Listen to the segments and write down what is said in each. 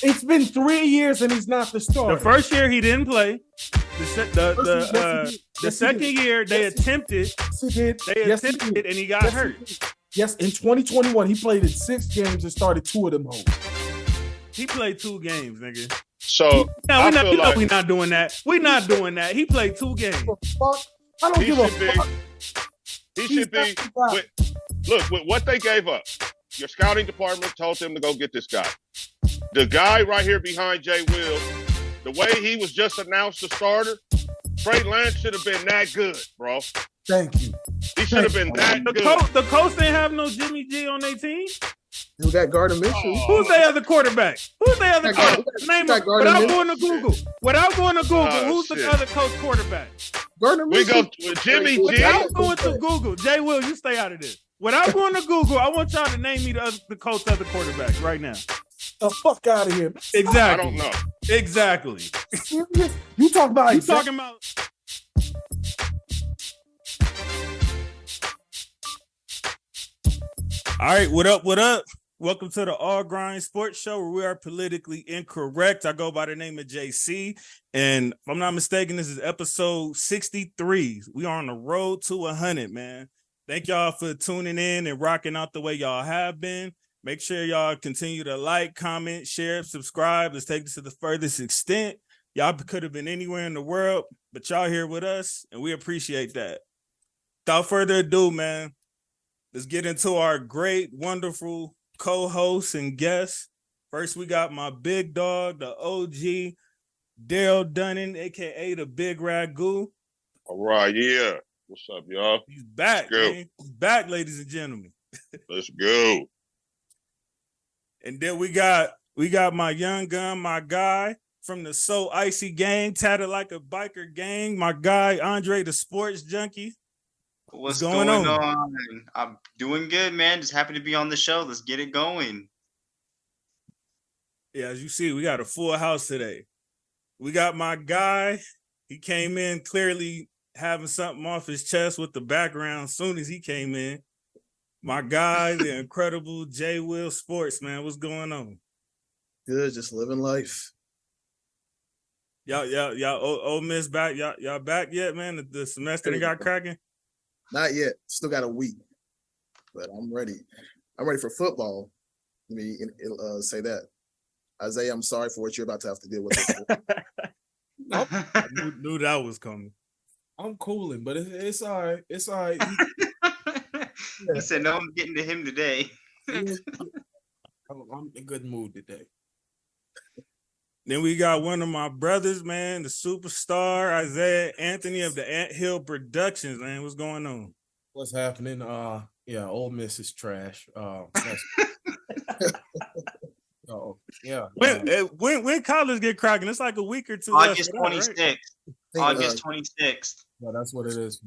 It's been 3 years and he's not the starter. The first year he didn't play. The second year they attempted. And he got hurt. Yes, in 2021 he played in 6 games and started 2 of them home. He played 2 games, nigga. So we're not doing that. We're not doing that. He played 2 games. I don't give a fuck. He should be. Look, with what they gave up, your scouting department told them to go get this guy. The guy right here behind Jay Will, the way he was just announced the starter, Trey Lance should have been that good, bro. Thank you. He should have been that good. The Colts didn't have no Jimmy G on their team. You got Gardner Minshew. Who's their other quarterback? Name him. Without going to Google. Who's the other Colts quarterback? Gardner Minshew. We go with Jimmy G. Without going to Google. Jay Will, you stay out of this. Without going to Google, I want y'all to name me the Colts other quarterbacks right now. The fuck out of here. Exactly. I don't know. Exactly. You talking about? All right, what up? What up? Welcome to the All Grind Sports Show, where we are politically incorrect. I go by the name of JC, and if I'm not mistaken, this is episode 63. We are on the road to 100, man. Thank y'all for tuning in and rocking out the way y'all have been. Make sure y'all continue to like, comment, share, subscribe. Let's take this to the furthest extent. Y'all could have been anywhere in the world, but y'all here with us, and we appreciate that. Without further ado, man, let's get into our great, wonderful co-hosts and guests. First, we got my big dog, the OG, Daryl Dunning, a.k.a. the Big Ragu. All right, yeah. What's up, y'all? He's back, man. He's back, ladies and gentlemen. Let's go. And then we got my young gun, my guy from the So Icy gang, tatted like a biker gang, my guy, Andre the Sports Junkie. What's going on? I'm doing good, man. Just happy to be on the show. Let's get it going. Yeah, as you see, we got a full house today. We got my guy. He came in clearly having something off his chest with the background as soon as he came in. My guy, the incredible J. Will Sports, man. What's going on? Good, just living life. Y'all, Ole Miss back? Y'all back yet, man? The semester that got cracking? Not yet. Still got a week, but I'm ready. I'm ready for football. Let me say that. Isaiah, I'm sorry for what you're about to have to deal with. I knew that was coming. I'm cooling, but it's all right. It's all right. He said, no, I'm getting to him today. I'm in a good mood today. Then we got one of my brothers, man, the superstar, Isaiah Anthony of the Ant Hill Productions, man. What's going on? What's happening? Yeah, Ole Miss is trash. Yeah. When college get cracking? It's like a week or two. August 26th. Right? August 26th. Well, that's what it is.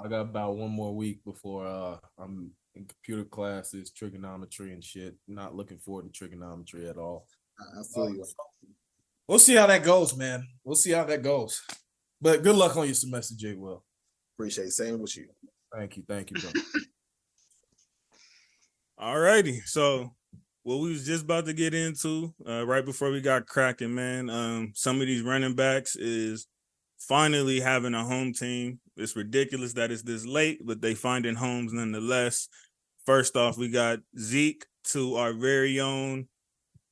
I got about one more week before I'm in computer classes, trigonometry and shit. Not looking forward to trigonometry at all. I feel you. We'll see how that goes, man. We'll see how that goes. But good luck on your semester, Jay Will. Appreciate it. Same with you. Thank you, bro. All righty. So what we was just about to get into, right before we got cracking, man. Some of these running backs is finally having a home team. It's ridiculous that it's this late, but they finding homes nonetheless. First off, we got Zeke to our very own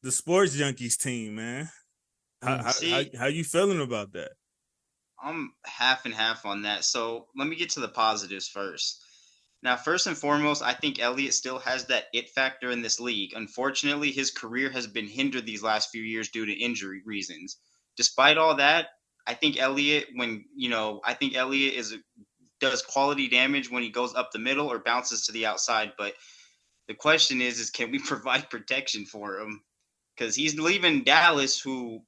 the Sports Junkies team, man. How you feeling about that? I'm half and half on that. So let me get to the positives first. Now, first and foremost, I think Elliott still has that it factor in this league. Unfortunately, his career has been hindered these last few years due to injury reasons. Despite all that, I think Elliott, does quality damage when he goes up the middle or bounces to the outside. But the question is can we provide protection for him? Because he's leaving Dallas, who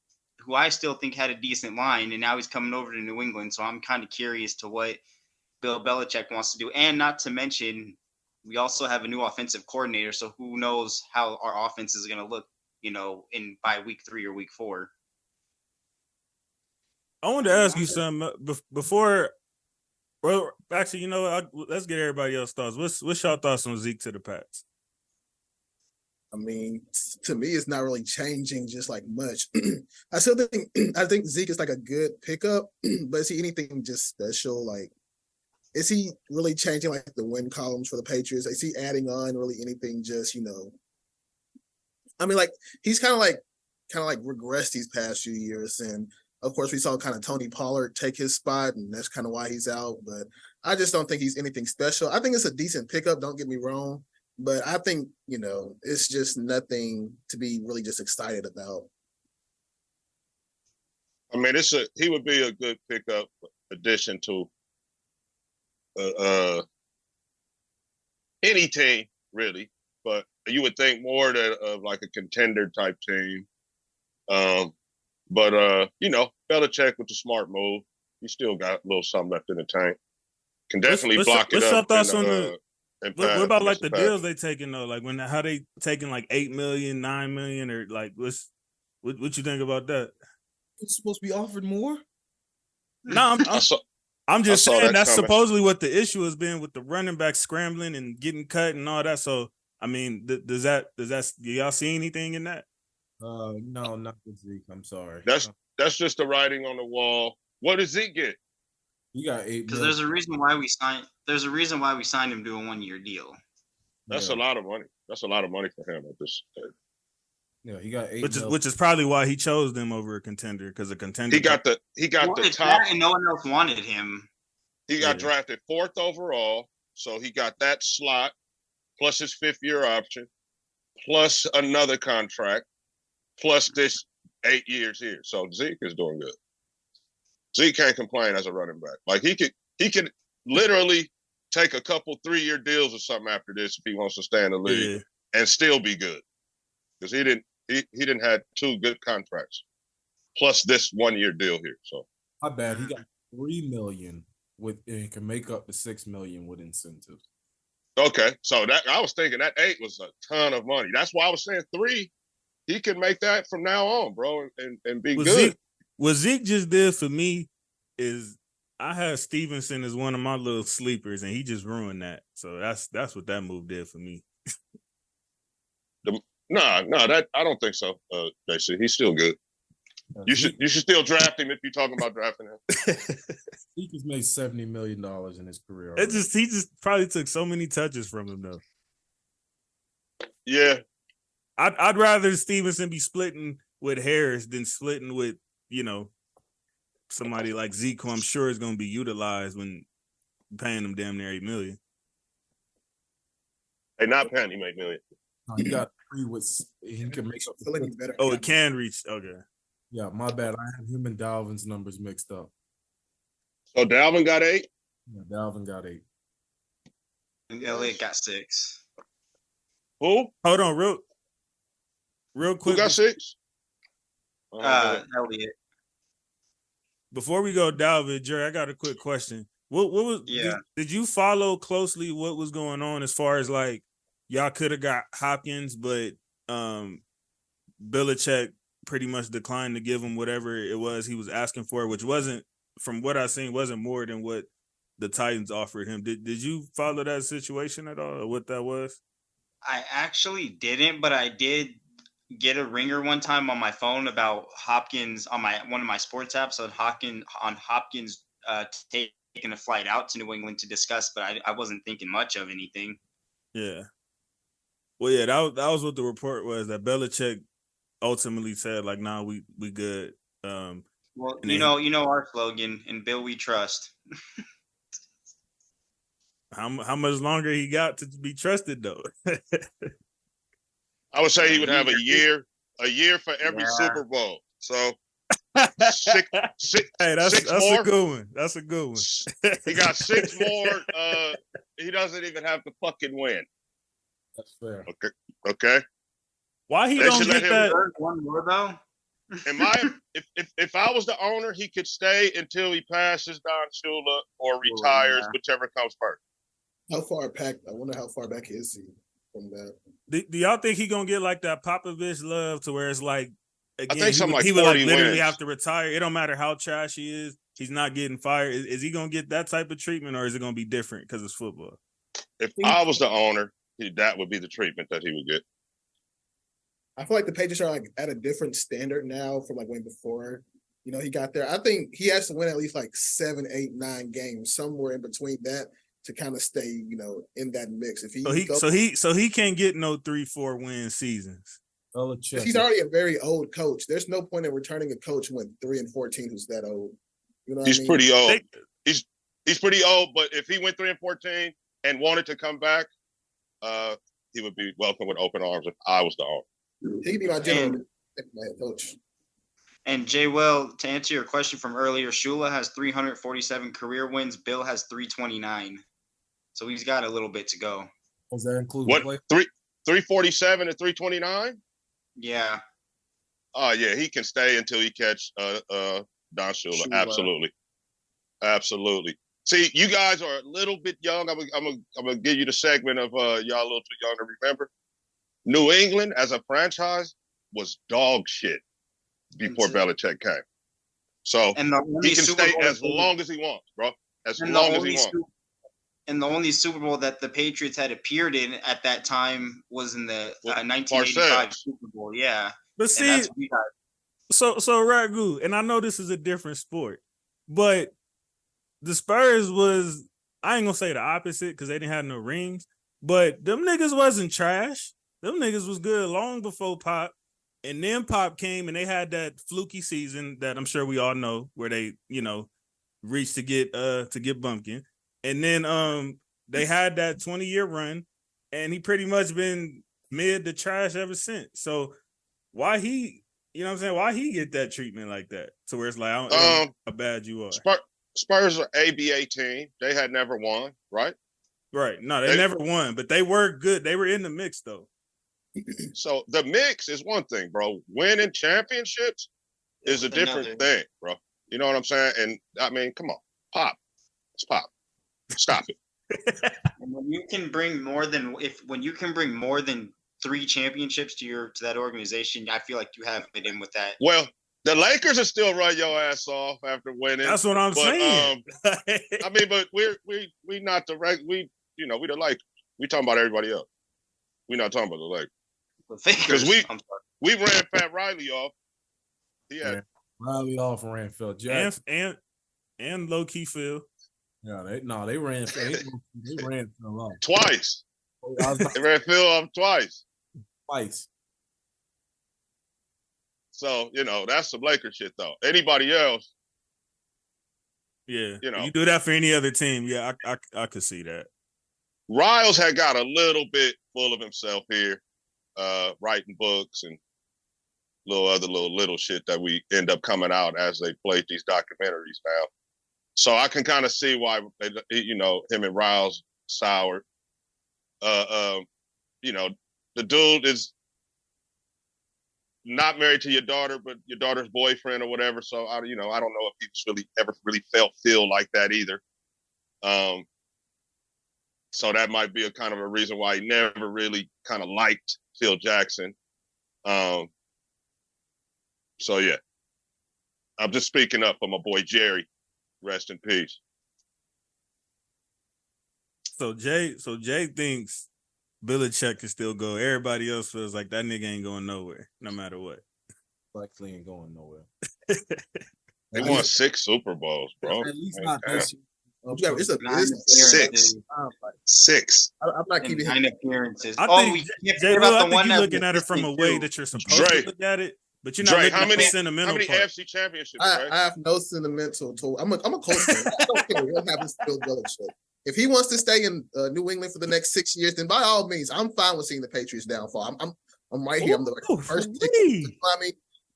I still think had a decent line, and now he's coming over to New England. So I'm kind of curious to what Bill Belichick wants to do. And not to mention, we also have a new offensive coordinator. So who knows how our offense is going to look, by week 3 or week 4. I wanted to ask you something before. Well, actually, let's get everybody else's thoughts. What's y'all thoughts on Zeke to the Pats? I mean, to me, it's not really changing just like much. I still think Zeke is like a good pickup, but is he anything just special? Like, is he really changing like the win columns for the Patriots? Is he adding on really anything? Just I mean, like he's kind of like regressed these past few years, and of course we saw kind of Tony Pollard take his spot, and that's kind of why he's out. But I just don't think he's anything special. I think it's a decent pickup. Don't get me wrong. But I think, it's just nothing to be really just excited about. I mean, he would be a good pickup addition to any team, really. But you would think more of like a contender type team. But Belichick with the smart move, he still got a little something left in the tank. Can definitely block it up. What's your thoughts on the? What about like the deals they taking though? Like how they taking like 8 million, 9 million, or like what you think about that? It's supposed to be offered more. No, I'm just saying that's supposedly what the issue has been with the running back scrambling and getting cut and all that. So I mean, do y'all see anything in that? No, not with Zeke. I'm sorry. That's just the writing on the wall. What does Zeke get? You got 8 because there's a reason why we signed. There's a reason why we signed him to a 1-year deal. That's a lot of money. That's a lot of money for him at this stage. Yeah, he got 8. Which is probably why he chose them over a contender, because a contender. He got the top, and no one else wanted him. He got drafted 4th overall, so he got that slot plus his 5th-year option, plus another contract, plus this 8 years here. So Zeke is doing good. Zeke can't complain as a running back. Like he could literally take a couple 3-year deals or something after this if he wants to stay in the league and still be good. Because he didn't have 2 good contracts plus this 1-year deal here. So my bad. He got 3 million and can make up the 6 million with incentives. Okay, so that I was thinking that 8 was a ton of money. That's why I was saying 3. He can make that from now on, bro, and be good. What Zeke just did for me is I had Stevenson as one of my little sleepers, and he just ruined that. So that's what that move did for me. No, that I don't think so. JC, he's still good. You should still draft him if you're talking about drafting him. He just made $70 million in his career. He just probably took so many touches from him though. Yeah, I'd rather Stevenson be splitting with Harris than splitting with somebody like Zeke, who I'm sure is going to be utilized when paying him damn near $8 million. Hey, not paying him $8 million. He got 3 he can make up. Oh, it can reach. Okay. Yeah, my bad. I have him and Dalvin's numbers mixed up. So Dalvin got 8? Yeah, Dalvin got 8. And Elliott got 6. Who? Hold on, real quick. Who got 6? Elliott. Before we go, Dalvin, Jerry, I got a quick question. What was? Did you follow closely what was going on as far as like y'all could have got Hopkins, but Belichick pretty much declined to give him whatever it was he was asking for, which wasn't, from what I seen, wasn't more than what the Titans offered him. Did you follow that situation at all, or what that was? I actually didn't, but I did get a ringer one time on my phone about Hopkins on one of my sports apps on Hopkins taking a flight out to New England to discuss, but I wasn't thinking much of anything. Yeah. Well, yeah, that was what the report was, that Belichick ultimately said, like, nah, we good. Well, you know our slogan, "In Bill we trust." How much longer he got to be trusted though? I would say he would have a year for every Super Bowl. So six hey, that's more. A good one. That's a good one. He got 6 more. He doesn't even have to fucking win. That's fair. Okay. Why he don't get that? One more though. If I was the owner, he could stay until he passes Don Shula or retires, whichever comes first. How far back? I wonder how far back is he from that? Do y'all think he gonna get like that Popovich love to where it's like, again, I think he would like literally wins. have to retire? It don't matter how trash he is, he's not getting fired. Is he gonna get that type of treatment, or is it gonna be different because it's football? If I was the owner, that would be the treatment that he would get. I feel like the Patriots are like at a different standard now from like when before, he got there. I think he has to win at least like 7, 8, 9 games, somewhere in between that to kind of stay, in that mix. If he can't get no 3-4 win seasons. He's already a very old coach. There's no point in returning a coach who went 3-14 who's that old. He's pretty old. He's pretty old, but if he went 3-14 and wanted to come back, he would be welcomed with open arms if I was the owner. He could be my general head coach. And Jay Will, to answer your question from earlier, Shula has 347 career wins. Bill has 329. So he's got a little bit to go. Does that include what? 347 and 329? Yeah. Oh yeah, he can stay until he catch Don Shula. Absolutely. See, you guys are a little bit young. I'm gonna give you the segment of y'all a little too young to remember. New England as a franchise was dog shit before Belichick came. So he can stay as long as he wants, bro. As long as he wants. And the only Super Bowl that the Patriots had appeared in at that time was in the 1985 Super Bowl. Yeah. But see, so Ragu, and I know this is a different sport, but the Spurs was, I ain't gonna say the opposite because they didn't have no rings, but them niggas wasn't trash. Them niggas was good long before Pop. And then Pop came and they had that fluky season that I'm sure we all know where they, reached to get Bumpkin. And then they had that 20-year run and he pretty much been mid to trash ever since. So why he, why he get that treatment like that? So where it's like, I don't know how bad you are. Spurs are ABA team. They had never won, right? Right. No, they never won, but they were good. They were in the mix though. So the mix is one thing, bro. Winning championships is a different thing, bro. You know what I'm saying? And I mean, come on, Pop. It's Pop. Stop it. And when you can bring more than 3 championships to that organization, I feel like you have it in with that. Well, the Lakers will still run your ass off after winning. That's what I'm saying. I mean, but we not the right. We the Lakers. We talking about everybody else. We're not talking about the Lakers. Because we ran Pat Riley off. Yeah, Riley off and ran Phil Jackson and low key Phil. Yeah, they ran Phil off twice. They ran Phil off twice. So that's some Lakers shit though. Anybody else? Yeah, you do that for any other team. Yeah, I could see that. Riles had got a little bit full of himself here. Writing books and little shit that we end up coming out as they played these documentaries now. So I can kind of see why him and Riles soured. The dude is not married to your daughter, but your daughter's boyfriend or whatever. So I don't know if he ever really felt Phil like that either. So that might be a kind of a reason why he never really kind of liked Phil Jackson. So yeah, I'm just speaking up for my boy Jerry. Rest in peace. So Jay thinks Belichick can still go. Everybody else feels like that nigga ain't going nowhere, no matter what. Likely ain't going nowhere. They won 6 Super Bowls, bro. At least not this year. It's 6. I'm not keeping 9 appearances. I think you're looking at it from a way that you're supposed to look at it, but you're not looking at the sentimental part. How many AFC championships? I have no sentimental to. I'm a Colts fan. I don't care what happens to Bill Belichick. If he wants to stay in New England for the next 6 years, then by all means, I'm fine with seeing the Patriots downfall. I'm right here. I'm the first.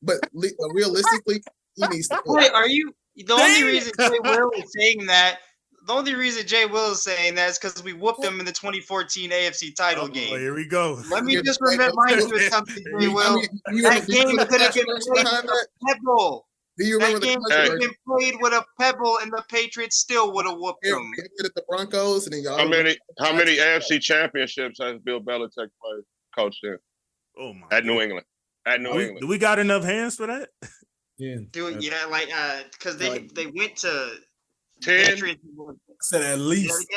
But realistically, he needs to. Wait, are you the only reason Jay Will is saying that? The only reason Jay Will is saying that is because we whooped them in the 202014 AFC title game. Well, here we go. Let me just remind you of something, Jay Will. That game could have been played with a pebble. Do you remember that game could have been played with a pebble, and the Patriots still would have whooped them. The Broncos, and then y'all. How many AFC championships has Bill Belichick coached in? Oh my! At New England. Do we got enough hands for that? Yeah. Dude, yeah, because they went to 10. I said at least.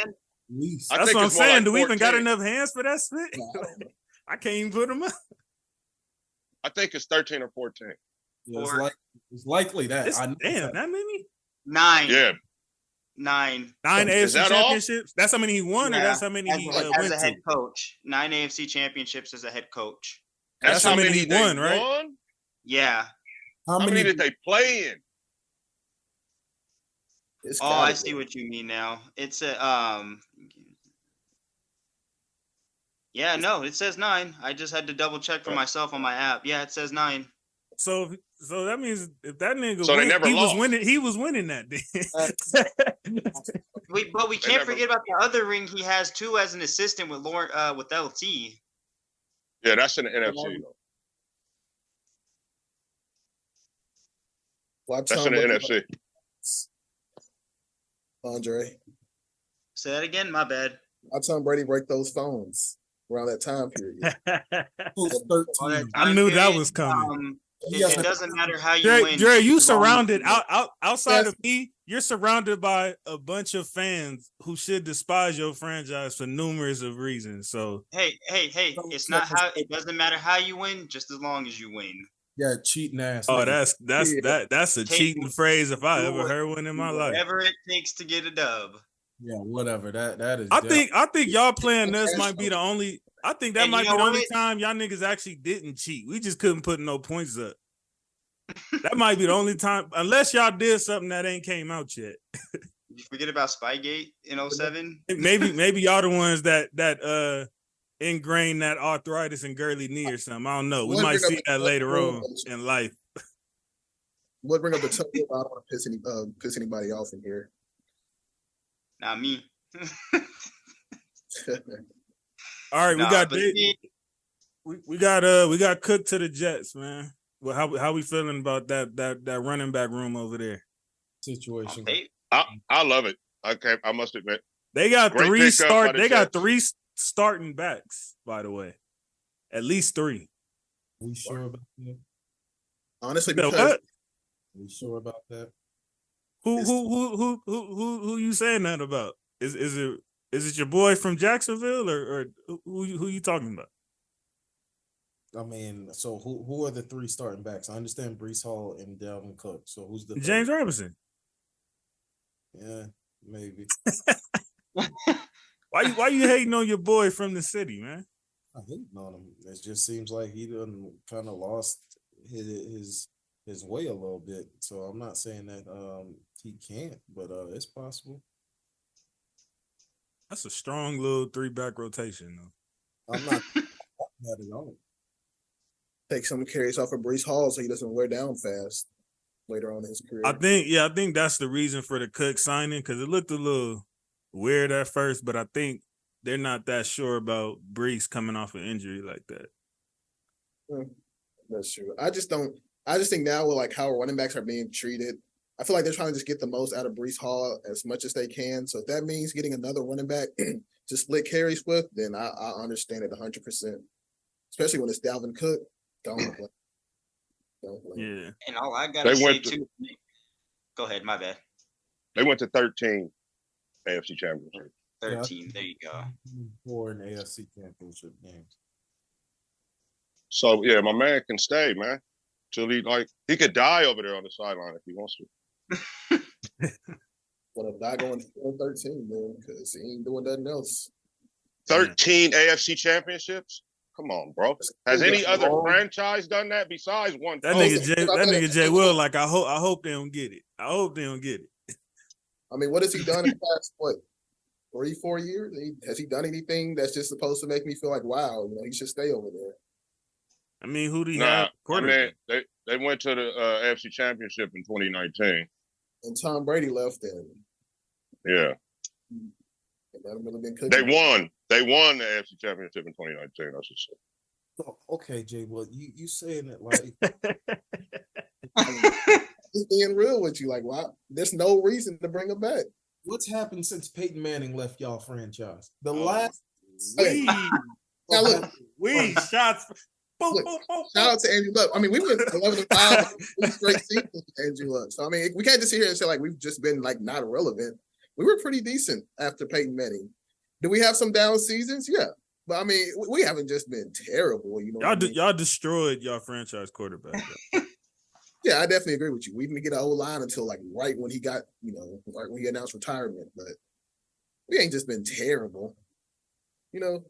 That's what I'm saying. Do we even got enough hands for that split? I can't even put them up. I think it's 13 or 14. Yeah, it's likely that. Damn, that many? 9. Yeah. 9. 9 Is AFC that all? championships? That's how many he won, or that's how many he as went a head to? coach. 9 AFC championships as a head coach. That's how many he they won, right? Yeah. How many did they play in? I see what you mean now. It's a Yeah, no, it says 9. I just had to double check for myself on my app. Yeah, it says 9. So that means if that nigga So they never lost. he was winning that day. But we can't forget about the other ring he has too as an assistant with with LT. Yeah, that's in the NFC though. That's in the NFC. Andre. Say that again. My bad. I Tom Brady break those phones around that time period. I knew that was coming. It doesn't matter how you win. Dre, you surrounded outside of me. You're surrounded by a bunch of fans who should despise your franchise for numerous of reasons. So hey, it's not how. It doesn't matter how you win, just as long as you win. Yeah, cheating ass. Oh, that's a cheating phrase if I ever heard one in my life. Whatever it takes to get a dub. Yeah, whatever. That is. I think y'all playing us might be the only. I think that might be the only time y'all niggas actually didn't cheat. We just couldn't put no points up. That might be the only time, unless y'all did something that ain't came out yet. Did you forget about Spygate in 07? Maybe y'all the ones that ingrained that arthritis in girly knee or something. I don't know. We might see that later on in life. What bring up the topic? I don't want to piss anybody off in here. Not me. All right, we got Cook to the Jets, man. Well, how we feeling about that running back room over there? Situation. I love it. Okay, I must admit. They got three starting backs, by the way. At least 3. We sure about that? Honestly, because what? We sure about that? Who you saying that about? Is it your boy from Jacksonville or who you talking about? I mean, so who are the 3 starting backs? I understand Breece Hall and Dalvin Cook. So who's the James Robinson? Yeah, maybe. Why you hating on your boy from the city, man? I hate on him. It just seems like he done kind of lost his way a little bit. So I'm not saying that he can't, but it's possible. That's a strong little 3-back rotation, though. I'm not mad at all. Take some carries off of Breece Hall so he doesn't wear down fast later on in his career. I think that's the reason for the Cook signing, because it looked a little weird at first, but I think they're not that sure about Breece coming off an injury like that. That's true. I just think now with like how running backs are being treated, I feel like they're trying to just get the most out of Breece Hall as much as they can. So if that means getting another running back to split carries with, then I understand it 100%. Especially when it's Dalvin Cook. Don't play. Yeah. And all I gotta say too. Go ahead, my bad. They went to 13 AFC championship. 13. There you go. 4 in AFC championship games. So yeah, my man can stay, man. Till he could die over there on the sideline if he wants to. Well, if not going 13, man, because he ain't doing nothing else. 13 AFC championships? Come on, bro. Has any other franchise done that besides one? That nigga Jay Will, like, I hope they don't get it. I hope they don't get it. I mean, what has he done in the past, 3-4 years? Has he done anything that's just supposed to make me feel like, wow, he should stay over there? I mean, who do you have? I mean, they went to the AFC championship in 2019. And Tom Brady left then. Yeah. They won. They won the AFC championship in 2019. That's just it. Oh, okay, Jay. Well, you saying it like just being real with you, like, wow, there's no reason to bring him back. What's happened since Peyton Manning left y'all franchise? The last now look, shots. Shout out to Andrew Luck. I mean, we went 11-5 straight seasons with Andrew Luck. So I mean, we can't just sit here and say like we've just been like not irrelevant. We were pretty decent after Peyton Manning. Do we have some down seasons? Yeah. But I mean, we haven't just been terrible, you know. Y'all destroyed y'all franchise quarterback. Yeah, I definitely agree with you. We didn't get an O-line until like right when he got, right when he announced retirement. But we ain't just been terrible, you know.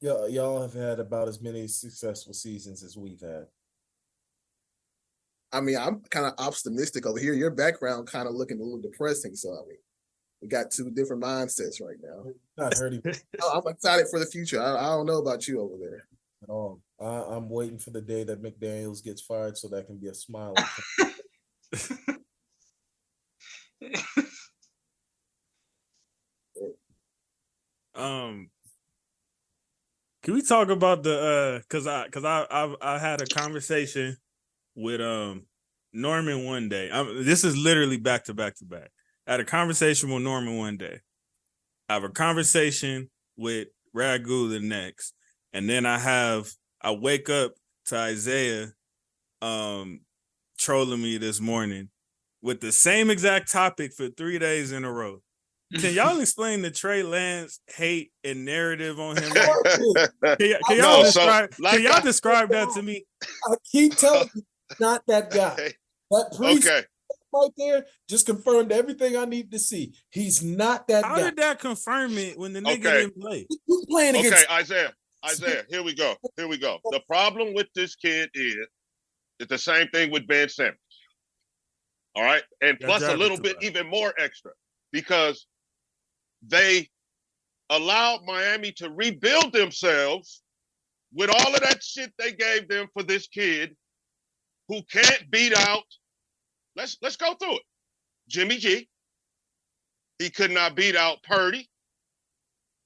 Yeah, y'all have had about as many successful seasons as we've had. I mean, I'm kind of optimistic over here. Your background kind of looking a little depressing. So I mean, we got two different mindsets right now. Not hurting I'm excited for the future. I don't know about you over there. at all. I'm waiting for the day that McDaniels gets fired so that can be a smile. Can we talk about the because I had a conversation with Norman one day. This is literally back to back to back. I had a conversation with Norman one day. I have a conversation with Ragu the next, and then I wake up to Isaiah trolling me this morning with the same exact topic for 3 days in a row. Can y'all explain the Trey Lance hate and narrative on him? Can y'all describe that to me? I keep telling you, not that guy. That priest right there just confirmed everything I need to see. He's not that guy. How did that confirm it when the nigga didn't play? You playing against Isaiah, here we go. The problem with this kid is it's the same thing with Ben Simmons. All right? And plus a little bit even more extra because they allowed Miami to rebuild themselves with all of that shit they gave them for this kid who can't beat out. Let's go through it. Jimmy G. He could not beat out Purdy.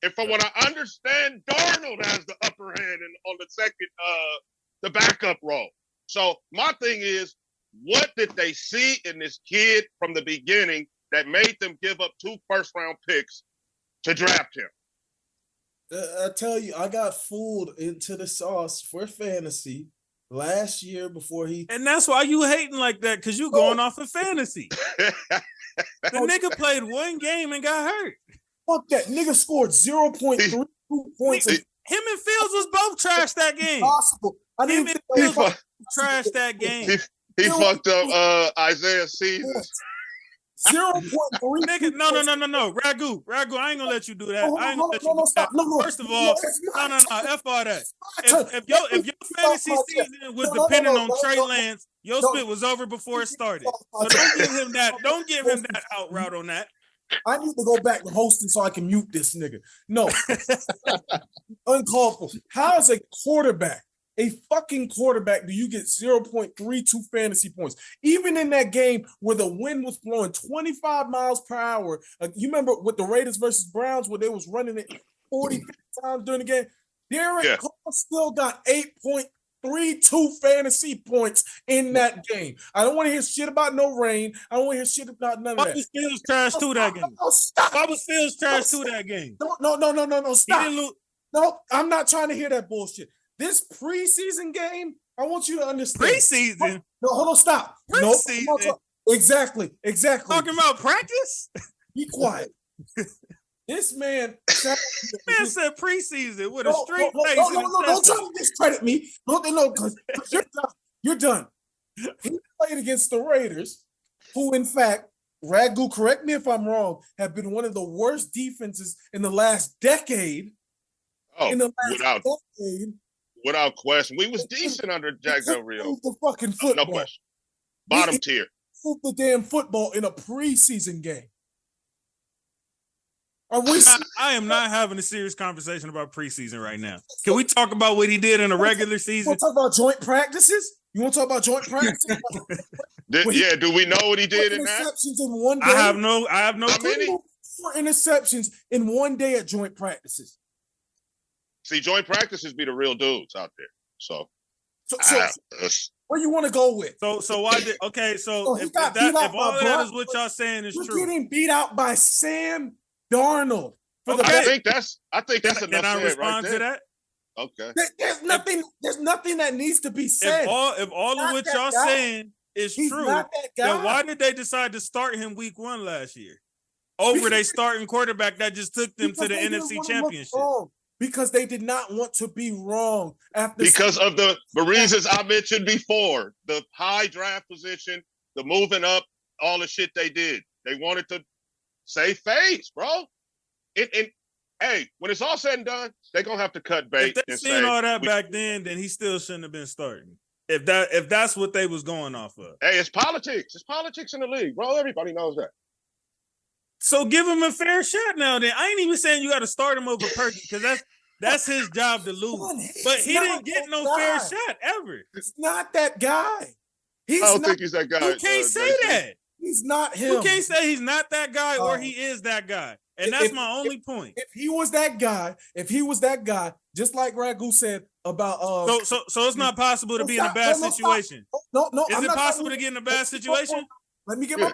And from what I understand, Darnold has the upper hand on the second, the backup role. So my thing is, what did they see in this kid from the beginning that made them give up 2 first-round picks to draft him? I tell you, I got fooled into the sauce for fantasy last year before he. And that's why you hating like that, because you going off of fantasy. The nigga played 1 game and got hurt. Fuck that. Nigga scored 0.32 points. Him and Fields was both trash that game. Possible. I Him didn't and Fields trash that game. He fucked up Isaiah's season. 0.3. Nigga, no. Ragu, I ain't gonna let you do that. I ain't gonna let you do that. First of all, no. F all that. If your fantasy season was dependent on Trey Lance, your spit was over before it started. So don't give him that. Don't give him that out route on that. I need to go back to hosting so I can mute this nigga. No. Uncalled for. How is a fucking quarterback, do you get 0.32 fantasy points? Even in that game where the wind was blowing 25 miles per hour, you remember with the Raiders versus Browns where they was running it 40 times during the game? Derek Carr still got 8.32 fantasy points in that game. I don't want to hear shit about no rain. I don't want to hear shit about none of that. Why was Fields trash to that game? Stop. Why was Fields trash to that game? No, stop. He didn't lose. No, I'm not trying to hear that bullshit. This preseason game, I want you to understand. Preseason? No, hold on, stop. Preseason? No, exactly. Talking about practice? Be quiet. This man said preseason with a straight face. No, don't try to discredit me. No, because you're done. He played against the Raiders, who, in fact, Ragu, correct me if I'm wrong, have been one of the worst defenses in the last decade. Without question. We was decent under Jack Del Rio. The fucking football. No question. Bottom tier. Move the damn football in a preseason game. I am not having a serious conversation about preseason right now. Can we talk about what he did in a regular season? You want to talk about joint practices? Do we know what he did in that? Interceptions in one day. I have no clue. 4 interceptions in one day at joint practices. See, joint practices be the real dudes out there. So where you want to go with? So why did if all of that is what y'all saying is true. Getting beat out by Sam Darnold. I think that's enough. Can I respond to that? Okay. There's nothing that needs to be said. If all of what y'all saying is true, then why did they decide to start him week 1 last year over they starting quarterback that just took them to the NFC Championship? because they did not want to be wrong after Because of the reasons I mentioned before, the high draft position, the moving up, all the shit they did. They wanted to save face, bro. And hey, when it's all said and done, they're gonna have to cut bait If they and seen say, all that back then he still shouldn't have been starting. If that's what they was going off of. hey, it's politics. It's politics in the league, bro. Everybody knows that. So give him a fair shot now. Then I ain't even saying you got to start him over Perky because that's his job to lose. But he didn't get no fair shot ever. He's not that guy. I don't think he's that guy. You can't say that. He's not him. You can't say he's not that guy or he is that guy. And that's my only point. If he was that guy, just like Ragu said about So it's not possible to be in a bad situation. No. Is it possible to get in a bad situation? Let me get my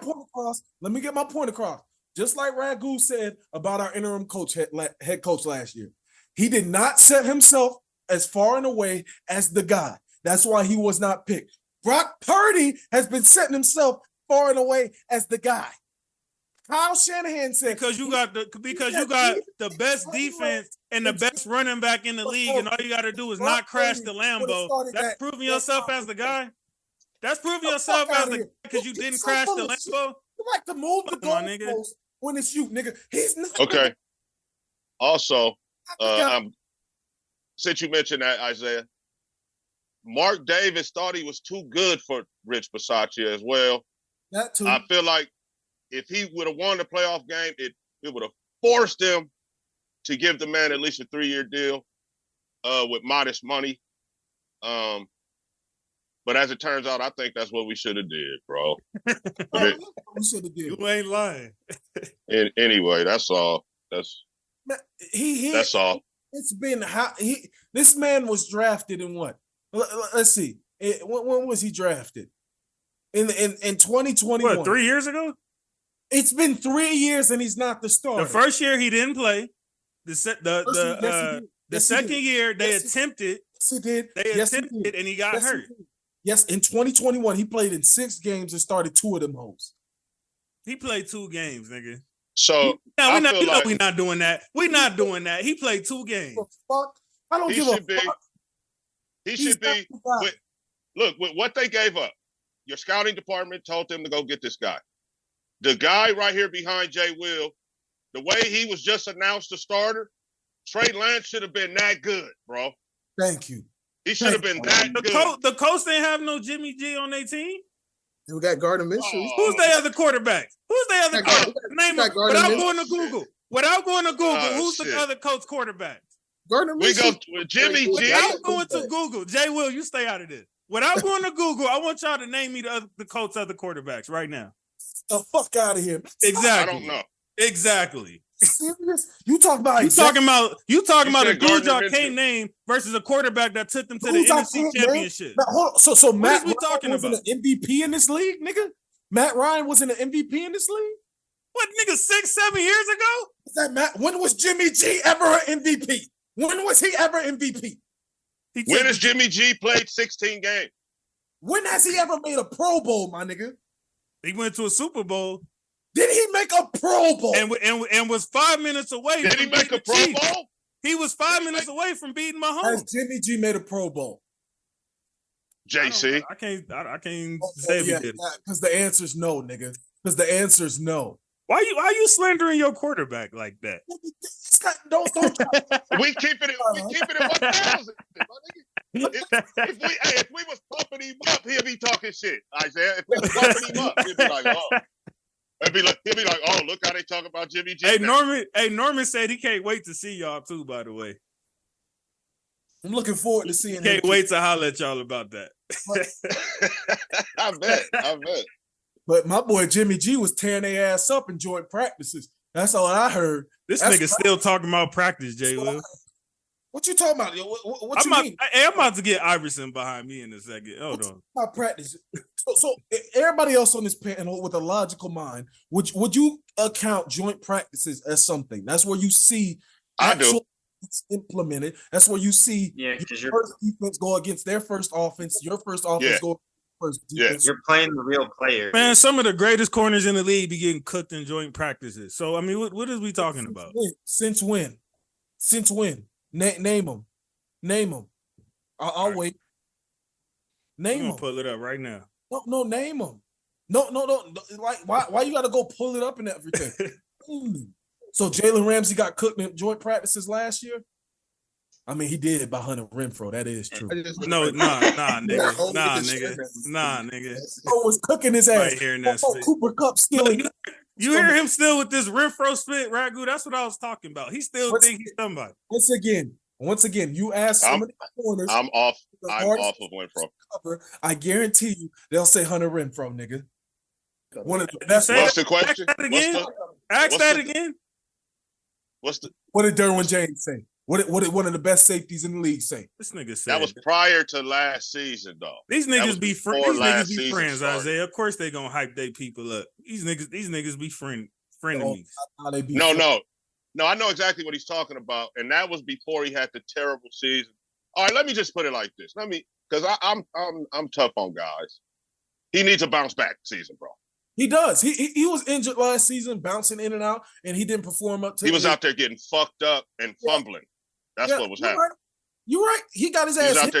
point across. Just like Ragu said about our interim coach, head coach last year. He did not set himself as far and away as the guy. That's why he was not picked. Brock Purdy has been setting himself far and away as the guy. Kyle Shanahan said because you got the best defense and the best running back in the league, and all you got to do is not crash the Lambo. That's proving yourself as the guy. That's proving yourself as the guy because you didn't crash the Lambo. You like to move the goalpost when it's you, nigga. He's not okay. Also, since you mentioned that, Isaiah, Mark Davis thought he was too good for Rich Bisaccia as well. That too. I feel like if he would have won the playoff game, it would have forced them to give the man at least a 3-year deal with modest money. But as it turns out, I think that's what we should have did, bro. We should have did. You ain't lying. Anyway, that's all. That's all. It's been how this man was drafted in what? Let's see. When was he drafted? In 2021. What, 3 years ago? It's been 3 years and he's not the starter. The first year he didn't play. The second year they attempted. Yes, he did. They attempted and he got hurt. Yes, in 2021 he played in 6 games and started 2 of them hoes. He played 2 games, nigga. So we're not doing that. We're not doing that. He played 2 games. Fuck. I don't give a fuck. He should be. Look, with what they gave up, your scouting department told them to go get this guy. The guy right here behind Jay Will, the way he was just announced a starter, Trey Lance should have been that good, bro. Thank you. He should have been that good. The Colts didn't have no Jimmy G on their team. We got Gardner Minshew. Who's their other quarterback? Name them without going to Google. Who's the other Colts quarterback? Gardner Minshew. We go with Jimmy G. Without going to Google, Jay Will, you stay out of this. Without going to Google, I want y'all to name me the Colts other quarterbacks right now. The fuck out of here. Exactly. I don't know. Exactly. Serious? You talking about a dude y'all can't name versus a quarterback that took them to the NFC Championship. So Matt Ryan talking was an MVP in this league, nigga? Matt Ryan was an MVP in this league? What, nigga, 6-7 years ago? Is that Matt? When was Jimmy G ever an MVP? When was he ever MVP? When has Jimmy G played 16 games? When has he ever made a Pro Bowl, my nigga? He went to a Super Bowl. Did he make a Pro Bowl? And was 5 minutes away. Did he make a Pro Bowl? He was 5 minutes away from beating Mahomes. Has Jimmy G made a Pro Bowl? JC. I can't say we did. Because the answer's no, nigga. Because the answer's no. Why you slandering your quarterback like that? Don't we keep it 1,000. If we was pumping him up, he'll be talking shit, Isaiah. If we was pumping him up, he'll be like, oh. He'll be like, oh, look how they talk about Jimmy G. Hey, Norman said he can't wait to see y'all too, by the way. I'm looking forward to seeing him. Can't wait to holler at y'all about that. I bet. But my boy Jimmy G was tearing their ass up in joint practices. That's all I heard. This nigga still talking about practice, Jay Will. What you talking about? What you mean? I'm about to get Iverson behind me in a second. Hold on. My practice. So everybody else on this panel with a logical mind, would you account joint practices as something? That's where you see it's implemented. That's where you see your first defense go against their first offense. Your first offense go first defense. You're playing the real player. Man, some of the greatest corners in the league be getting cooked in joint practices. So I mean, what is we talking about? Since when? Name them. Name them. I'll right. wait. I'm Name gonna them. pull it up right now. No, name them. No. Like, why you gotta go pull it up and everything? So Jalen Ramsey got cooked in joint practices last year. I mean, he did by Hunter Renfro. That is true. No, nah, nigga. Oh, was cooking his ass. Right here in that spit. Cooper Kupp stealing. You hear him still with this Renfro spit, Ragu? That's what I was talking about. He still think he's somebody. Once again, you ask some of the corners. I'm off of Renfro. Cover, I guarantee you, they'll say Hunter Renfro, nigga. One of the best. What's the question? Ask that again. What did Derwin James say? What did one of the best safeties in the league say? This nigga said that was prior to last season, though. These niggas be friends, started. Isaiah. Of course they gonna hype their people up. These niggas be frenemies. No. I know exactly what he's talking about, and that was before he had the terrible season. All right, let me just put it like this. Because I'm tough on guys. He needs a bounce back season, bro. He does. He was injured last season, bouncing in and out, and he didn't perform up to. He was out there getting fucked up and fumbling. That's what was happening. You're right. He got his ass. He was out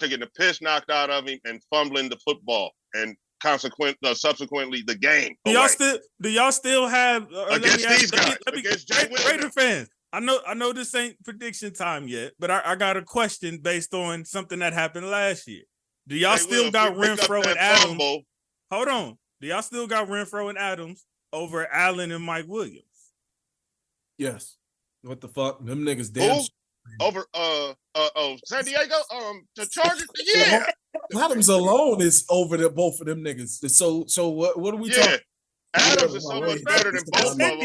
there getting the piss knocked out of him and fumbling the football, and subsequently the game. Do y'all still have against these guys? Against Jay Raider fans. I know this ain't prediction time yet, but I got a question based on something that happened last year. Do y'all still got Renfro and Adams? Hold on. Do y'all still got Renfro and Adams over Allen and Mike Williams? Yes. What the fuck? Them niggas damn. Over San Diego? The Chargers? Yeah. Adams alone is over the both of them niggas. So what are we talking? Adams is so much better than both of them.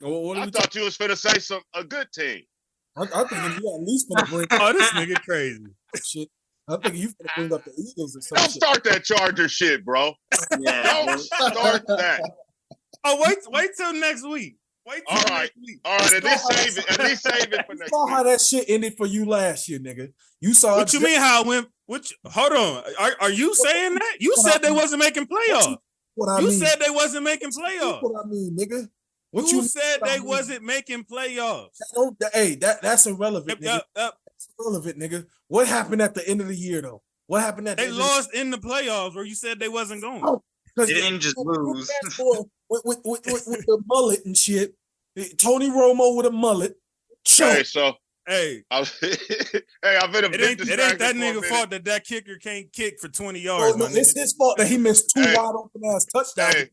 I thought you was finna say a good team. I think you at least finna bring. Oh, this nigga crazy. Shit. I think you finna bring up the Eagles or something. Don't start that Charger shit, bro. Yeah. Don't start that. Oh, wait till next week. All right. At least save it for next week. You saw how that shit ended for you last year, nigga. You saw what you mean how it went? Hold on. Are you saying that? You said they wasn't making playoffs. You said they wasn't making playoffs. What I mean, nigga. You said they wasn't making playoffs. Hey, that's irrelevant, nigga. That's irrelevant, nigge. What happened at the end of the year, though? What happened at the end lost in the playoffs where you said they wasn't going? They didn't just lose. With the mullet and shit. Tony Romo with a mullet. Hey, so hey, I've been a bit distracted. It ain't that nigga fault that kicker can't kick for 20 yards. No, it's his fault that he missed two wide open ass touchdowns.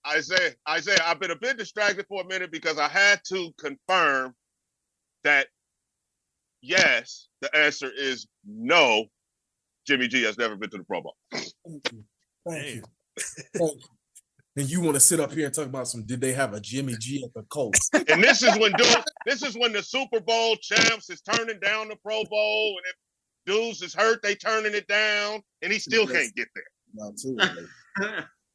Isaiah, I've been a bit distracted for a minute because I had to confirm that yes, the answer is no. Jimmy G has never been to the Pro Bowl. Thank you. And you want to sit up here and talk about did they have a Jimmy G at the Colts? And this is when the Super Bowl champs is turning down the Pro Bowl, and if dudes is hurt, they turning it down, and he still can't get there. Not too early.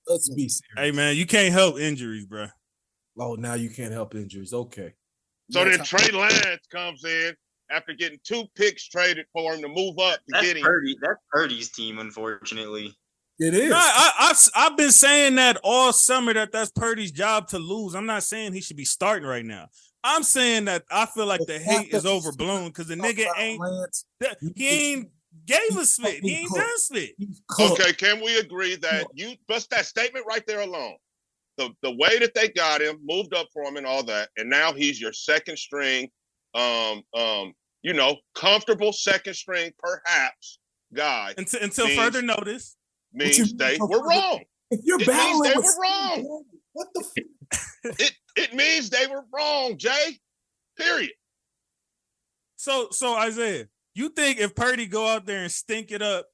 Let's be serious. Hey man, you can't help injuries, bro. Oh, now you can't help injuries. Okay. So then Trey Lance comes in after getting 2 picks traded for him to move up to get him. That's Purdy's team, unfortunately. It is. No, I've been saying that all summer that's Purdy's job to lose. I'm not saying he should be starting right now. I'm saying that I feel like the hate is overblown because the nigga he ain't gave a spit. He ain't done spit. Okay, can we agree that just that statement right there alone, the way that they got him, moved up for him and all that, and now he's your second string, comfortable second string perhaps guy. Until further notice. Means they were wrong. You're it means they were wrong. What the it means they were wrong, Jay. Period. So Isaiah, you think if Purdy go out there and stink it up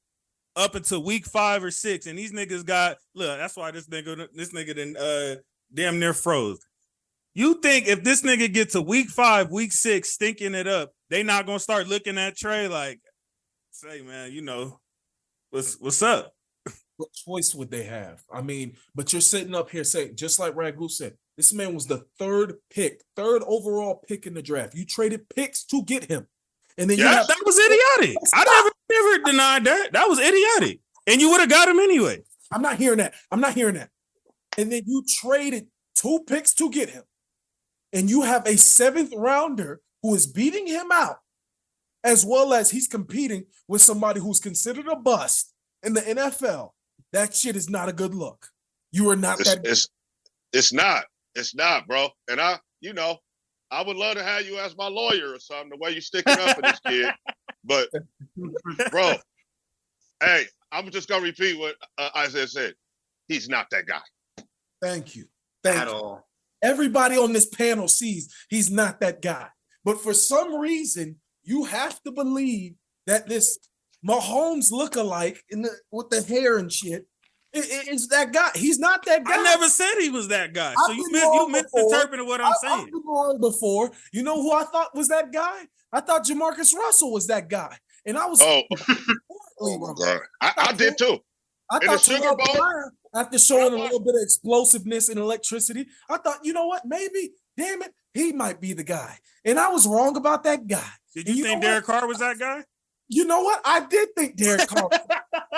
until week 5 or 6, and these niggas that's why this nigga done damn near froze. You think if this nigga get to week 5, week 6, stinking it up, they not gonna start looking at Trey like, say, man, what's up? What choice would they have? I mean, but you're sitting up here saying, just like Ragu said, this man was the third overall pick in the draft. You traded picks to get him. And then that was idiotic. I never denied that. That was idiotic. And you would have got him anyway. I'm not hearing that. And then you traded 2 picks to get him. and you have a 7th rounder who is beating him out, as well as he's competing with somebody who's considered a bust in the NFL, that shit is not a good look. You are not that. It's not, bro. And I would love to have you as my lawyer or something, the way you sticking up for this kid. But, bro, hey, I'm just going to repeat what Isaiah said. He's not that guy. Thank you. At all. Everybody on this panel sees he's not that guy. But for some reason, you have to believe that this Mahomes lookalike with the hair and shit is that guy. He's not that guy. I never said he was that guy. So you misinterpreted what I'm saying. I've been wrong before. You know who I thought was that guy? I thought Jamarcus Russell was that guy. And I was my God. I did too. I thought Sugar Bowl, after showing a little bit of explosiveness and electricity, I thought, you know what? Maybe, damn it, he might be the guy. And I was wrong about that guy. Did you think Derek Carr was that guy? You know what? I did think Derek Carr.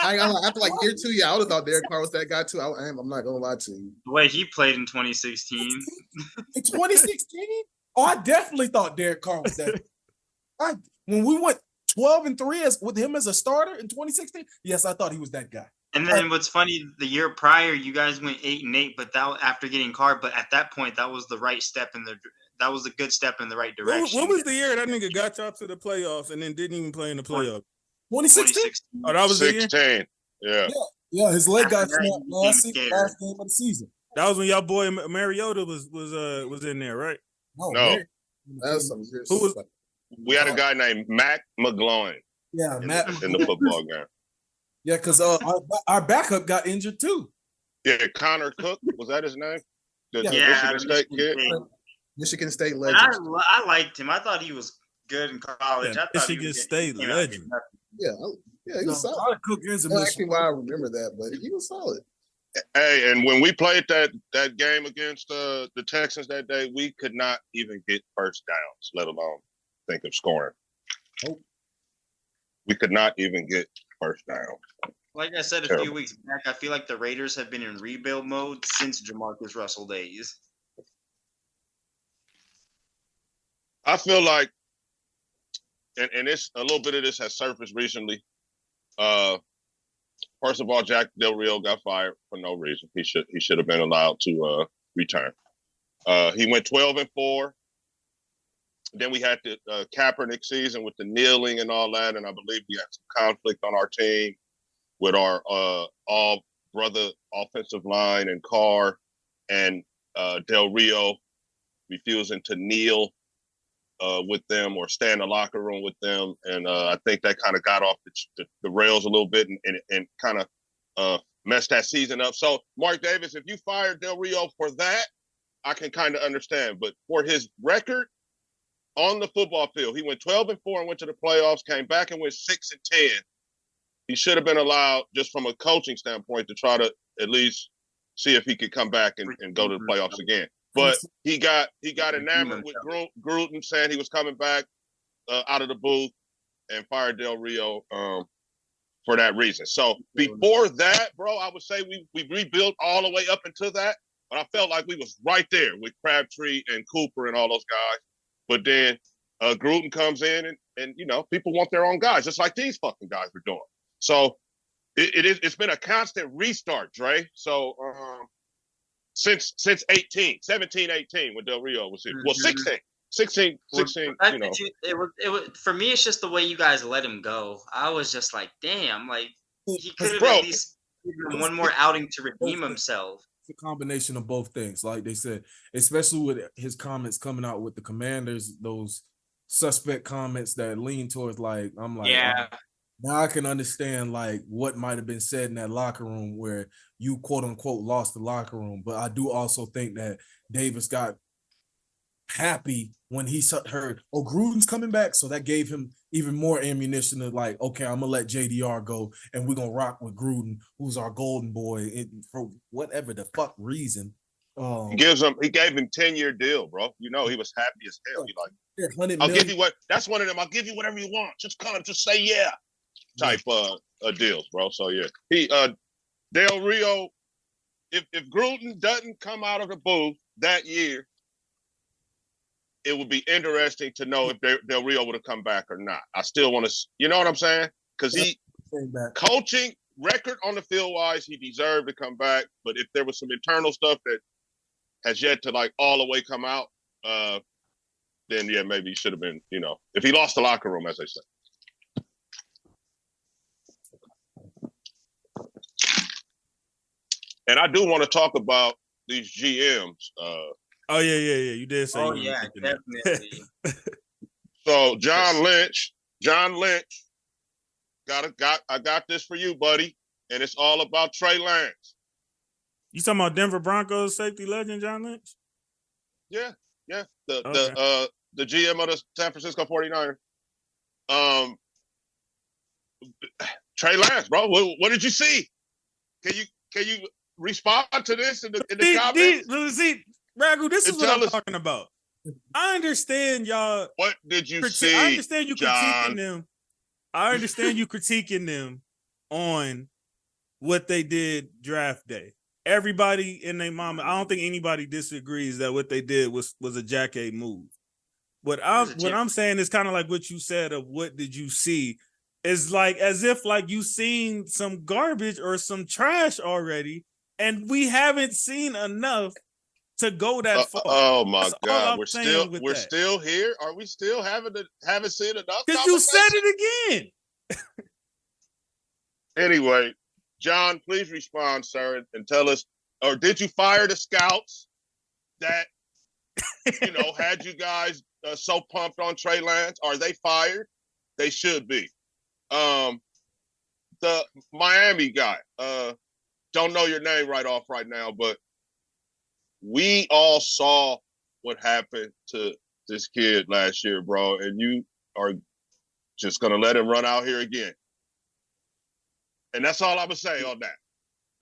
After like year 2, I would have thought Derek Carr was that guy too. I'm not gonna lie to you. The way he played in 2016. In 2016? Oh, I definitely thought Derek Carr was that. When we went 12-3 with him as a starter in 2016, yes, I thought he was that guy. And then what's funny, the year prior, you guys went 8-8, but that after getting Carr. But at that point, that was the right step that was a good step in the right direction. What was the year that nigga got y'all to the playoffs and then didn't even play in the playoffs? 2016. Oh, that was 16. the Yeah. year? Yeah, his leg got snapped last game of the season. That was when y'all boy Mariota was in there, right? No. That's some years. Who was? We had a guy named Mac McGloin. Yeah, Matt in the football game. Yeah, because our backup got injured too. Yeah, Connor Cook, was that his name? The Yeah, Michigan State kid. Michigan State And legend. I liked him. I thought he was good in college. Yeah, I thought Michigan State legend. Yeah, he was solid. Connor Cook is a That's Michigan. actually why I remember that, but he was solid. Hey, and when we played that game against the Texans that day, we could not even get first downs, let alone think of scoring. Nope. We could not even get first down. Like I said a few weeks back, I feel like the Raiders have been in rebuild mode since Jamarcus Russell days. I feel like, and it's a little bit of this has surfaced recently. First of all, Jack Del Rio got fired for no reason. He should have been allowed to return. He went 12-4. Then we had the Kaepernick season with the kneeling and all that, and I believe we had some conflict on our team with our all brother offensive line and Carr and Del Rio refusing to kneel with them or stay in the locker room with them, and I think that kind of got off the rails a little bit and kind of messed that season up. So, Mark Davis, if you fired Del Rio for that, I can kind of understand, but for his record on the football field, he went 12-4 and went to the playoffs, came back and went 6-10. He should have been allowed, just from a coaching standpoint, to try to at least see if he could come back and go to the playoffs again. But he got enamored with Gruden saying he was coming back out of the booth and fired Del Rio for that reason. So before that, bro, I would say we rebuilt all the way up into that. But I felt like we was right there with Crabtree and Cooper and all those guys. But then Gruden comes in and people want their own guys, just like these fucking guys were doing. So it's been a constant restart, Dre. So since 17, 18 when Del Rio was here. Well, 16, It was for me, it's just the way you guys let him go. I was just like, damn, like he could have at least given him one more outing to redeem himself. It's a combination of both things, like they said, especially with his comments coming out with the Commanders, those suspect comments that lean towards I'm like, yeah. Now I can understand what might have been said in that locker room where you quote unquote lost the locker room. But I do also think that Davis got happy when he heard, Gruden's coming back. So that gave him even more ammunition to okay, I'm gonna let JDR go and we're gonna rock with Gruden, who's our golden boy, for whatever the fuck reason. He gave him 10-year deal, bro. He was happy as hell. He I'll give you that's one of them. I'll give you whatever you want. Just come, just say yeah. Type deals, bro. So yeah, he Del Rio. If Gruden doesn't come out of the booth that year, it would be interesting to know if Del Rio would have come back or not. I still want to, you know what I'm saying? Because he coaching record on the field wise, he deserved to come back. But if there was some internal stuff that has yet to like all the way come out, then yeah, maybe he should have been, if he lost the locker room, as they say. And I do want to talk about these GMs. Oh yeah. You did say. Oh yeah, definitely. So John Lynch, I got this for you, buddy, and it's all about Trey Lance. You talking about Denver Broncos safety legend John Lynch? Yeah. The GM of the San Francisco 49ers. Trey Lance, bro. What did you see? Can you respond to this in the comments? See, Ragu, this is what I'm talking about. I understand y'all. What did you see? I understand you John? Critiquing them. I understand you critiquing them on what they did draft day. Everybody and their mama, I don't think anybody disagrees that what they did was a Jack A move. What I'm saying is kind of like what you said of what did you see is like as if like you seen some garbage or some trash already, and we haven't seen enough to go that far. Oh my God, we're still here. Are we still haven't seen enough? Because you said it again. Anyway, John, please respond, sir, and tell us, or did you fire the scouts that had you guys so pumped on Trey Lance? Are they fired? They should be. The Miami guy, don't know your name right now, but we all saw what happened to this kid last year, bro, and you are just going to let him run out here again. And that's all I'm going to say on that.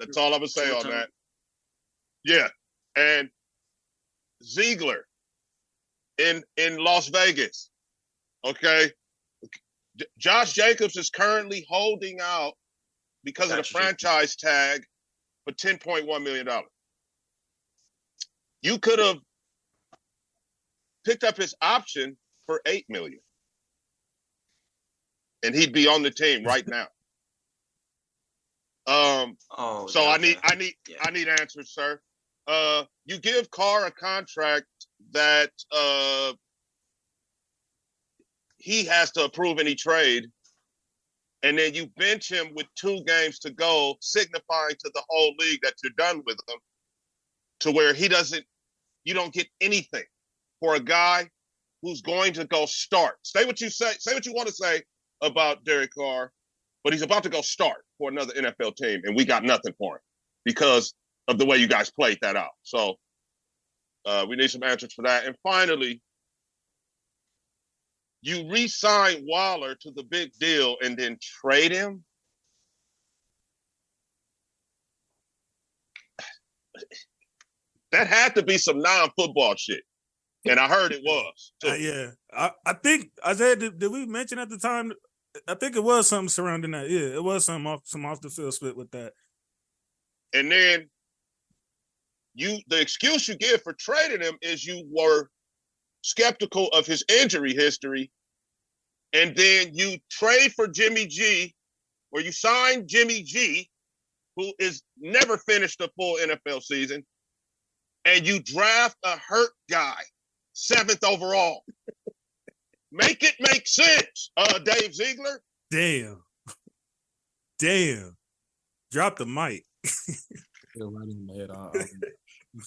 That's all I'm going to say on that. Yeah. And Ziegler in Las Vegas, okay? Josh Jacobs is currently holding out because of the franchise tag for $10.1 million. You could have picked up his option for $8 million, and he'd be on the team right now. So I need answers, sir. You give Carr a contract that he has to approve any trade, and then you bench him with 2 games to go, signifying to the whole league that you're done with him, to where you don't get anything for a guy who's going to go start. Say what you want to say about Derek Carr, but he's about to go start for another NFL team, and we got nothing for him because of the way you guys played that out. So we need some answers for that. And finally, you re-sign Waller to the big deal and then trade him? That had to be some non-football shit. And I heard it was. Yeah. I think, Isaiah, did we mention at the time? I think it was something surrounding that. Yeah, it was some off the field split with that. And then the excuse you give for trading him is you were skeptical of his injury history. And then you trade for Jimmy G, or you sign Jimmy G, who is never finished a full NFL season, and you draft a hurt guy, 7th overall. Make it make sense, Dave Ziegler. Damn. Drop the mic. Right in my head. You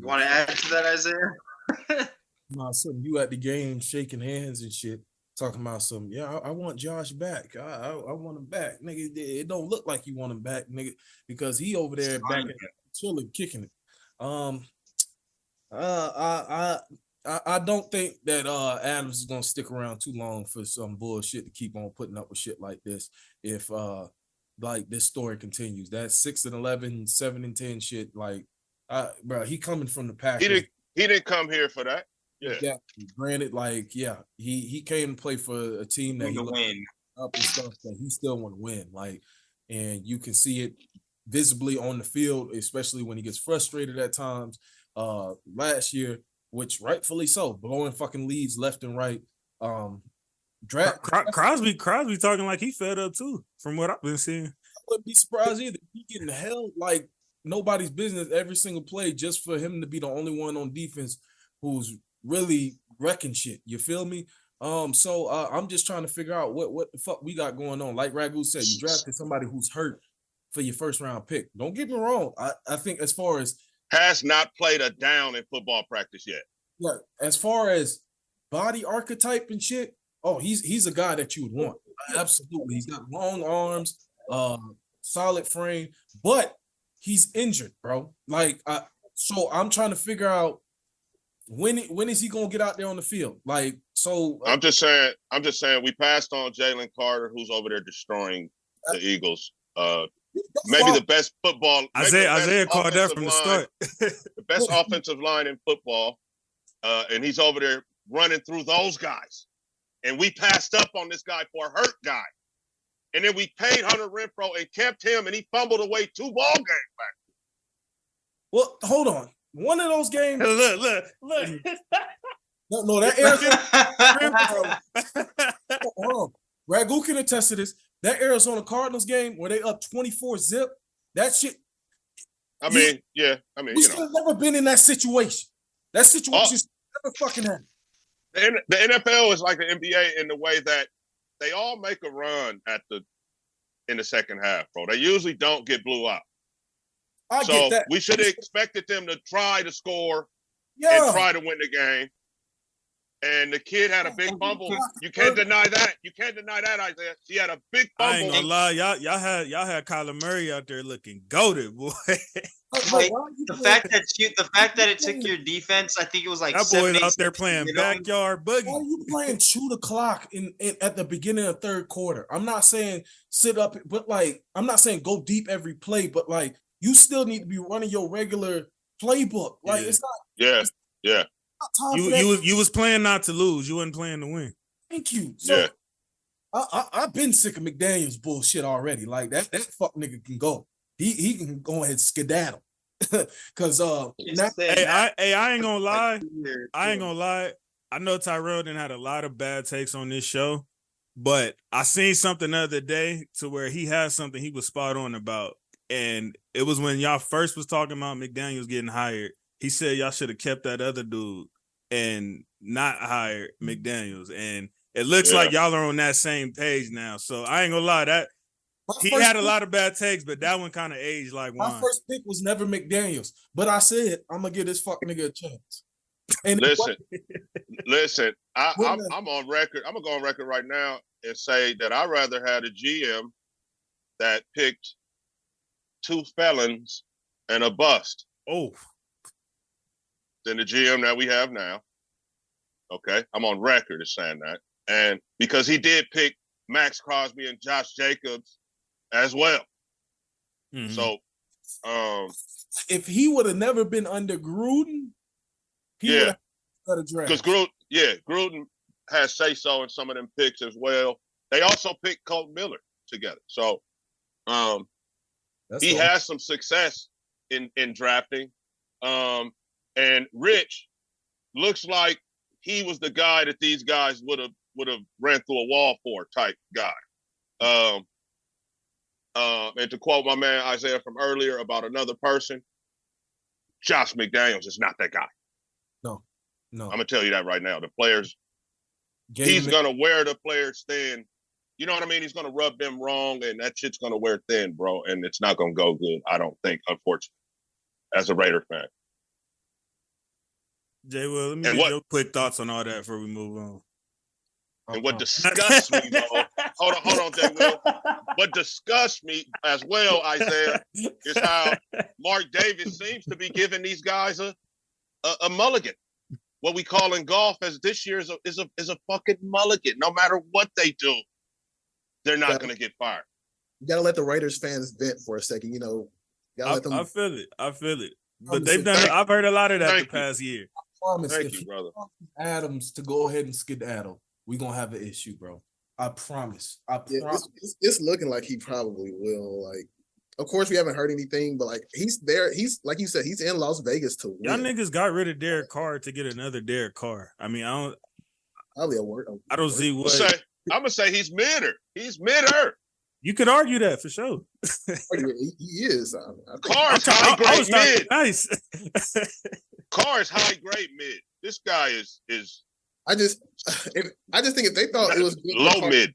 want to add to that, Isaiah? No, something you at the game shaking hands and shit, talking about some. Yeah, I want Josh back. I want him back, nigga. It don't look like you want him back, nigga, because he over there back chilling, kicking it. I don't think that Adams is gonna stick around too long for some bullshit to keep on putting up with shit like this. If like this story continues, that 6-11, 7-10 shit, like, bro, he coming from the Packers. He didn't come here for that. Yeah. Granted, like, yeah, he came to play for a team that he win up and stuff, that he still want to win. Like, and you can see it visibly on the field, especially when he gets frustrated at times. Last year, which rightfully so, blowing fucking leads left and right. Draft Crosby talking like he fed up too, from what I've been seeing. I wouldn't be surprised either. He getting held like nobody's business every single play just for him to be the only one on defense who's really wrecking shit. You feel me? So I'm just trying to figure out what the fuck we got going on. Like Ragu said, you drafted somebody who's hurt for your first round pick. Don't get me wrong. I think as far as has not played a down in football practice yet. Yeah, as far as body archetype and shit, he's a guy that you would want. Absolutely. He's got long arms, solid frame, but he's injured, bro. So I'm trying to figure out when is he gonna get out there on the field? I'm just saying we passed on Jalen Carter, who's over there destroying the Eagles. Maybe the best football. Isaiah called that from the start. The best offensive line in football. And he's over there running through those guys. And we passed up on this guy for a hurt guy. And then we paid Hunter Renfrow and kept him, and he fumbled away 2 ball games back. Well, hold on. One of those games. Look. No, that Arizona. Hold on. Ragu can attest to this. That Arizona Cardinals game where they up 24-0, that shit. We should have never been in that situation. That situation never fucking happened. The NFL is like the NBA in the way that they all make a run in the second half, bro. They usually don't get blew out. I get that. We should have expected them to try to score and try to win the game. And the kid had a big fumble. You can't deny that. Isaiah. He had a big fumble. I ain't gonna lie, y'all had Kyler Murray out there looking goated, boy. Like, the fact that it took your defense, I think it was like that boy's out there playing backyard boogie. Why are you playing shoot the clock in at the beginning of third quarter? I'm not saying sit up, but I'm not saying go deep every play, but you still need to be running your regular playbook. It's not. Yeah. You was playing not to lose. You wasn't playing to win. Thank you. So I've been sick of McDaniel's bullshit already. Like that fuck nigga can go. He can go ahead and skedaddle. Cause I ain't gonna lie. I know Tyrell didn't had a lot of bad takes on this show, but I seen something the other day to where he had something he was spot on about. And it was when y'all first was talking about McDaniel's getting hired. He said y'all should have kept that other dude and not hired McDaniel's. And it looks like y'all are on that same page now. So I ain't gonna lie, that he had a lot of bad takes, but that one kind of aged like wine. My first pick was never McDaniel's, but I said I'm gonna give this fuck nigga a chance. And listen. I'm on record. I'm gonna go on record right now and say that I rather had a GM that picked 2 felons and a bust. Than the GM that we have now. Okay, I'm on record as saying that, and because he did pick Max Crosby and Josh Jacobs as well. Mm-hmm. So, if he would have never been under Gruden, he would have had a draft. Because Gruden has say so in some of them picks as well. They also picked Colt Miller together, so he has some success in drafting. And Rich looks like he was the guy that these guys would have ran through a wall for type guy. And to quote my man Isaiah from earlier about another person, Josh McDaniels is not that guy. No. I'm gonna tell you that right now. The players, he's gonna wear the players thin. You know what I mean? He's gonna rub them wrong, and that shit's gonna wear thin, bro. And it's not gonna go good, I don't think, unfortunately, as a Raider fan. Jay, well, let me get your quick thoughts on all that before we move on. And what disgusts me, though, hold on, Jay Will. What disgusts me as well, Isaiah, is how Mark Davis seems to be giving these guys a mulligan. What we call in golf as this year is a fucking mulligan. No matter what they do, they're not going to get fired. You got to let the Raiders fans vent for a second. You know, I feel it. But they've done it. I've heard a lot of that the past year. Thank you, brother. Adams to go ahead and skedaddle, we're gonna have an issue, bro. I promise. It's looking like he probably will. Like, Of course, we haven't heard anything, but like he's there. He's like you said, he's in Las Vegas to Y'all win. niggas got rid of Derek Carr to get another Derek Carr. I mean, I don't see what. I'm gonna say he's midder. He's midder. You could argue that for sure. He is. Carr's high grade mid. Nice. Carr's high grade mid. This guy is. I just think if they thought it was low mid,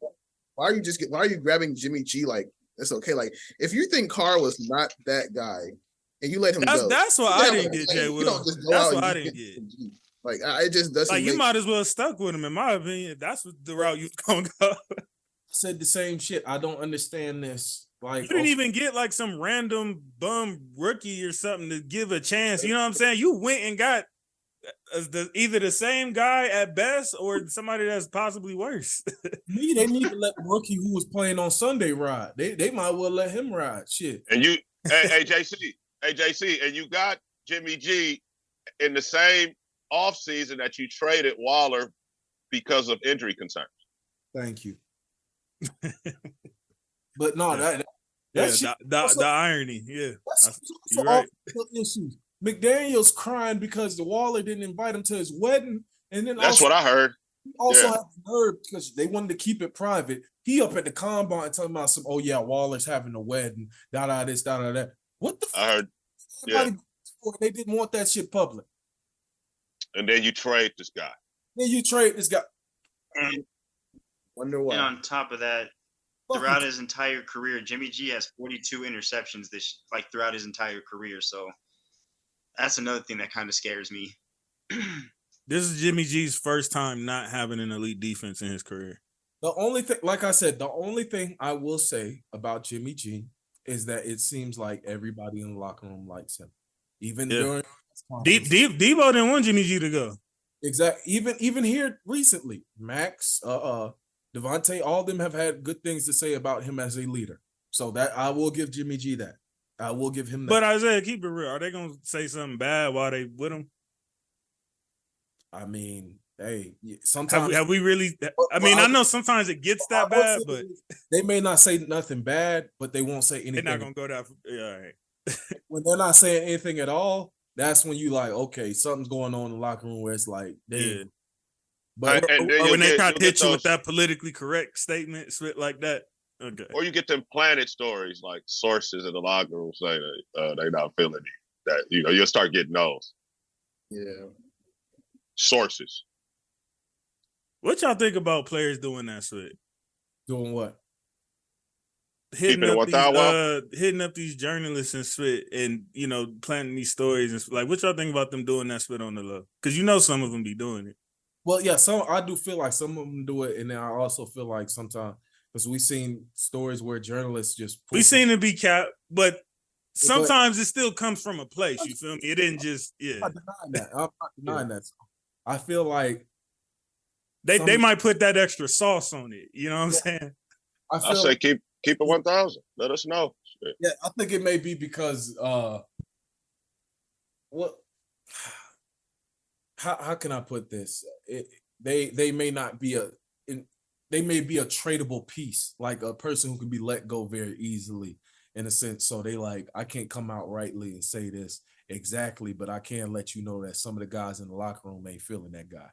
why are you grabbing Jimmy G? Like it's okay. Like if you think Carr was not that guy and you let him go, that's what I didn't get, Jay Will. That's what I didn't get. Like it just doesn't. Like you might as well have stuck with him, in my opinion. That's what the route you was gonna go. I said the same shit. I don't understand this. Like you didn't even get like some random bum rookie or something to give a chance. You know what I'm saying? You went and got either the same guy at best or somebody that's possibly worse. Me, they need to let the rookie who was playing on Sunday ride. They might well let him ride. Shit. And you, JC, and you got Jimmy G in the same offseason that you traded Waller because of injury concerns. Thank you. But no, the irony. Yeah, you're right. Issues. McDaniel's crying because the Waller didn't invite him to his wedding, and then that's what I heard. Also have heard because they wanted to keep it private. He up at the combine talking about some. Oh yeah, Waller's having a wedding. This, that. What the? I heard. Yeah. They didn't want that shit public. And then you trade this guy. Wonder why. And on top of that, throughout his entire career, Jimmy G has 42 interceptions throughout his entire career. So that's another thing that kind of scares me. This is Jimmy G's first time not having an elite defense in his career. The only thing, like I said, the only thing I will say about Jimmy G is that it seems like everybody in the locker room likes him. Even during Debo didn't want Jimmy G to go. Exactly. Even here recently, Max, Devontae, all of them have had good things to say about him as a leader. So that I will give Jimmy G that. I will give him that. But Isaiah, keep it real. Are they gonna say something bad while they with him? I mean, hey, sometimes have we really? I mean, I know sometimes it gets that bad, but they may not say nothing bad, but they won't say anything. They're not gonna go down. Yeah, all right. When they're not saying anything at all, that's when you like, okay, something's going on in the locker room where it's like, damn. But or when they kind of hit you with that politically correct statement, like that. Okay. Or you get them planted stories like sources in the locker room saying they're not feeling it. That you'll start getting those. Yeah. Sources. What y'all think about players doing that shit? Doing what? Hitting up these journalists and shit, and planting these stories and like, what y'all think about them doing that shit on the low? Because some of them be doing it. Well, yeah, I do feel like some of them do it, and then I also feel like sometimes because we've seen stories where journalists we seen it be capped, but sometimes it still comes from a place. You feel me? It didn't just I'm not denying that. I feel like they might put that extra sauce on it. You know what I'm saying? I say keep it 1,000. Let us know. Yeah, I think it may be because how can I put this? They may not be they may be a tradable piece, like a person who can be let go very easily in a sense. So they like, I can't come out rightly and say this exactly, but I can let you know that some of the guys in the locker room ain't feeling that guy.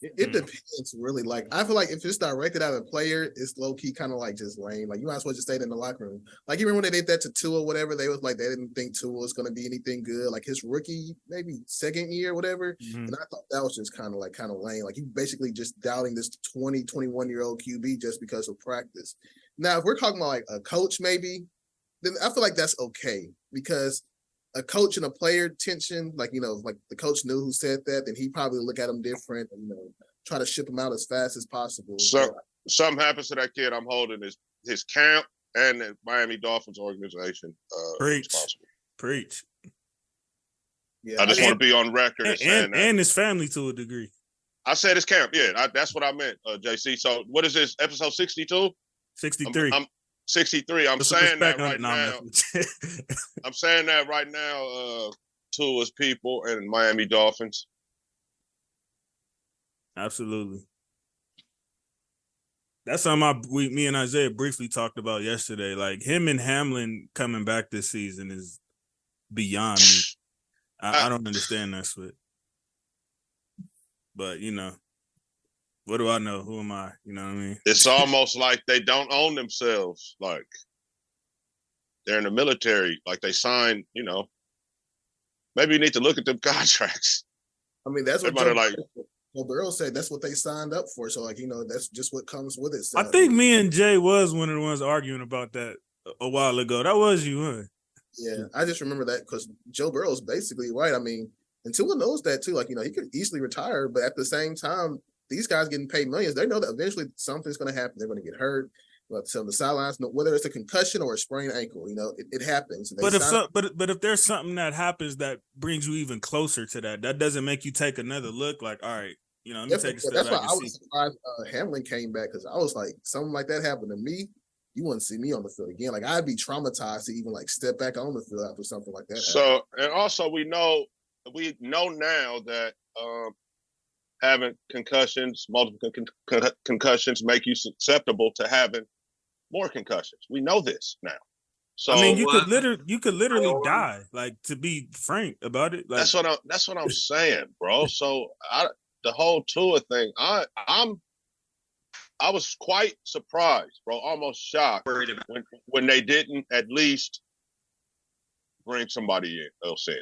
It depends, really. Like, I feel like if it's directed at a player, it's low key kind of like just lame. Like, you might as well just stay in the locker room. Like, you remember when they did that to Tua, whatever? They was like, they didn't think Tua was going to be anything good. Like, his rookie, maybe second year, whatever. Mm-hmm. And I thought that was just kind of lame. Like, you basically just doubting this 20, 21-year-old QB just because of practice. Now, if we're talking about like a coach, maybe, then I feel like that's okay because a coach and a player tension, like the coach knew who said that, then he probably look at him different and, try to ship him out as fast as possible. So something happens to that kid, I'm holding his camp and the Miami Dolphins organization Preach. Yeah, I just want to be on record and his family to a degree. I said his camp. Yeah, that's what I meant, JC. So what is this, episode 62? 63. I'm 63. I'm saying that right now. I'm saying that right now to his people and Miami Dolphins. Absolutely. That's something me and Isaiah briefly talked about yesterday. Like him and Hamlin coming back this season is beyond me. I don't understand that split. But what do I know? Who am I? You know what I mean? It's almost like they don't own themselves. Like they're in the military. Like they signed. Maybe you need to look at them contracts. I mean, that's what Joe Burrow said. That's what they signed up for. So, that's just what comes with it. So, I think me and Jay was one of the ones arguing about that a while ago. That was you, huh? Yeah, I just remember that because Joe Burrow is basically right. I mean, and Tua knows that too. Like, he could easily retire, but at the same time, these guys getting paid millions. They know that eventually something's going to happen. They're going to get hurt. But on the sidelines, whether it's a concussion or a sprained ankle, it happens. But if there's something that happens that brings you even closer to that doesn't make you take another look. Like, all right, let me take a step back. That's why I was surprised Hamlin came back because I was like, something like that happened to me. You wouldn't see me on the field again. Like I'd be traumatized to even step back on the field after something like that. So, and also we know now that having concussions, multiple concussions, make you susceptible to having more concussions. We know this now. So I mean, you could literally die. Like, to be frank about it. Like, that's what I'm saying, bro. So the whole Tua thing, I was quite surprised, bro, almost shocked when they didn't at least bring somebody else in.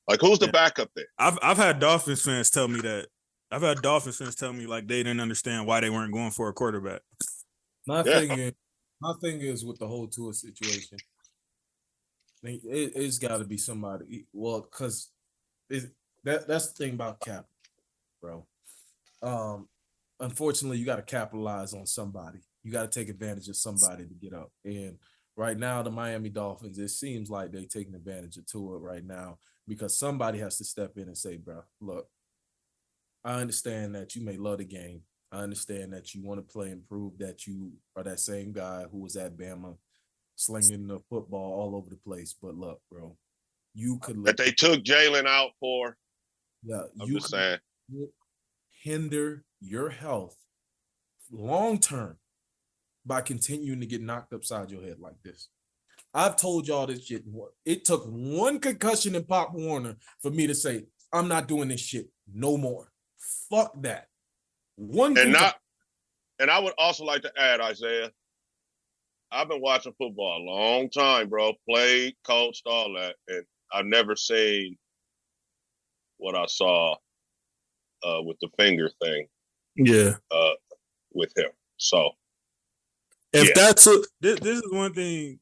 Like, who's the backup there? I've had Dolphins fans tell me that. I've had Dolphins fans tell me like they didn't understand why they weren't going for a quarterback. My thing is with the whole Tua situation. It's got to be somebody. Well, because that's the thing about cap, bro. Unfortunately, you got to capitalize on somebody. You got to take advantage of somebody to get up. And right now, the Miami Dolphins, it seems like they're taking advantage of Tua right now because somebody has to step in and say, bro, look, I understand that you may love the game. I understand that you want to play and prove that you are that same guy who was at Bama slinging the football all over the place. But look, bro, you could that they took Jalen out for. Yeah, I'm just saying. Hinder your health long term by continuing to get knocked upside your head like this. I've told y'all this shit. It took one concussion in Pop Warner for me to say, I'm not doing this shit no more. Fuck that. And I would also like to add, Isaiah, I've been watching football a long time, bro. Played, coached, all that, and I've never seen what I saw with the finger thing. Yeah. With him. So if that's this is one thing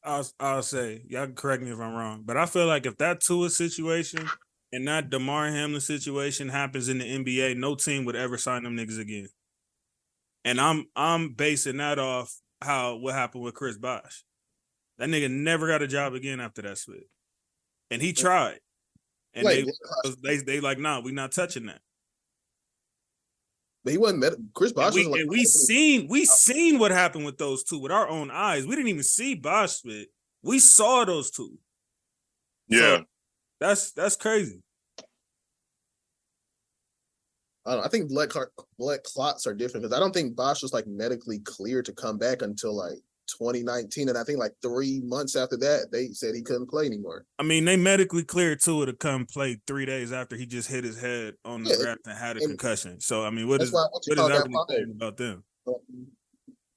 I'll say. Y'all can correct me if I'm wrong, but I feel like if that Tua situation and that DeMar Hamlin situation happens in the NBA, no team would ever sign them niggas again. And I'm basing that off what happened with Chris Bosh. That nigga never got a job again after that split. And he tried. And they like, nah, we not touching that. But he wasn't Chris Bosh. We seen what happened with those two with our own eyes. We didn't even see Bosh split. We saw those two. Yeah. So that's crazy. I don't know. I think blood clots are different because I don't think Bosh was medically cleared to come back until 2019, and I think 3 months after that they said he couldn't play anymore. I mean, they medically cleared Tua to come play 3 days after he just hit his head on the grass and had a concussion. So I mean, what is everybody saying about them?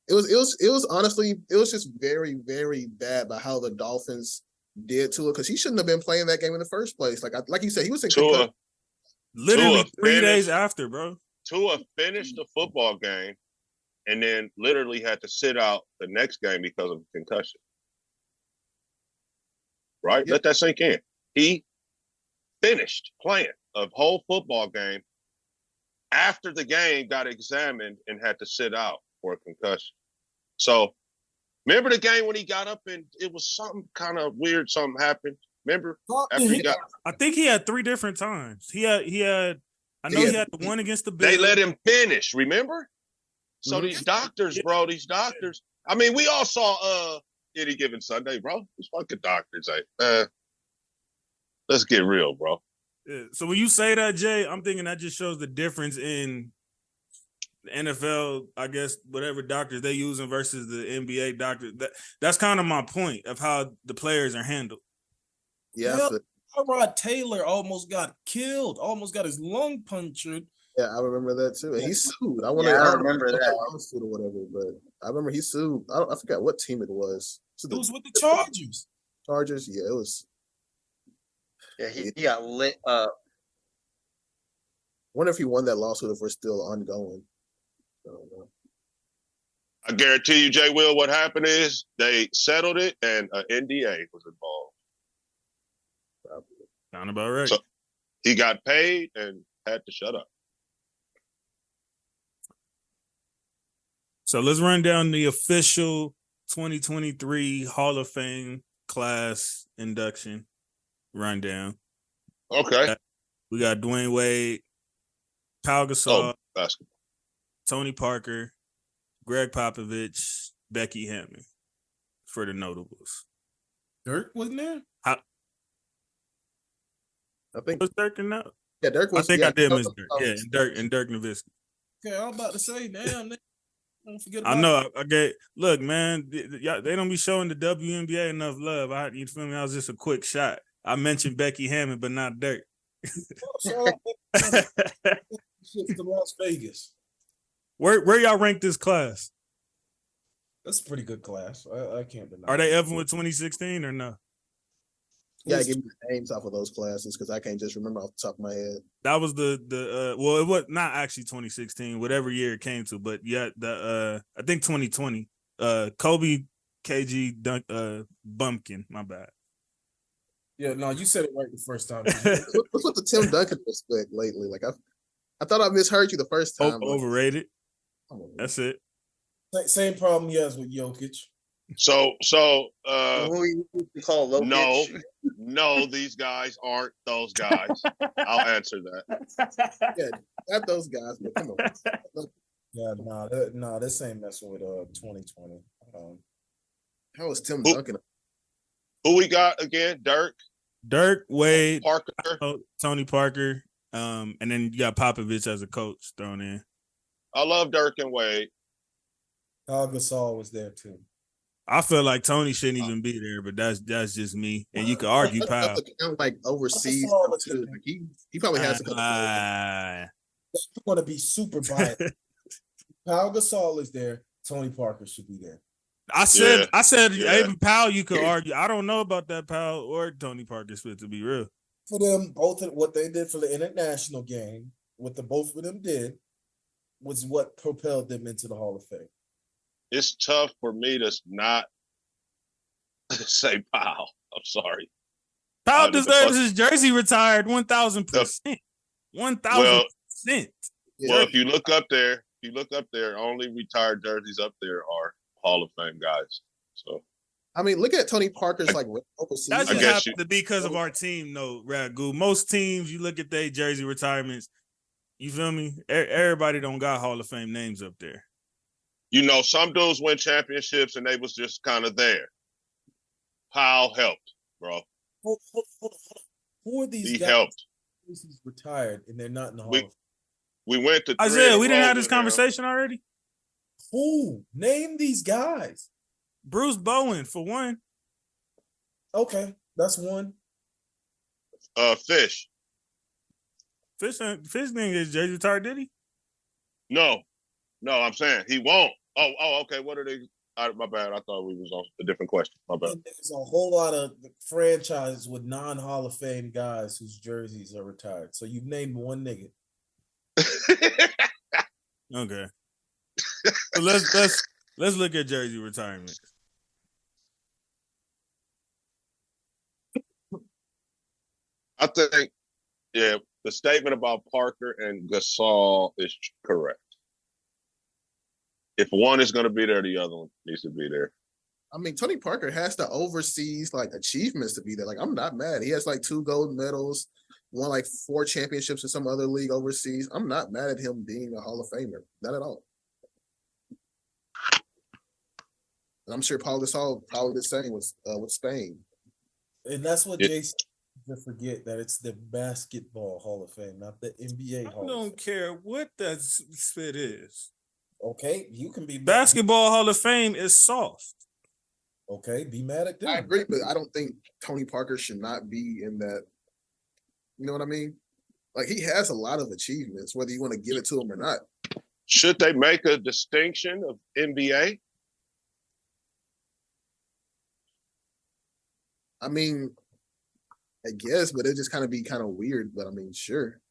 It was honestly just very, very bad by how the Dolphins did Tua because he shouldn't have been playing that game in the first place. Like you said, he was in Tua. Literally 3 days after, bro. Tua finished the football game and then literally had to sit out the next game because of concussion. Right? Yeah. Let that sink in. He finished playing a whole football game after the game, got examined and had to sit out for a concussion. So remember the game when he got up and it was something kind of weird, something happened? Remember? I think he had 3 different times. He had he had the one against the Bills. They let him finish, remember? So these doctors, bro, I mean, we all saw Any Given Sunday, bro. These fucking doctors, let's get real, bro. Yeah. So when you say that, Jay, I'm thinking that just shows the difference in the NFL, I guess, whatever doctors they using versus the NBA doctors. That's kind of my point of how the players are handled. Yeah, Hell, Rod Taylor almost got killed, almost got his lung punctured. yeah, I remember that too. And he sued. I remember that. Lawsuit or whatever, but I remember he sued. I forgot what team it was. It was with the Chargers. Chargers, yeah, it was. Yeah, he got lit up. Wonder if he won that lawsuit if we're still ongoing. I don't know. I guarantee you, Jay Will, what happened is they settled it and an NDA was involved. Sound about right. So he got paid and had to shut up. So let's run down the official 2023 Hall of Fame class induction rundown. Okay. We got Dwayne Wade, Pau Gasol, basketball. Tony Parker, Greg Popovich, Becky Hammond for the notables. Dirk wasn't there? I think Was Dirk in that? yeah, Dirk was. I think yeah, I did miss was- Dirk. Yeah, and Dirk Nowitzki. Okay, I'm about to say, damn, don't forget I about know. I get. Look, man, they don't be showing the WNBA enough love. You feel me? That was just a quick shot. I mentioned Becky Hammond, but not Dirk. shit to Las Vegas. Where y'all rank this class? That's a pretty good class. I can't deny. Are they ever with 2016 or no? Yeah, give me the names off of those classes because I can't just remember off the top of my head. That was the well, it was not actually 2016, whatever year it came to, but yeah, I think 2020. Kobe, KG, Bumpkin. My bad. Yeah, no, you said it right the first time. What's with the Tim Duncan respect lately? Like I thought I misheard you the first time. Overrated. Like, That's it. Same problem he has with Jokic. So Who you call Lokic? no, these guys aren't those guys. I'll answer that. yeah, not those guys, but come on. Yeah, nah, this ain't messing with 2020. How was Tim Duncan? Who we got again? Dirk, Wade, Parker, Tony Parker, and then you got Popovich as a coach thrown in. I love Dirk and Wade. Pau Gasol was there too. I feel like Tony shouldn't even be there, but that's just me. And you could argue Powell. Like overseas too. Like he probably has a couple. I'm gonna be super biased. Pau Gasol is there. Tony Parker should be there. I said, even Powell, you could argue. I don't know about that Powell or Tony Parker split, to be real. For them, both what they did for the international game, what the both of them did, was what propelled them into the Hall of Fame. It's tough for me to not say Powell. I'm sorry. Powell deserves his jersey retired 1,000%. 1,000%. Well, if you look up there, only retired jerseys up there are Hall of Fame guys. So I mean, look at Tony Parker's like overseas. That just happened to be because of our team, though, Ragu. Most teams, you look at their jersey retirements, you feel me? Everybody don't got Hall of Fame names up there. You know, some dudes win championships and they was just kind of there. Powell helped, bro. Who are these he guys? Helped. He's retired and they're not in the Hall of Fame. We went to Isaiah, we didn't have this conversation already? Who? Name these guys. Bruce Bowen, for one. Okay, that's one. Fish. Fish didn't get his jersey retired, did he? No, I'm saying he won't. Oh, okay. What are they? My bad. I thought we was on a different question. My bad. And there's a whole lot of franchises with non-Hall of Fame guys whose jerseys are retired. So you've named one nigga. Okay. So let's look at jersey retirement. I think, yeah, the statement about Parker and Gasol is correct. If one is going to be there, the other one needs to be there. I mean, Tony Parker has the overseas like achievements to be there. Like, I'm not mad. He has like 2 gold medals, won like 4 championships in some other league overseas. I'm not mad at him being a Hall of Famer. Not at all. And I'm sure Paul Gasol probably the same with Spain. And that's what Jason To forget that it's the Basketball Hall of Fame, not the NBA I Hall of don't Fame. care what that spit is. Okay, you can be Basketball Hall of Fame is soft. Okay, be mad at them. I agree, but I don't think Tony Parker should not be in that. You know what I mean? Like, he has a lot of achievements, whether you want to give it to him or not. Should they make a distinction of NBA? I mean, I guess, but it just kind of be kind of weird. But I mean, sure.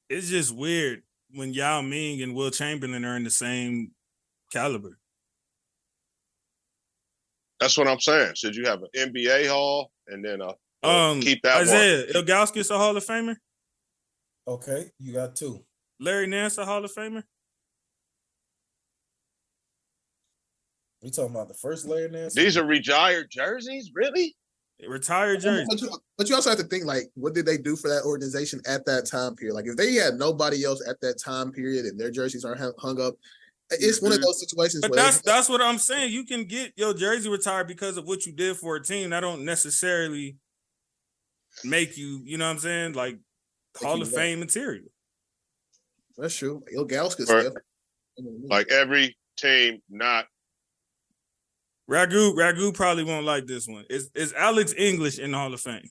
It's just weird when Yao Ming and Will Chamberlain are in the same caliber. That's what I'm saying. Should you have an NBA Hall and then keep that Isaiah one? Ilgauskas a Hall of Famer? Okay, you got two. Larry Nance a Hall of Famer? We talking about the first Larry Nance? These are retired jerseys, really? Retired jersey. But you also have to think, like, what did they do for that organization at that time period? Like, if they had nobody else at that time period and their jerseys aren't hung up, it's one of those situations. But where that's what I'm saying. You can get your jersey retired because of what you did for a team. That don't necessarily make you, you know what I'm saying, like Hall of Fame material. That's true. Ilgauskas, like every team, not Ragu probably won't like this one. Is Alex English in the Hall of Fame?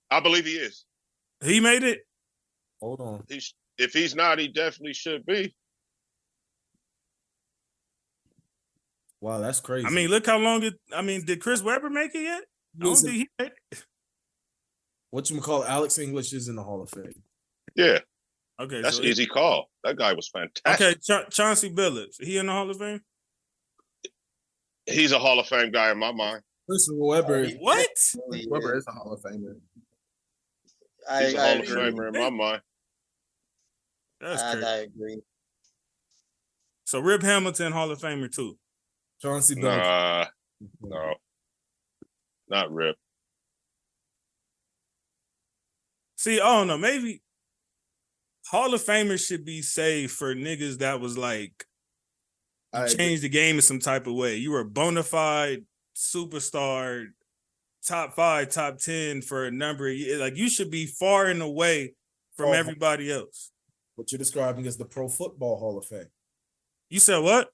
I believe he is. He made it? Hold on. If he's not, he definitely should be. Wow, that's crazy. I mean, look how long did Chris Webber make it yet? I don't think he made it. Whatchamacallit, Alex English is in the Hall of Fame. Yeah. Okay. That's an easy call. That guy was fantastic. Okay, Chauncey Billups. He in the Hall of Fame? He's a Hall of Fame guy in my mind. Chris Webber. What? Webber is a Hall of Famer. He's a Hall of agree. Famer in my mind. That's crazy. I agree. So Rip Hamilton, Hall of Famer too. Chauncey Billups. No. Not Rip. See, I don't know. Maybe Hall of Famers should be saved for niggas that was like changed the game in some type of way. You were a bona fide superstar, top 5, top 10 for a number of years. Like, you should be far and away from everybody else. What you're describing is the Pro Football Hall of Fame. You said what?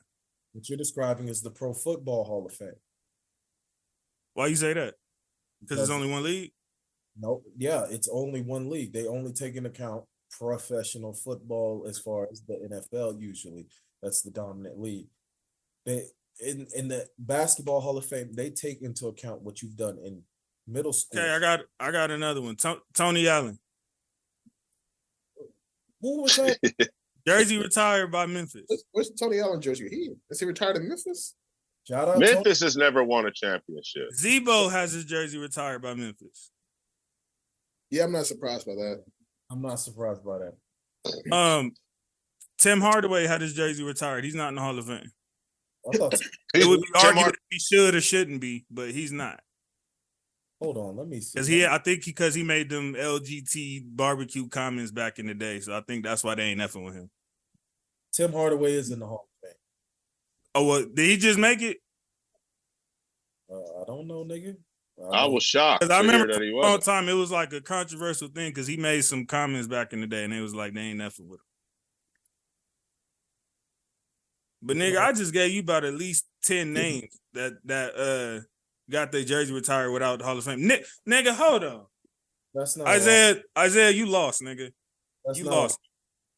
What you're describing is the Pro Football Hall of Fame. Why you say that? Because there's only one league? No, yeah, it's only one league. They only take into account professional football as far as the NFL usually. That's the dominant league. They in the Basketball Hall of Fame, they take into account what you've done in middle school. Okay, I got another one. Tony Allen. Who was that? Jersey retired by Memphis. Where's Tony Allen jersey? Is he retired in Memphis? Shout out Memphis has never won a championship. Zebo has his jersey retired by Memphis. Yeah, I'm not surprised by that. I'm not surprised by that. Tim Hardaway had his jersey retired. He's not in the Hall of Fame. I thought, It would be argued if he should or shouldn't be, but he's not. hold on, let me see. Because he made them LGT barbecue comments back in the day, so I think that's why they ain't effing with him. Tim Hardaway is in the Hall of Fame. Oh, well, did he just make it? I don't know, nigga. I was shocked to I remember hear that he for a long was. time it was like a controversial thing because he made some comments back in the day, and it was like they ain't effing with him. But nigga, I just gave you about at least 10 names that got their jersey retired without the Hall of Fame. Nigga, hold on. That's not Isaiah, you lost, nigga. That's You not lost.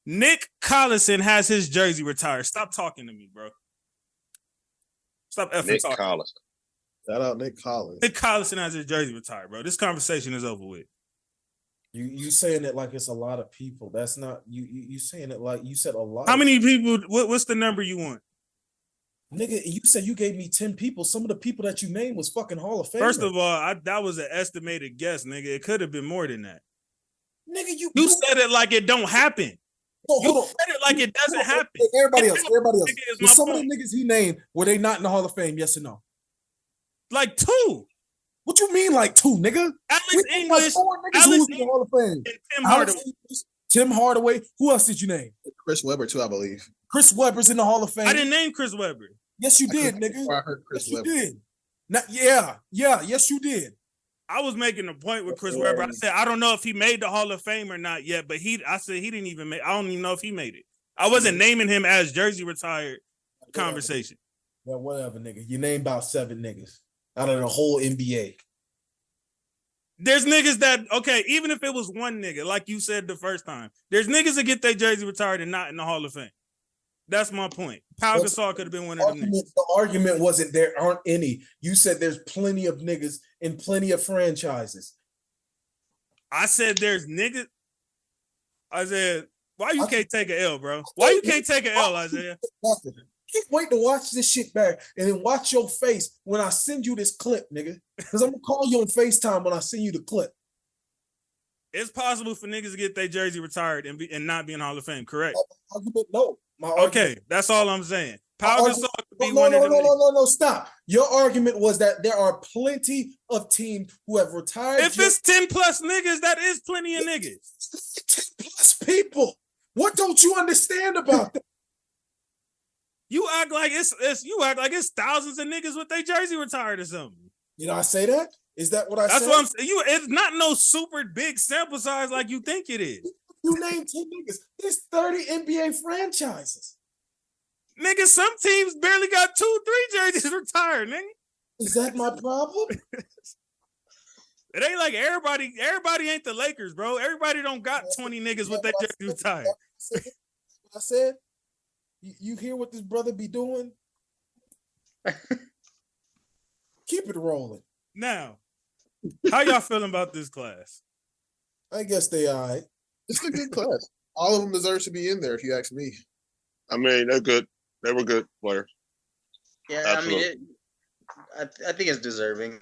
Nick Collison has his jersey retired. Stop talking to me, bro. Stop effing Nick talking. Collins. Shout out Nick Collins. Nick Collison has his jersey retired, bro. This conversation is over with. You saying it like it's a lot of people. That's not you saying it like you said a lot. How many people? What's the number you want? Nigga, you said you gave me 10 people. Some of the people that you named was fucking Hall of Fame. First of all, that was an estimated guess, nigga. It could have been more than that. nigga, you said it like it don't happen. hold You on. said it like it doesn't happen. Hey, everybody else. Nigga, is my Some of the point. niggas he named, were they not in the Hall of Fame? Yes or no? Like 2. What you mean, like 2, nigga? Alex We named English, 4 niggas Alex who was in the Hall of Fame. and Tim Alex Hardaway. English, Tim Hardaway. Who else did you name? Chris Webber too, I believe. Chris Webber's in the Hall of Fame. I didn't name Chris Webber. Yes, you did, I nigga. heard Chris Yes, you Webber. did. Yes, you did. I was making a point with Chris Webber. I said I don't know if he made the Hall of Fame or not yet, but I said he didn't even make. I don't even know if he made it. I wasn't naming him as jersey retired conversation. Yeah, whatever, nigga. You named about 7 niggas out of the whole NBA. There's niggas that, okay, even if it was one nigga, like you said the first time, there's niggas that get their jersey retired and not in the Hall of Fame. That's my point. Pau Gasol could have been one of them niggas. The argument wasn't there aren't any. You said there's plenty of niggas in plenty of franchises. I said there's niggas. I said, why you can't take an L, bro? Why you can't take an L, Isaiah? Can't wait to watch this shit back and then watch your face when I send you this clip, nigga. Because I'm gonna call you on FaceTime when I send you the clip. It's possible for niggas to get their jersey retired and not be in Hall of Fame, correct? No. Okay, that's all I'm saying. Pau Gasol could be one of them. No, stop. Your argument was that there are plenty of teams who have retired. If it's 10 plus niggas, that is plenty of niggas. 10 plus people. What don't you understand about that? You act like it's thousands of niggas with their jersey retired or something. Did I say that? Is that what I said? That's what I'm saying. It's not no super big sample size like you think it is. You named 10 niggas. There's 30 NBA franchises. Nigga, some teams barely got 2-3 jerseys retired, nigga. Is that my problem? It ain't like everybody ain't the Lakers, bro. Everybody don't got 20 niggas with their jersey retired. I said, you hear what this brother be doing? Keep it rolling. Now, how y'all feeling about this class? I guess they all right. It's a good class. All of them deserve to be in there, if you ask me. I mean, they're good. They were good players. Yeah, Absolutely. I mean, I think it's deserving.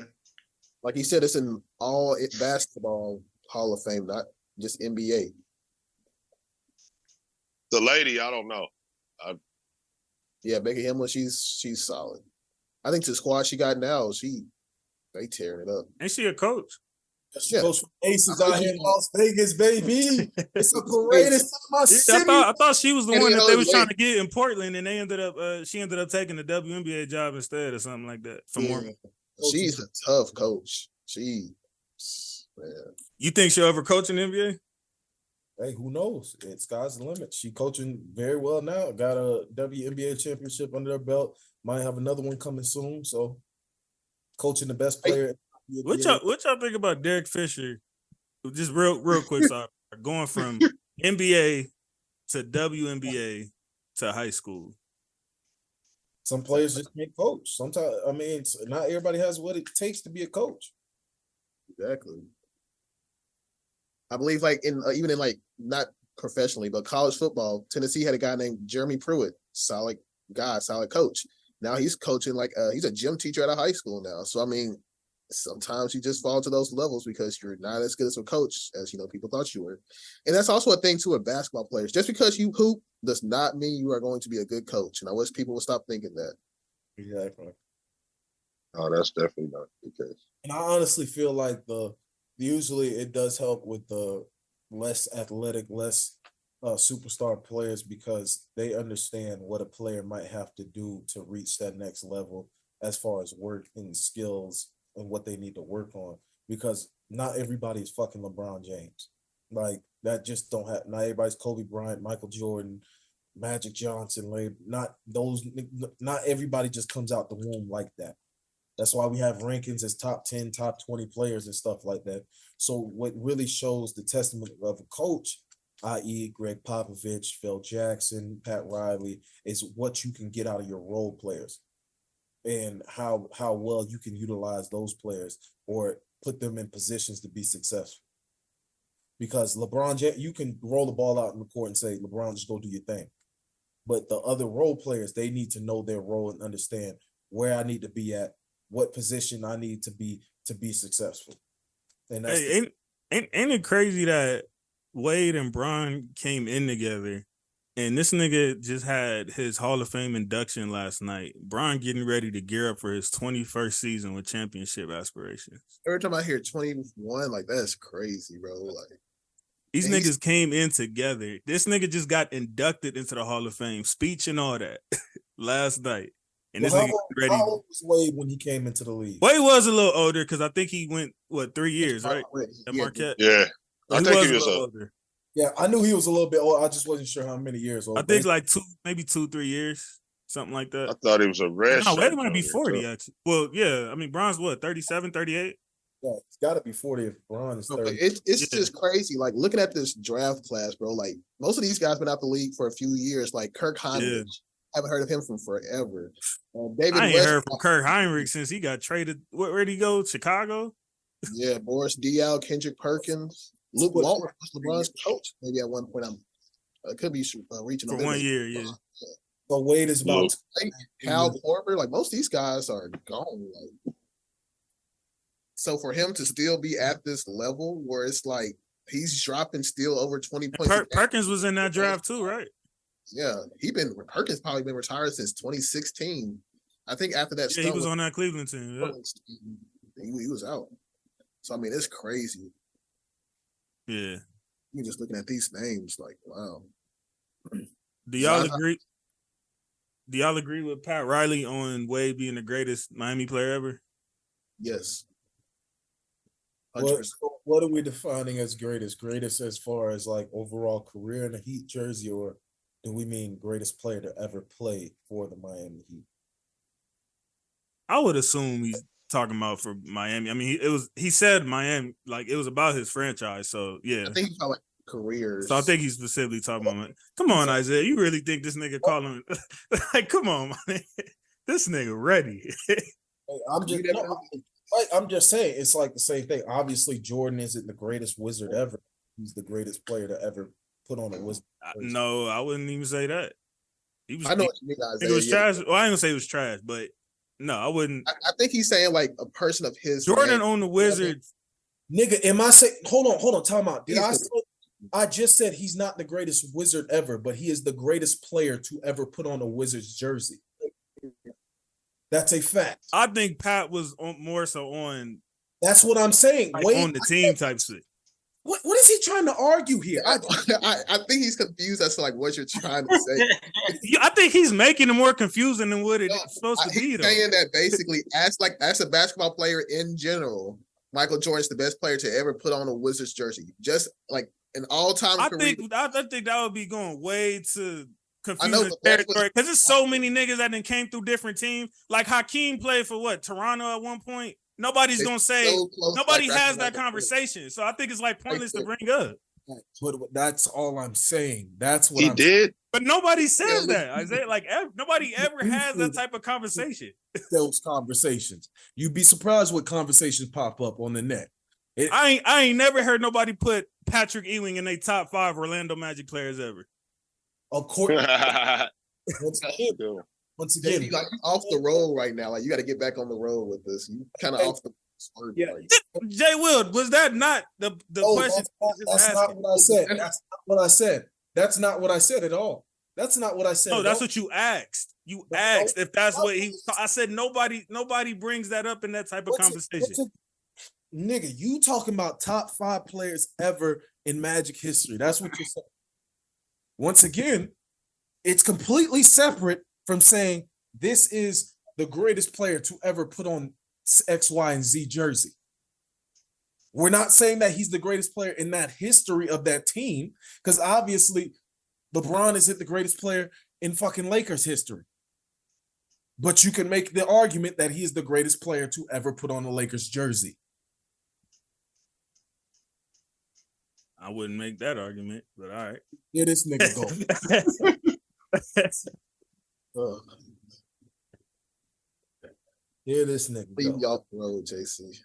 Like he said, it's an all basketball Hall of Fame, not just NBA. The lady, I don't know. Yeah, Becky Himler, she's solid. I think the squad she got now, they tearing it up. Ain't she a coach? She goes from Aces out here in Las Vegas, baby. It's a parade in my city. I thought she was the one that they was trying to get in Portland, and she ended up taking the WNBA job instead or something like that. She's a tough coach. Man. You think she'll ever coach in the NBA? Hey, who knows? Sky's the limit. She coaching very well now. Got a WNBA championship under her belt. Might have another one coming soon. So, coaching the best player. What y'all think about Derek Fisher? Just real quick, sorry, going from NBA to WNBA to high school. Some players just can't coach. Sometimes, I mean, not everybody has what it takes to be a coach. Exactly. I believe, like even in like not professionally, but college football, Tennessee had a guy named Jeremy Pruitt, solid guy, solid coach. Now he's coaching he's a gym teacher at a high school now. So I mean, sometimes you just fall to those levels because you're not as good as a coach as people thought you were. And that's also a thing too with basketball players. Just because you hoop does not mean you are going to be a good coach. And I wish people would stop thinking that. Exactly. Oh, that's definitely not the case. And I honestly feel like usually it does help with the less athletic, less superstar players because they understand what a player might have to do to reach that next level as far as work and skills and what they need to work on, because not everybody is fucking LeBron James. Like that just don't have. Not everybody's Kobe Bryant, Michael Jordan, Magic Johnson. Not everybody just comes out the womb like that. That's why we have rankings as top 10, top 20 players and stuff like that. So what really shows the testament of a coach, i.e. Greg Popovich, Phil Jackson, Pat Riley, is what you can get out of your role players and how well you can utilize those players or put them in positions to be successful. Because LeBron James, you can roll the ball out in the court and say, LeBron, just go do your thing. But the other role players, they need to know their role and understand where I need to be at, what position I need to be successful. And that's ain't it crazy that Wade and Bron came in together, and this nigga just had his Hall of Fame induction last night. Bron getting ready to gear up for his 21st season with championship aspirations. Every time I hear 21, like that's crazy, bro. Like these niggas came in together. This nigga just got inducted into the Hall of Fame, speech and all that last night. And this Well, nigga ready. how old was Wade when he came into the league? Wade was a little older because I think he went 3 years, right? At Yeah, Marquette. Yeah, So I think he a was little a. older. Yeah, I knew he was a little bit old. I just wasn't sure how many years old. I think like 2-3 years, something like that. I thought he was a red No, shirt. Wade might be 40 too. actually. Well, yeah. I mean, Bron's what, 37, 38? Yeah, it's got to be 40 if Bron is No, 30. but it's just crazy. Like looking at this draft class, bro. Like most of these guys been out the league for a few years. Like Kirk Heinrich, haven't heard of him from forever. David I ain't West, heard from Kirk Heinrich since he got traded. Where'd he go? Chicago? yeah, Boris Diaw, Kendrick Perkins, Luke Walton was LeBron's coach. Maybe at one point, I could be reaching For a bit 1 late. year, yeah. So Wade is about Cal Korver, like most of these guys are gone. Like, so for him to still be at this level where it's like he's dropping still over 20 points. Perkins was in that draft too, right? Yeah, Perkins probably been retired since 2016. I think after that, Yeah, he was on that Cleveland team. Yeah. He was out. So I mean, it's crazy. Yeah. You're just looking at these names, like, wow. Do y'all agree? Do y'all agree with Pat Riley on Wade being the greatest Miami player ever? Yes. What are we defining as greatest? Greatest as far as like overall career in a Heat jersey, or do we mean greatest player to ever play for the Miami Heat? I would assume he's talking about for Miami. I mean, he said Miami, like it was about his franchise. So yeah, I think he's about like careers. So I think he's specifically talking about. Come on, Isaiah, you really think this nigga calling? Like, come on, man, this nigga ready. I'm just saying, it's like the same thing. Obviously, Jordan isn't the greatest wizard ever. He's the greatest player to ever put on a wizard. No, I wouldn't even say that. He was. I know what you mean, Isaiah. It was trash. Well, I ain't gonna say it was trash, but no, I wouldn't. I think he's saying like a person of his. Jordan on the Wizards. Nigga, am I saying? Hold on, time out. Did I say? I just said he's not the greatest wizard ever, but he is the greatest player to ever put on a Wizards jersey. That's a fact. I think Pat was more so on. That's what I'm saying. Like on the team type shit. What is he trying to argue here? I think he's confused as to like what you're trying to say. I think he's making it more confusing than what it's supposed to be. Though. Saying that basically, as a basketball player in general, Michael Jordan's the best player to ever put on a Wizards jersey. Just like an all-time career. I think that would be going way to confusing territory because there's so many niggas that then came through different teams. Like Hakeem played for what, Toronto at one point. Nobody's gonna say nobody has that conversation. So I think it's like pointless to bring up. That's all I'm saying. That's what he did. But nobody says that. Isaiah, like nobody ever has that type of conversation. Those conversations. You'd be surprised what conversations pop up on the net. I ain't never heard nobody put Patrick Ewing in their top 5 Orlando Magic players ever. Of course. Once again, you like off the road right now. Like you got to get back on the road with this. You kind of off the. Yeah. Jay Will, was that not the question? That's not what I said. That's not what I said. That's not what I said at all. That's not what I said. No, that's what you asked. You asked if that's what he. I said nobody brings that up in that type of conversation. Nigga, you talking about top 5 players ever in Magic history? That's what you're saying. Once again, it's completely separate from saying this is the greatest player to ever put on X, Y, and Z jersey. We're not saying that he's the greatest player in that history of that team, because obviously LeBron isn't the greatest player in fucking Lakers history. But you can make the argument that he is the greatest player to ever put on a Lakers jersey. I wouldn't make that argument, but all right. Here this nigga go. Here this nigga leave you off the road, JC.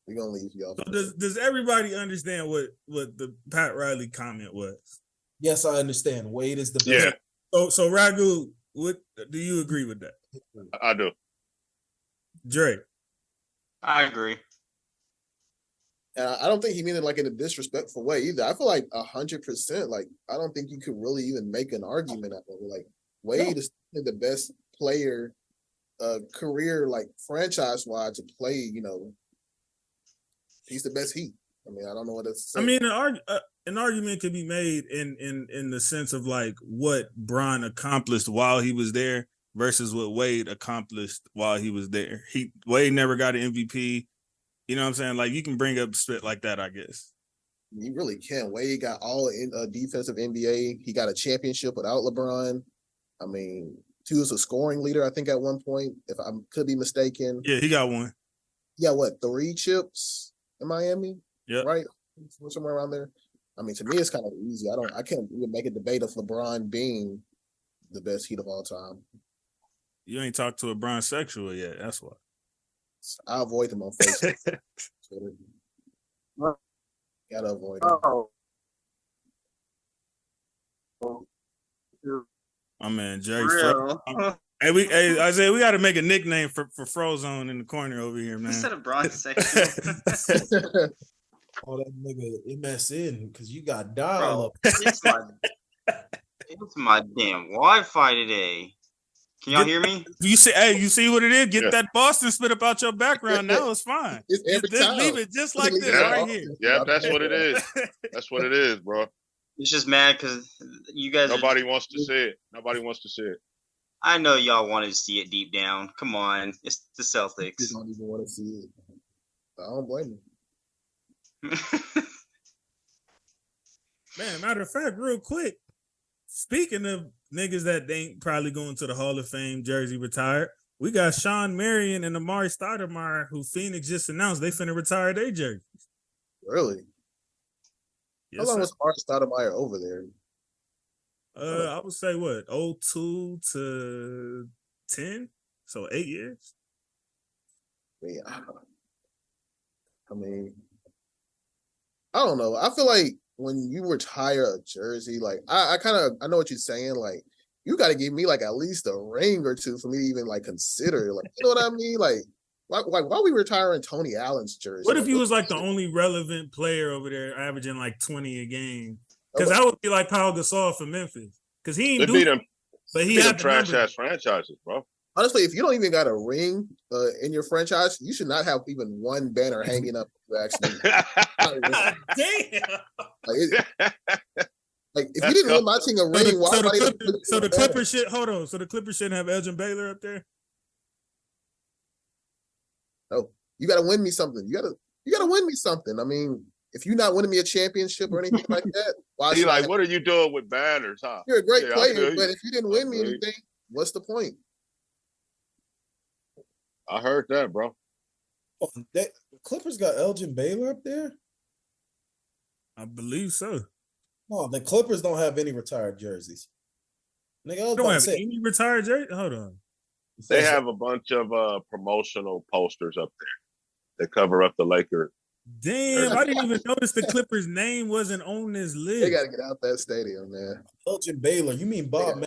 We're gonna leave you off. So does everybody understand what the Pat Riley comment was? Yes, I understand. Wade is the best. Yeah. So Ragu, what do you agree with that? I do. Dre. I agree. I don't think he meant it like in a disrespectful way either. I feel like 100%. Like I don't think you could really even make an argument out of it. Like Wade is the best player, career like franchise wise to play. You know, he's the best Heat. I mean, I don't know what else to say. I mean, an argument could be made in the sense of like what Bron accomplished while he was there. versus what Wade accomplished while he was there. Wade never got an MVP. You know what I'm saying? Like, you can bring up spit like that, I guess. You really can. Wade got all in defensive NBA. He got a championship without LeBron. I mean, he was a scoring leader, I think, at one point, if I could be mistaken. Yeah, he got one. Yeah, what, 3 chips in Miami? Yeah, right, somewhere around there. I mean, to me, it's kind of easy. I can't even make a debate of LeBron being the best Heat of all time. You ain't talked to a Bron sexual yet. That's why. I avoid him on Facebook. Twitter. Gotta avoid him. My man, Jerry. Hey, Isaiah, we got to make a nickname for Frozone in the corner over here, man. Instead of Bron sexual. Oh, that nigga MSN because you got dial up. It's my damn Wi-Fi today. Can y'all hear me? You see what it is? Get that Boston spit up out your background. Now it's fine. Just leave it just like this right here. Yeah, that's what it is. That's what it is, bro. It's just mad because you guys. Nobody wants to see it. Nobody wants to see it. I know y'all wanted to see it deep down. Come on, it's the Celtics. You don't even want to see it. I don't blame you. Man, matter of fact, real quick, speaking of niggas that ain't probably going to the Hall of Fame jersey retired, we got Sean Marion and Amari Stoudemire, who Phoenix just announced they finna retire their jerseys. Really? Yes, how long sir. was Amari Stoudemire over there? I would say what, 02 to 10? So 8 years? I mean, I don't know. I feel like when you retire a jersey, like I know what you're saying. Like, you got to give me like at least a ring or two for me to even like consider. Like, you know what I mean? Like why we retiring Tony Allen's jersey? What if you was like the only relevant player over there, averaging like 20 a game? Because that would be like Pau Gasol for Memphis. Because he ain't do, but he had trash ass franchises, bro. Honestly, if you don't even got a ring in your franchise, you should not have even one banner hanging up. Actually, damn. Like if you didn't win my team a ring, so the Clippers shit. Hold on. So the Clippers shouldn't have Elgin Baylor up there. No, you got to win me something. You got to win me something. I mean, if you're not winning me a championship or anything like that, why? He like, what are you doing with banners, huh? You're a great player, but if you didn't win me anything, what's the point? I heard that, bro. Oh, the Clippers got Elgin Baylor up there? I believe so. No, the Clippers don't have any retired jerseys. Nigga, I was Don't about to have say, any retired jersey. Hold on. They have a bunch of promotional posters up there that cover up the Lakers. Damn, I didn't even notice the Clippers' name wasn't on this list. They got to get out that stadium, man. Elgin Baylor. You mean Bob?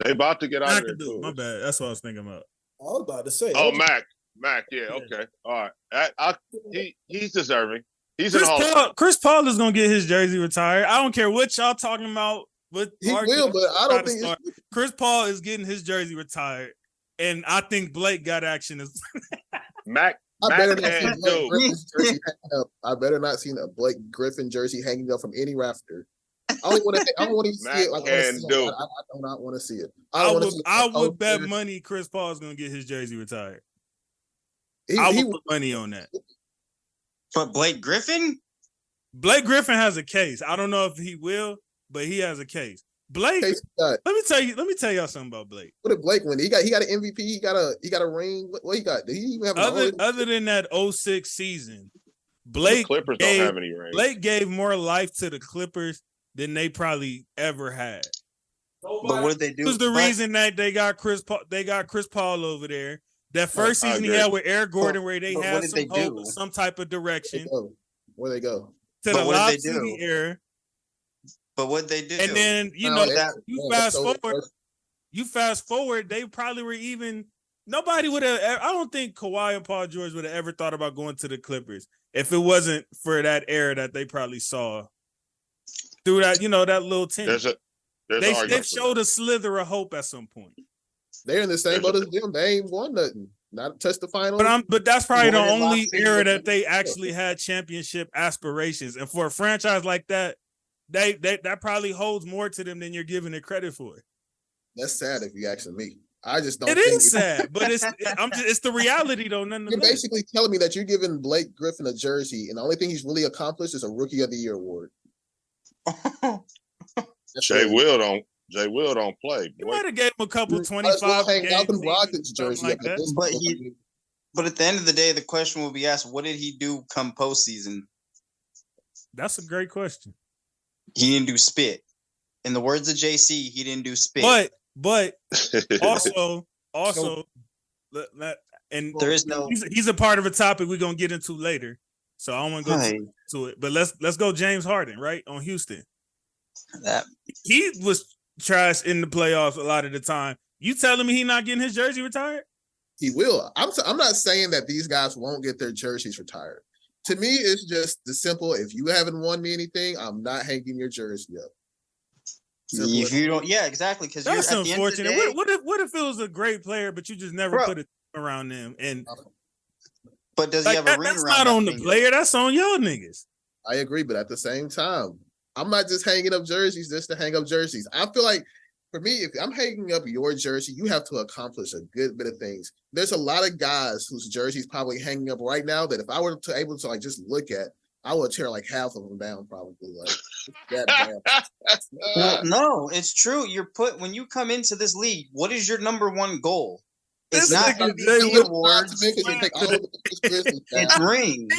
They about to get out of there too. My bad. That's what I was thinking about. I was about to say. Oh, Mac. Yeah, okay. All right. He's deserving. He's in the Hall. Chris Paul is gonna get his jersey retired. I don't care what y'all talking about. But he will, but I don't think Chris Paul is getting his jersey retired, and I think Blake got action as Mac. I better not see a Blake Griffin jersey hanging up from any rafter. I don't want to see it. I do not want to see it. I would bet money Chris Paul is going to get his jersey retired. I would put money on that. But Blake Griffin has a case. I don't know if he will, but he has a case. Blake, let me tell y'all something about Blake. What did Blake win? He got an MVP. He got a ring. What he got? Did he even have other than that 06 season? Blake Clippers don't have any rings. Blake gave more life to the Clippers than they probably ever had. But what did they do? This was the reason that they got Chris Paul over there. That first season he had with Eric Gordon, where they had some type of direction. Where they go? To the Lob City era. But what they do? And then you fast forward, they probably were even. Nobody would have. I don't think Kawhi and Paul George would have ever thought about going to the Clippers if it wasn't for that era that they probably saw through that. That little team. They showed a slither of hope at some point. They're in the same boat as them. They ain't won nothing. Not touch the final. But that's probably the only era that they actually had championship aspirations. And for a franchise like that, that probably holds more to them than you're giving it credit for. That's sad if you asking me. I just don't It think is sad, but it's the reality though. You're Nonetheless, basically telling me that you're giving Blake Griffin a jersey, and the only thing he's really accomplished is a Rookie of the Year award. Jay Will don't play. you Boy. might have gave him a couple Might as 25 well hang games, Malcolm Brogdon's something jersey like up at that. this But point. But at the end of the day, the question will be asked: what did he do come postseason? That's a great question. He didn't do spit. In the words of JC, he didn't do spit. But also, and there is no. he's a part of a topic we're gonna get into later. So I don't want to go to it. But let's go James Harden, right? On Houston. That He was trash in the playoffs a lot of the time. You telling me he not getting his jersey retired? He will. I'm not saying that these guys won't get their jerseys retired. To me, it's just the simple. If you haven't won me anything, I'm not hanging your jersey up. Simple if you don't, yeah, exactly. Because that's you're at unfortunate. The end of the day, What if it was a great player, but you just never put it around them? And but does he have a ring that's around? Not on that the finger? player. That's on y'all niggas. I agree, but at the same time, I'm not just hanging up jerseys just to hang up jerseys. I feel like for me, if I'm hanging up your jersey, you have to accomplish a good bit of things. There's a lot of guys whose jerseys probably hanging up right now that if I were to able to like just look at, I would tear like half of them down probably. Like that bad. Well, no, it's true. When you come into this league, what is your number one goal? It's not MVP awards. It's rings.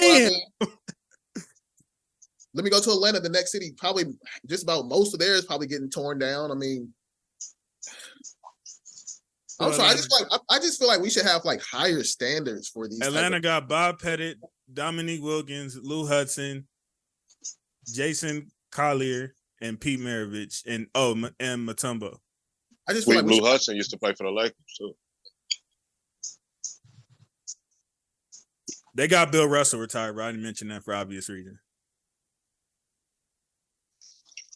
Let me go to Atlanta, the next city. Probably just about most of theirs probably getting torn down. I mean, I'm sorry. I just feel like we should have like higher standards for these. Atlanta got Bob Pettit, Dominique Wilkins, Lou Hudson, Jason Collier, and Pete Maravich, and Mutombo. I just feel like Lou Hudson used to play for the Lakers too. They got Bill Russell retired, but I didn't mention that for obvious reasons.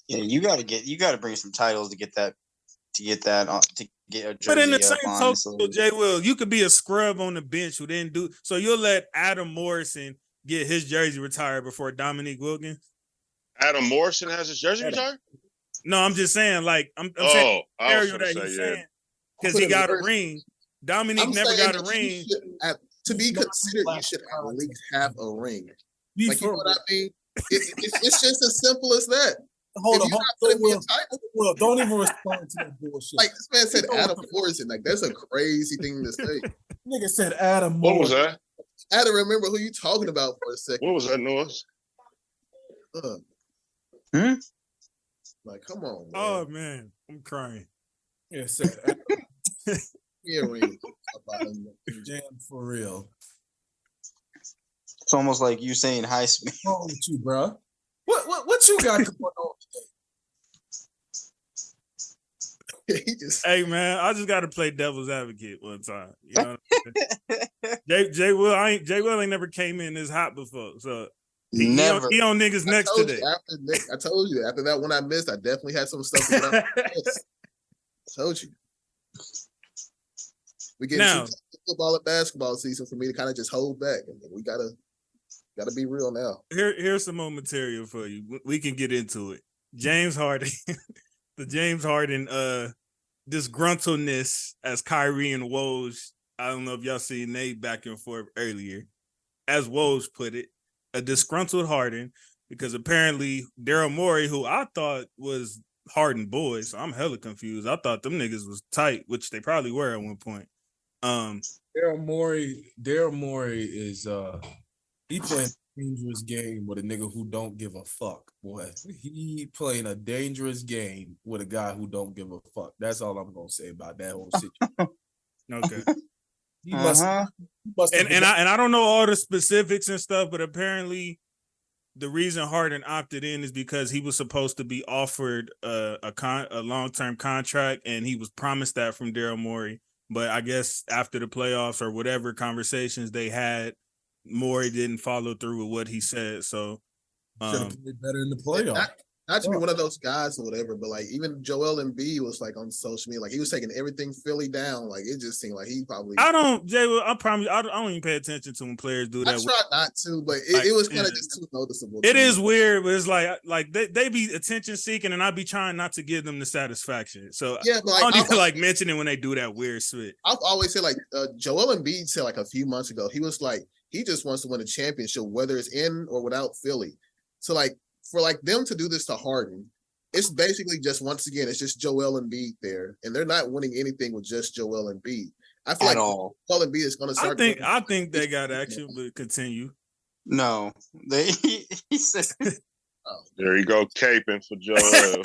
Yeah, you got to bring some titles to get a jersey. But in the same token, Jay Will, you could be a scrub on the bench who didn't do so. You'll let Adam Morrison get his jersey retired before Dominique Wilkins. Adam Morrison has his jersey retired? No, I'm just saying, like I'm saying because he got a ring. Dominique never got a ring. To be considered, you should at least have a ring. Like, you know what I mean? It's just as simple as that. Hold on. Well, don't even respond to that bullshit. Like this man said, Adam Morrison. Like that's a crazy thing to say. Nigga said Adam. What was that? I had to remember who you talking about for a second. What was that noise? Like, come on. Man. Oh man, I'm crying. Yeah, said Adam. Yeah, ring. Jam for real. It's almost like you saying Highsmith. What's wrong with you, bro? What you got going on today? Hey man, I just got to play devil's advocate one time. You know what I'm saying? Jay Will ain't never came in this hot before, so he on niggas next today. I told you after that one I missed, I definitely had some stuff to get out. I told you. We get now football and basketball season for me to kind of just hold back, and we gotta be real now. Here's some more material for you. We can get into it. James Harden, the James Harden disgruntledness as Kyrie and Woj. I don't know if y'all seen Nate back and forth earlier. As Woj put it, a disgruntled Harden, because apparently Daryl Morey, who I thought was Harden boys, so I'm hella confused. I thought them niggas was tight, which they probably were at one point. Daryl Morey is he playing a dangerous game with a nigga who don't give a fuck. Boy, he playing a dangerous game with a guy who don't give a fuck. That's all I'm gonna say about that whole situation. Okay. He must and I don't know all the specifics and stuff, but apparently the reason Harden opted in is because he was supposed to be offered a long-term contract, and he was promised that from Daryl Morey. But I guess after the playoffs or whatever conversations they had, Morey didn't follow through with what he said. So should have played better in the playoffs. not to be one of those guys or whatever, but like even Joel Embiid was like on social media, like he was taking everything Philly down. Like it just seemed like he probably. I don't, Jay. I promise. I don't even pay attention to when players do that. I try not to, but Like, it was kind of just too noticeable. It is weird, but it's like they be attention seeking, and I be trying not to give them the satisfaction. So yeah, but I don't even like mentioning when they do that weird shit. I've always said like Joel Embiid said like a few months ago, he was like he just wants to win a championship, whether it's in or without Philly. So like for like them to do this to Harden, it's basically just once again, it's just Joel Embiid there, and they're not winning anything with just Joel Embiid. I feel like Joel Embiid is going to start. I think they got action, but continue. No, he said. There you go, caping for Joel.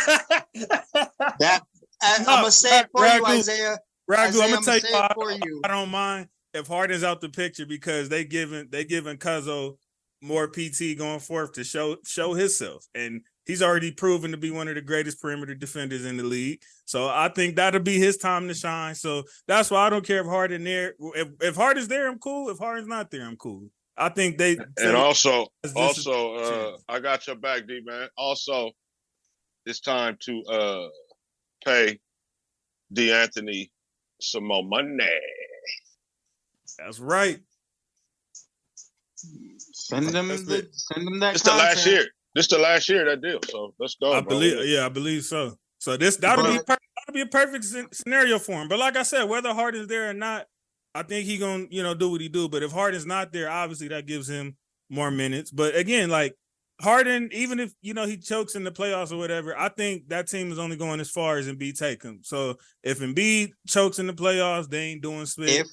That I'm gonna say it for you, Isaiah. Ragu, I'm gonna tell you, for you. I don't mind if Harden's out the picture because they giving Cuzzo more PT going forth to show himself, and he's already proven to be one of the greatest perimeter defenders in the league. So I think that'll be his time to shine. So that's why I don't care if Harden there. If Harden's there, I'm cool. If Harden's not there, I'm cool. I think they and also I got your back, D man. Also, it's time to pay DeAnthony some more money. That's right. Send them that. It's the last year. This is the last year of that deal. So let's go. I believe so. So that'll be a perfect scenario for him. But like I said, whether Harden's there or not, I think he gonna do what he do. But if Harden's not there, obviously that gives him more minutes. But again, like Harden, even if he chokes in the playoffs or whatever, I think that team is only going as far as Embiid take him. So if Embiid chokes in the playoffs, they ain't doing split.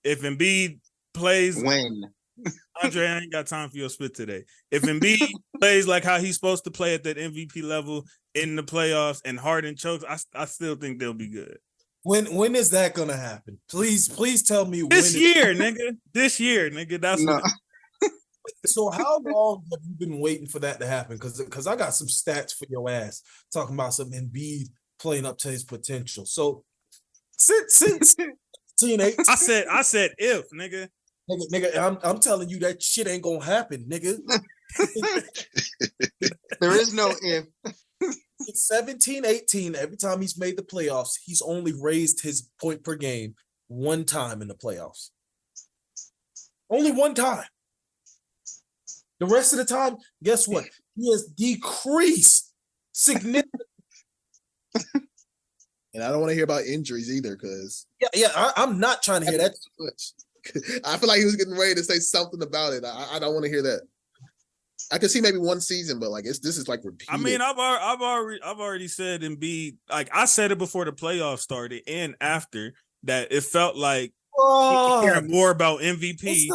If Embiid plays when Andre, I ain't got time for your split today. If Embiid plays like how he's supposed to play at that MVP level in the playoffs and Harden chokes, I still think they'll be good. When is that gonna happen? Please tell me this year, nigga. This year, nigga. That's no. So how long have you been waiting for that to happen? Because I got some stats for your ass talking about some Embiid playing up to his potential. So since 18, I said if, nigga. Nigga, I'm telling you that shit ain't gonna happen, nigga. There is no if. It's 17, 18, every time he's made the playoffs, he's only raised his point per game one time in the playoffs. Only one time. The rest of the time, guess what? He has decreased significantly. And I don't want to hear about injuries either, because I'm not trying to hear that too much. I feel like he was getting ready to say something about it. I don't want to hear that. I could see maybe one season, but like this is like repeated. I mean, I've already said Embiid. Like I said it before the playoffs started and after that, it felt like he cared more about MVP.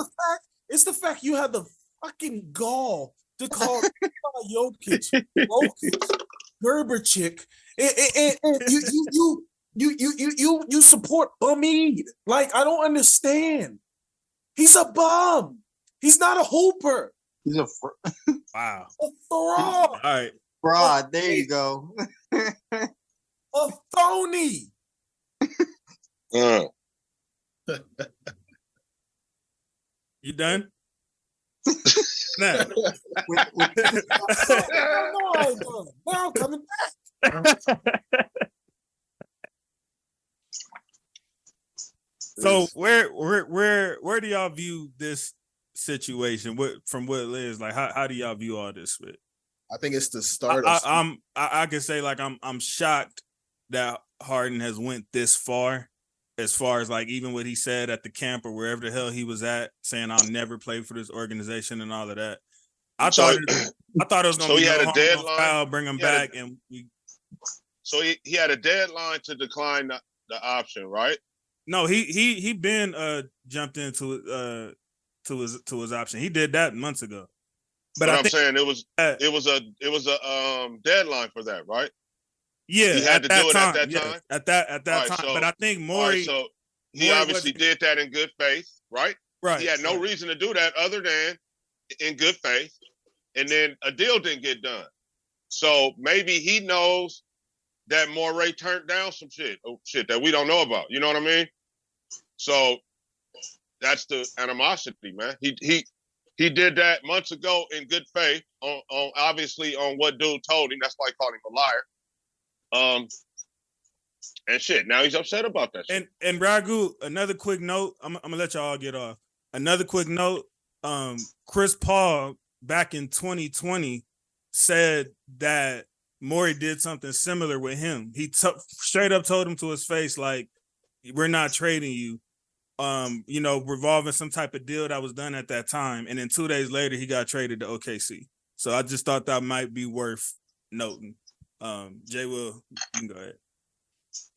It's the fact you have the fucking gall to call Jokic, Gerberchick, and you support Bummeed. Like I don't understand. He's a bum. He's not a hooper. He's a wow. A fraud. All right. Fraud. There you go. A phony. You done? Nah. Now I'm coming back. So where do y'all view this situation? From what it is, like how do y'all view all this? With I think it's the start. I can say like I'm shocked that Harden has went this far, as far as like even what he said at the camp or wherever the hell he was at, saying I'll never play for this organization and all of that. I thought it was gonna be had a deadline. Foul, bring him back, So he had a deadline to decline the option, right? No, he been jumped into his option. He did that months ago. But I'm saying it was a deadline for that, right? Yeah, he had to do it time. at that time. At that time. But I think Morey. So he obviously did that in good faith, right? Right. He had no reason to do that other than in good faith, and then a deal didn't get done. So maybe he knows that Morey turned down some shit that we don't know about. You know what I mean? So that's the animosity, man. He did that months ago in good faith on obviously on what dude told him. That's why he called him a liar. And shit. Now he's upset about that shit. And Ragu, another quick note. I'm gonna let y'all get off. Another quick note. Chris Paul back in 2020 said that Morey did something similar with him. He straight up told him to his face, like, we're not trading you. Revolving some type of deal that was done at that time. And then 2 days later, he got traded to OKC. So I just thought that might be worth noting. Jay Will, you can go ahead.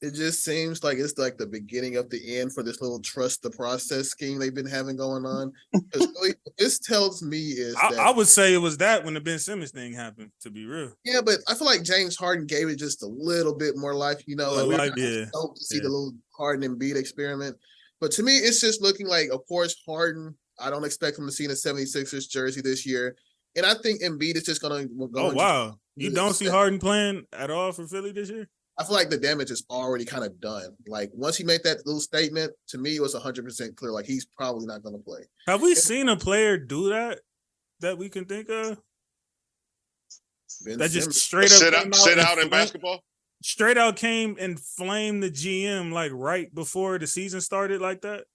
It just seems like it's like the beginning of the end for this little trust the process scheme they've been having going on. Because really, what this tells me is that I would say it was that when the Ben Simmons thing happened, to be real. Yeah, but I feel like James Harden gave it just a little bit more life. Like we don't see the little Harden and Embiid experiment. But to me, it's just looking like, of course, Harden, I don't expect him to see in a 76ers jersey this year. And I think Embiid is just going to go. Oh, wow. You don't see Harden playing at all for Philly this year? I feel like the damage is already kind of done. Like, once he made that little statement, to me, it was 100% clear. Like, he's probably not going to play. Have we seen a player do that we can think of? That just straight up sit out in basketball? Straight out came and flamed the GM like right before the season started like that?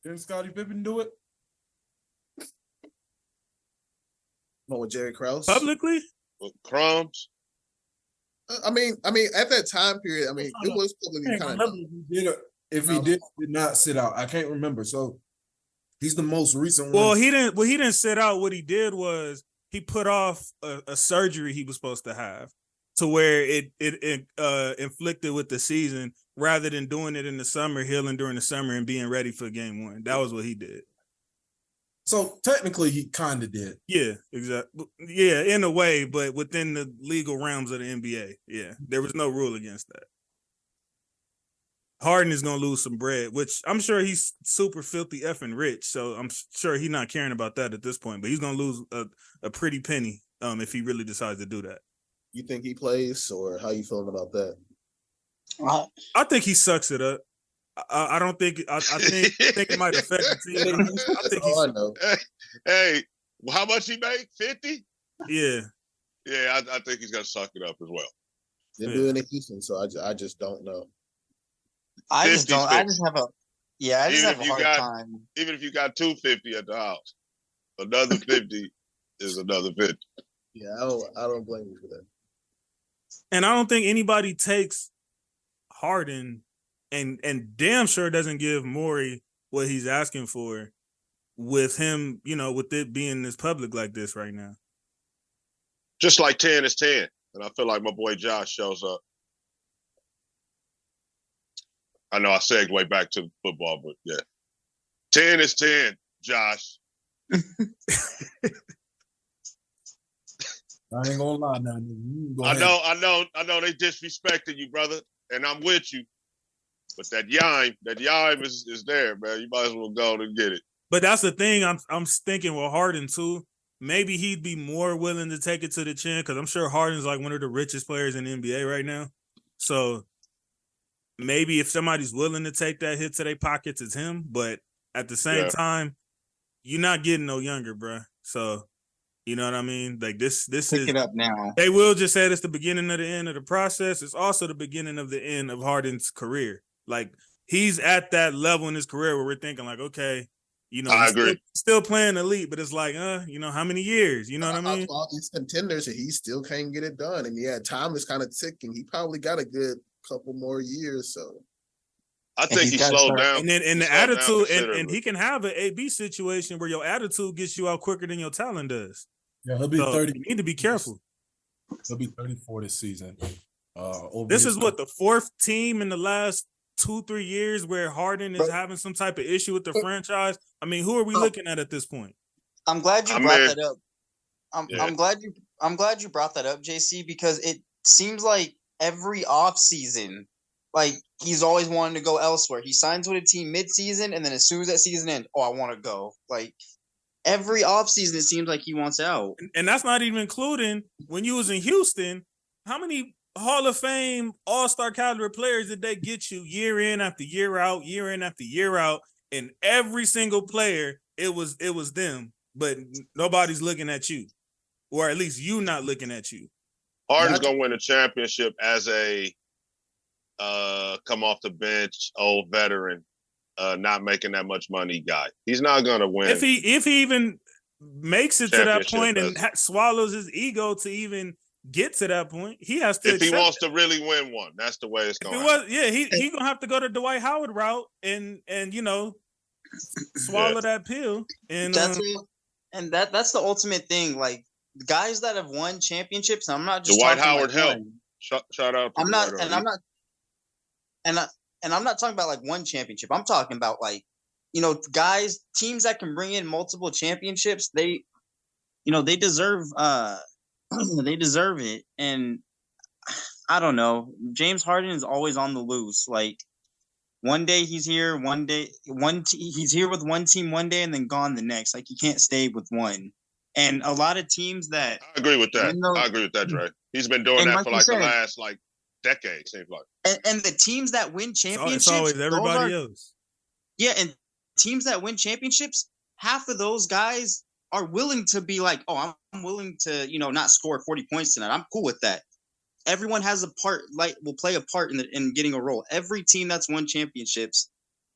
Didn't Scottie Pippen do it? What, with Jerry Krause? Publicly? With Crumbs? I mean, at that time period, it was publicly kind of. If he did not sit out, I can't remember. So he's the most recent one. Well, he didn't sit out. What he did was he put off a surgery he was supposed to have to where it inflicted with the season rather than doing it in the summer, healing during the summer and being ready for game one. That was what he did. So technically, he kind of did. Yeah, exactly. Yeah, in a way, but within the legal realms of the NBA. Yeah, there was no rule against that. Harden is going to lose some bread, which I'm sure he's super filthy effing rich. So I'm sure he's not caring about that at this point. But he's going to lose a pretty penny if he really decides to do that. You think he plays, or how you feeling about that? I think he sucks it up. I don't think. I think it might affect the team. I think I know. Hey, how much he make? 50? Yeah. Yeah, I think he's gonna suck it up as well. Didn't do it in Houston, so I just don't know. I just don't. I just have a hard time. Even if you got 250 at the house, another 50 is another 50. Yeah, I don't blame you for that. And I don't think anybody takes Harden and damn sure doesn't give Morey what he's asking for with him, with it being this public like this right now. Just like 10 is 10. And I feel like my boy Josh shows up. I know I segue back to football, but yeah. 10 is 10, Josh. I ain't gonna lie now. I know they disrespecting you, brother, and I'm with you. But that yime is there, man. You might as well go and get it. But that's the thing. I'm thinking with Harden too. Maybe he'd be more willing to take it to the chin because I'm sure Harden's like one of the richest players in the NBA right now. So maybe if somebody's willing to take that hit to their pockets, it's him. But at the same time, you're not getting no younger, bro. So you know what I mean? Like this Pick is it up now. They will just say it's the beginning of the end of the process. It's also the beginning of the end of Harden's career. Like he's at that level in his career where we're thinking like, okay, I agree. Still playing elite, but it's like, how many years? You know what I mean? All these contenders, and he still can't get it done. And yeah, time is kind of ticking. He probably got a good couple more years. So I think he slowed down. And the attitude, and he can have an AB situation where your attitude gets you out quicker than your talent does. Yeah, he'll be 30. You need to be careful. He'll be 34 this season. This is what the fourth team in the last 2-3 years where Harden is having some type of issue with the franchise. I mean, who are we looking at this point? I'm glad you brought that up. I'm glad you brought that up, JC, because it seems like every offseason, like he's always wanting to go elsewhere. He signs with a team mid-season, and then as soon as that season ends, I want to go. Like every offseason, it seems like he wants out. And that's not even including when you was in Houston. How many Hall of Fame, All-Star caliber players did they get you year in after year out, and every single player it was them, but nobody's looking at you, or at least you not looking at you. Harden's gonna win a championship as a come off the bench, old veteran, not making that much money guy. He's not gonna win. If he even makes it to that point and swallows his ego to even get to that point, he has to. If he wants to really win one, that's the way it's going. He gonna have to go the Dwight Howard route and swallow that pill. And that's the ultimate thing. Like guys that have won championships. I'm not just Dwight talking Howard like help. Shout out. I'm not talking about like one championship. I'm talking about like, guys, teams that can bring in multiple championships. They deserve they deserve it. And I don't know. James Harden is always on the loose. Like one day he's here, one day he's here with one team one day and then gone the next. Like he can't stay with one. And a lot of teams that I agree with that. I agree with that, Dre. He's been doing that for like the last decade, seems like. And the teams that win championships, it's always everybody else. Yeah, and teams that win championships, half of those guys are willing to be like, oh, I'm willing to, not score 40 points tonight. I'm cool with that. Everyone has a part, will play a part in getting a role. Every team that's won championships,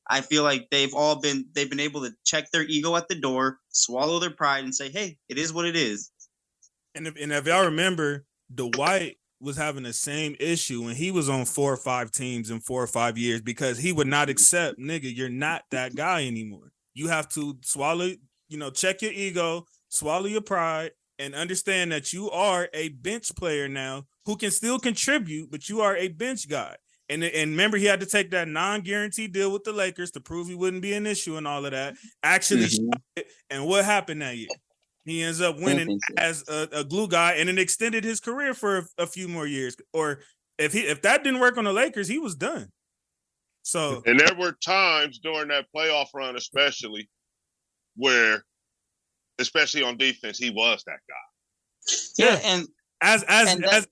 I feel like they've been able to check their ego at the door, swallow their pride, and say, hey, it is what it is. And if y'all remember, Dwight was having the same issue when he was on 4 or 5 teams in 4 or 5 years because he would not accept, nigga, you're not that guy anymore. You have to swallow, check your ego, swallow your pride, and understand that you are a bench player now who can still contribute, but you are a bench guy. And remember, he had to take that non-guaranteed deal with the Lakers to prove he wouldn't be an issue and all of that. Actually, and what happened that year? He ends up winning as a glue guy, and it extended his career for a few more years. Or if that didn't work on the Lakers, he was done. So, and there were times during that playoff run, especially where, especially on defense, he was that guy. Yeah, and as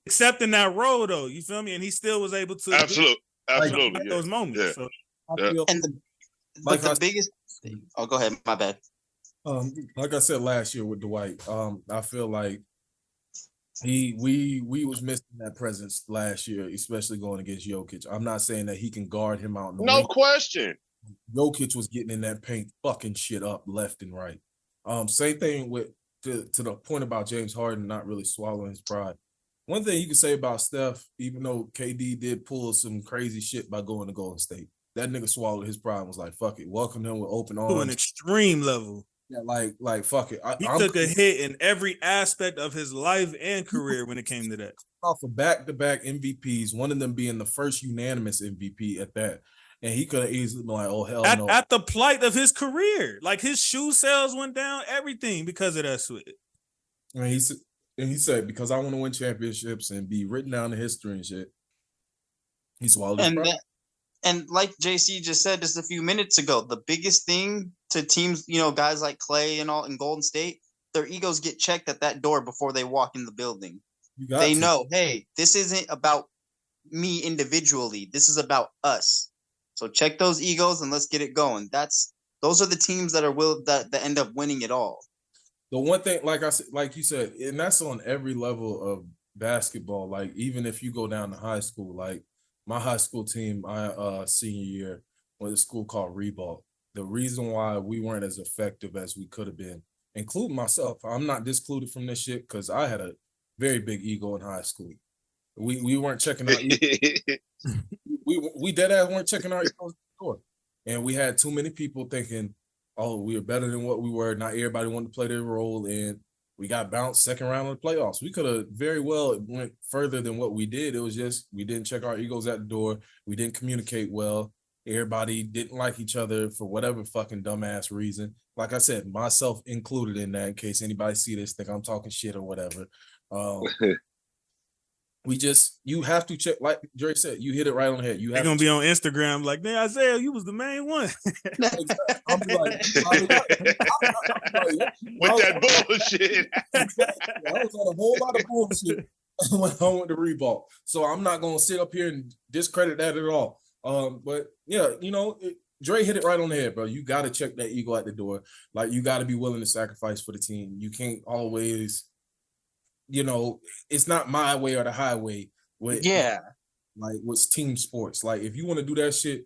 accepting that role, though, you feel me? And he still was able to absolutely those moments. Yeah. So. The biggest thing. Oh, go ahead. My bad. Like I said last year with Dwight, I feel like we was missing that presence last year, especially going against Jokic. I'm not saying that he can guard him out. No question. Jokic was getting in that paint, fucking shit up left and right. Same thing with to the point about James Harden not really swallowing his pride. One thing you can say about Steph, even though KD did pull some crazy shit by going to Golden State, that nigga swallowed his pride and was like, fuck it, welcome him with open arms. To an extreme level. Yeah, like fuck it. He took a hit in every aspect of his life and career when it came to that. Off of back-to-back MVPs, one of them being the first unanimous MVP at that. And he could have easily been like, oh, hell no. At the plight of his career. Like his shoe sales went down, everything because of that switch. And he said, because I want to win championships and be written down in history and shit. He swallowed his pride. And like JC just said just a few minutes ago, the biggest thing to teams, guys like Clay and all in Golden State, their egos get checked at that door before they walk in the building. They know, hey, this isn't about me individually. This is about us. So check those egos and let's get it going. Those are the teams that are that end up winning it all. The one thing, like you said, and that's on every level of basketball. Like even if you go down to high school, like my high school team, senior year, went to a school called Reebok. The reason why we weren't as effective as we could have been, including myself, I'm not discluded from this shit because I had a very big ego in high school. We weren't checking out. we dead ass weren't checking our egos at the door, and we had too many people thinking, "Oh, we were better than what we were." Not everybody wanted to play their role, and we got bounced second round of the playoffs. We could have very well went further than what we did. It was just we didn't check our egos at the door. We didn't communicate well. Everybody didn't like each other for whatever fucking dumbass reason. Like I said, myself included in that, in case anybody see this, think I'm talking shit or whatever. You have to check, like Dre said, you hit it right on the head. You're going to be on Instagram like, man, Isaiah, you was the main one. I'm like, with that bullshit. I was on a whole lot of bullshit when I went to Reebok. So I'm not going to sit up here and discredit that at all. But yeah, Dre hit it right on the head, bro. You got to check that ego at the door. Like, you got to be willing to sacrifice for the team. You can't always, it's not my way or the highway. With team sports. Like, if you want to do that shit,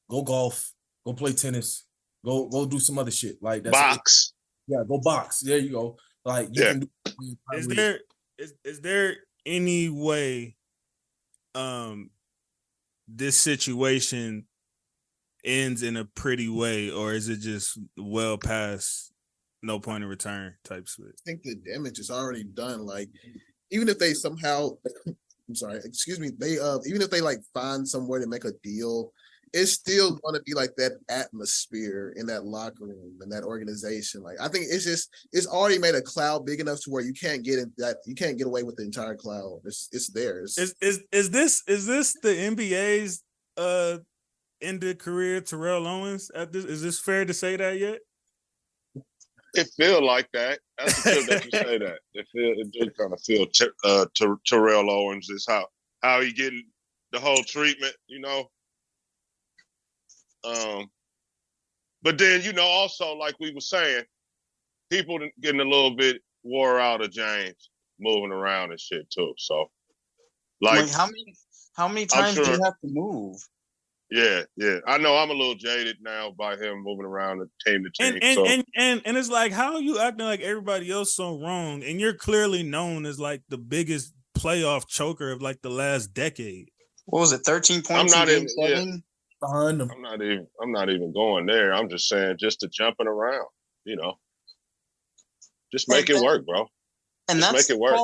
go golf, go play tennis, go do some other shit. Like, that's box. Yeah, go box. There you go. Like, you can do. Is there any way this situation ends in a pretty way, or is it just well past no point of return type shit? I think the damage is already done. Like, even if they somehow, I'm sorry, excuse me, even if they like find somewhere to make a deal, it's still going to be like that atmosphere in that locker room and that organization. Like, I think it's already made a cloud big enough to where you can't get away with the entire cloud. It's theirs. Is this the NBA's end of career Terrell Owens at this? Is this fair to say that yet? It feel like that. That's the feel that you say that. It do kind of feel Terrell Owens is how he getting the whole treatment, But then, also like we were saying, people getting a little bit wore out of James moving around and shit too. So, like how many times do you have to move? Yeah. I know I'm a little jaded now by him moving around the team to team. And it's like, how are you acting like everybody else so wrong? And you're clearly known as like the biggest playoff choker of like the last decade. What was it? 13 points. I'm not even going there. I'm just saying, just to jumping around, just make it work, bro. And just make it work.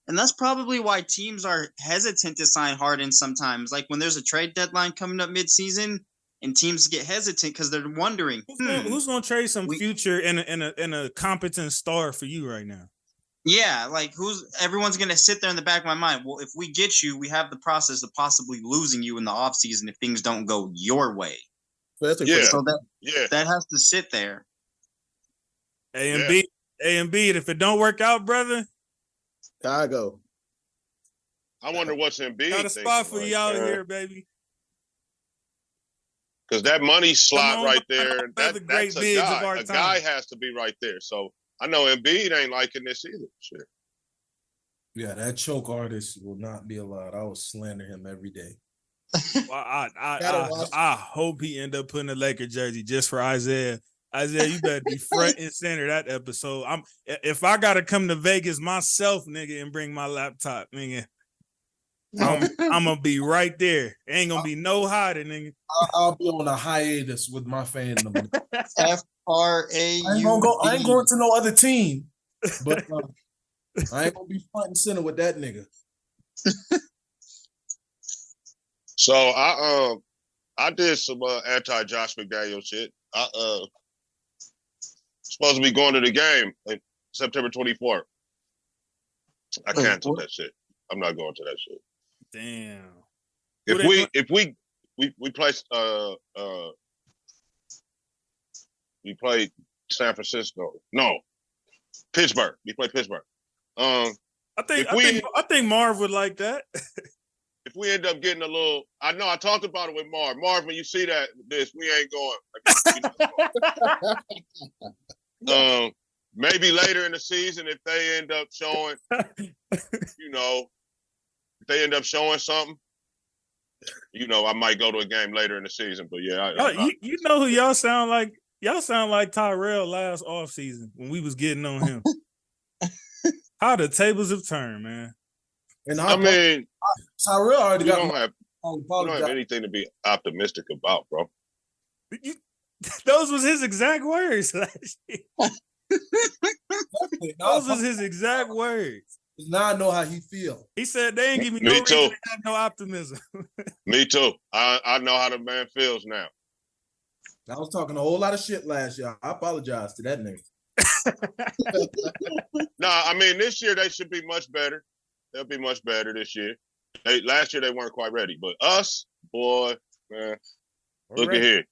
And that's probably why teams are hesitant to sign Harden sometimes. Like when there's a trade deadline coming up mid-season, and teams get hesitant because they're wondering who's going to trade some future in a competent star for you right now. Yeah, like everyone's going to sit there in the back of my mind. Well, if we get you, we have the process of possibly losing you in the offseason if things don't go your way. So that has to sit there. A and B, if it don't work out, brother, Chicago. I wonder what's Embiid. Got a spot for you out here, baby. Because that money slot right there, that's a guy. A time. Guy has to be right there. So I know Embiid ain't liking this either. Shit. Yeah, that choke artist will not be allowed. I will slander him every day. Well, I hope he end up putting a Laker jersey just for Isaiah. Isaiah, you better be front and center that episode. If I gotta come to Vegas myself, nigga, and bring my laptop, nigga, I'm gonna be right there. Ain't gonna be no hiding, nigga. I'll be on a hiatus with my fandom. FRAU. I ain't going to no other team, but I ain't gonna be front and center with that nigga. So I did some anti-Josh McDaniel shit. Supposed to be going to the game on September 24th. I canceled that shit. I'm not going to that shit. Damn. If we played San Francisco. No, Pittsburgh. We played Pittsburgh. I think Marv would like that. If we end up getting a little, I know I talked about it with Marv. Marv, when you see this, we ain't going. Maybe later in the season, if they end up showing, if they end up showing something, I might go to a game later in the season. But yeah, you know who y'all sound like? Y'all sound like Tyrell last offseason when we was getting on him. How the tables have turned, man. And Tyrell already got. Don't have anything to be optimistic about, bro. Those was his exact words last year. Those was his exact words. Now I know how he feel. He said they ain't give me no reason to have no optimism. Me too. I know how the man feels now. I was talking a whole lot of shit last year. I apologize to that nigga. This year they should be much better. They'll be much better this year. Last year they weren't quite ready, but us, boy, man, look at here.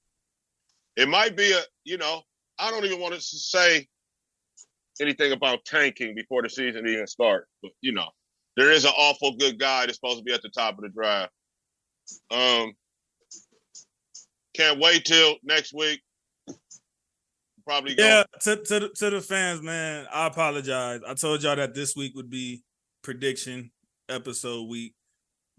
It might be I don't even want to say anything about tanking before the season even starts, but there is an awful good guy that's supposed to be at the top of the draft. Can't wait till next week. Probably to the fans, man. I apologize. I told y'all that this week would be prediction episode week.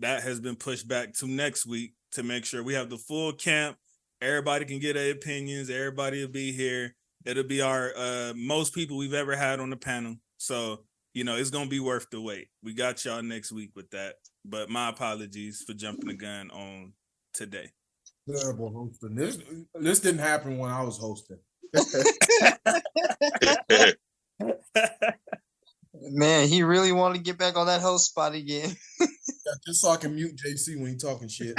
That has been pushed back to next week to make sure we have the full camp. Everybody can get their opinions. Everybody will be here. It'll be our most people we've ever had on the panel. So, it's going to be worth the wait. We got y'all next week with that. But my apologies for jumping the gun on today. Terrible hosting. This didn't happen when I was hosting. Man, he really wanted to get back on that host spot again. Just so I can mute JC when he talking shit.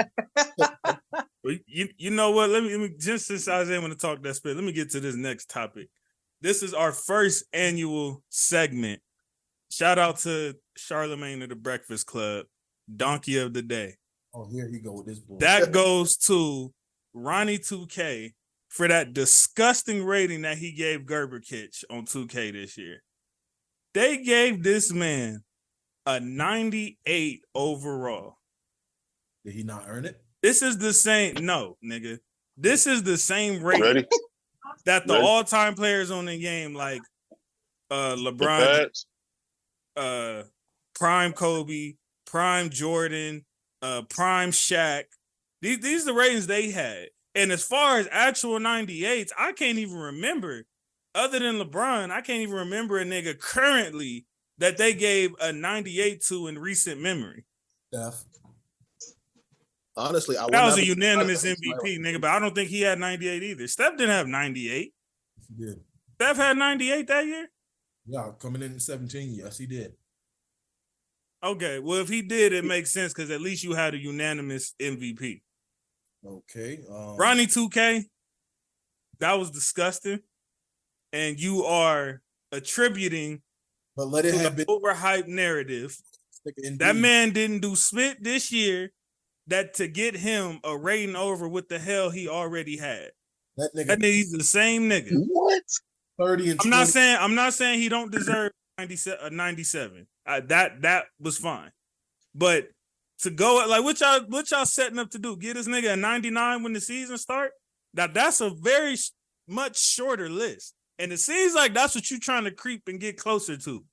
You know what? Let me just since Isaiah want to talk that spit, let me get to this next topic. This is our first annual segment. Shout out to Charlemagne of the Breakfast Club, Donkey of the Day. Oh, here he go with this bull. That goes to Ronnie 2K for that disgusting rating that he gave Gerber Kitch on 2K this year. They gave this man a 98 overall. Did he not earn it? This is the same. No, nigga. This is the same rating that the all-time players on the game, like LeBron, prime Kobe, prime Jordan, prime Shaq. These are the ratings they had. And as far as actual 98s, I can't even remember, other than LeBron, I can't even remember a nigga currently that they gave a 98 to in recent memory. Steph. Honestly, that was a unanimous MVP, nigga, but I don't think he had 98 either. Steph didn't have 98. He did. Steph had 98 that year? Yeah, coming in 17, yes, he did. Okay, well, if he did, it makes sense because at least you had a unanimous MVP. Okay. Ronnie 2K, that was disgusting. And you are attributing but let it to have the been overhyped narrative. That man didn't do spit this year that to get him a rating over what the hell he already had. That nigga he's the same nigga. What? 30 and 20. I'm not saying he don't deserve 97. That was fine. But to go like what y'all setting up to do? Get this nigga a 99 when the season start? That's a very much shorter list. And it seems like that's what you're trying to creep and get closer to.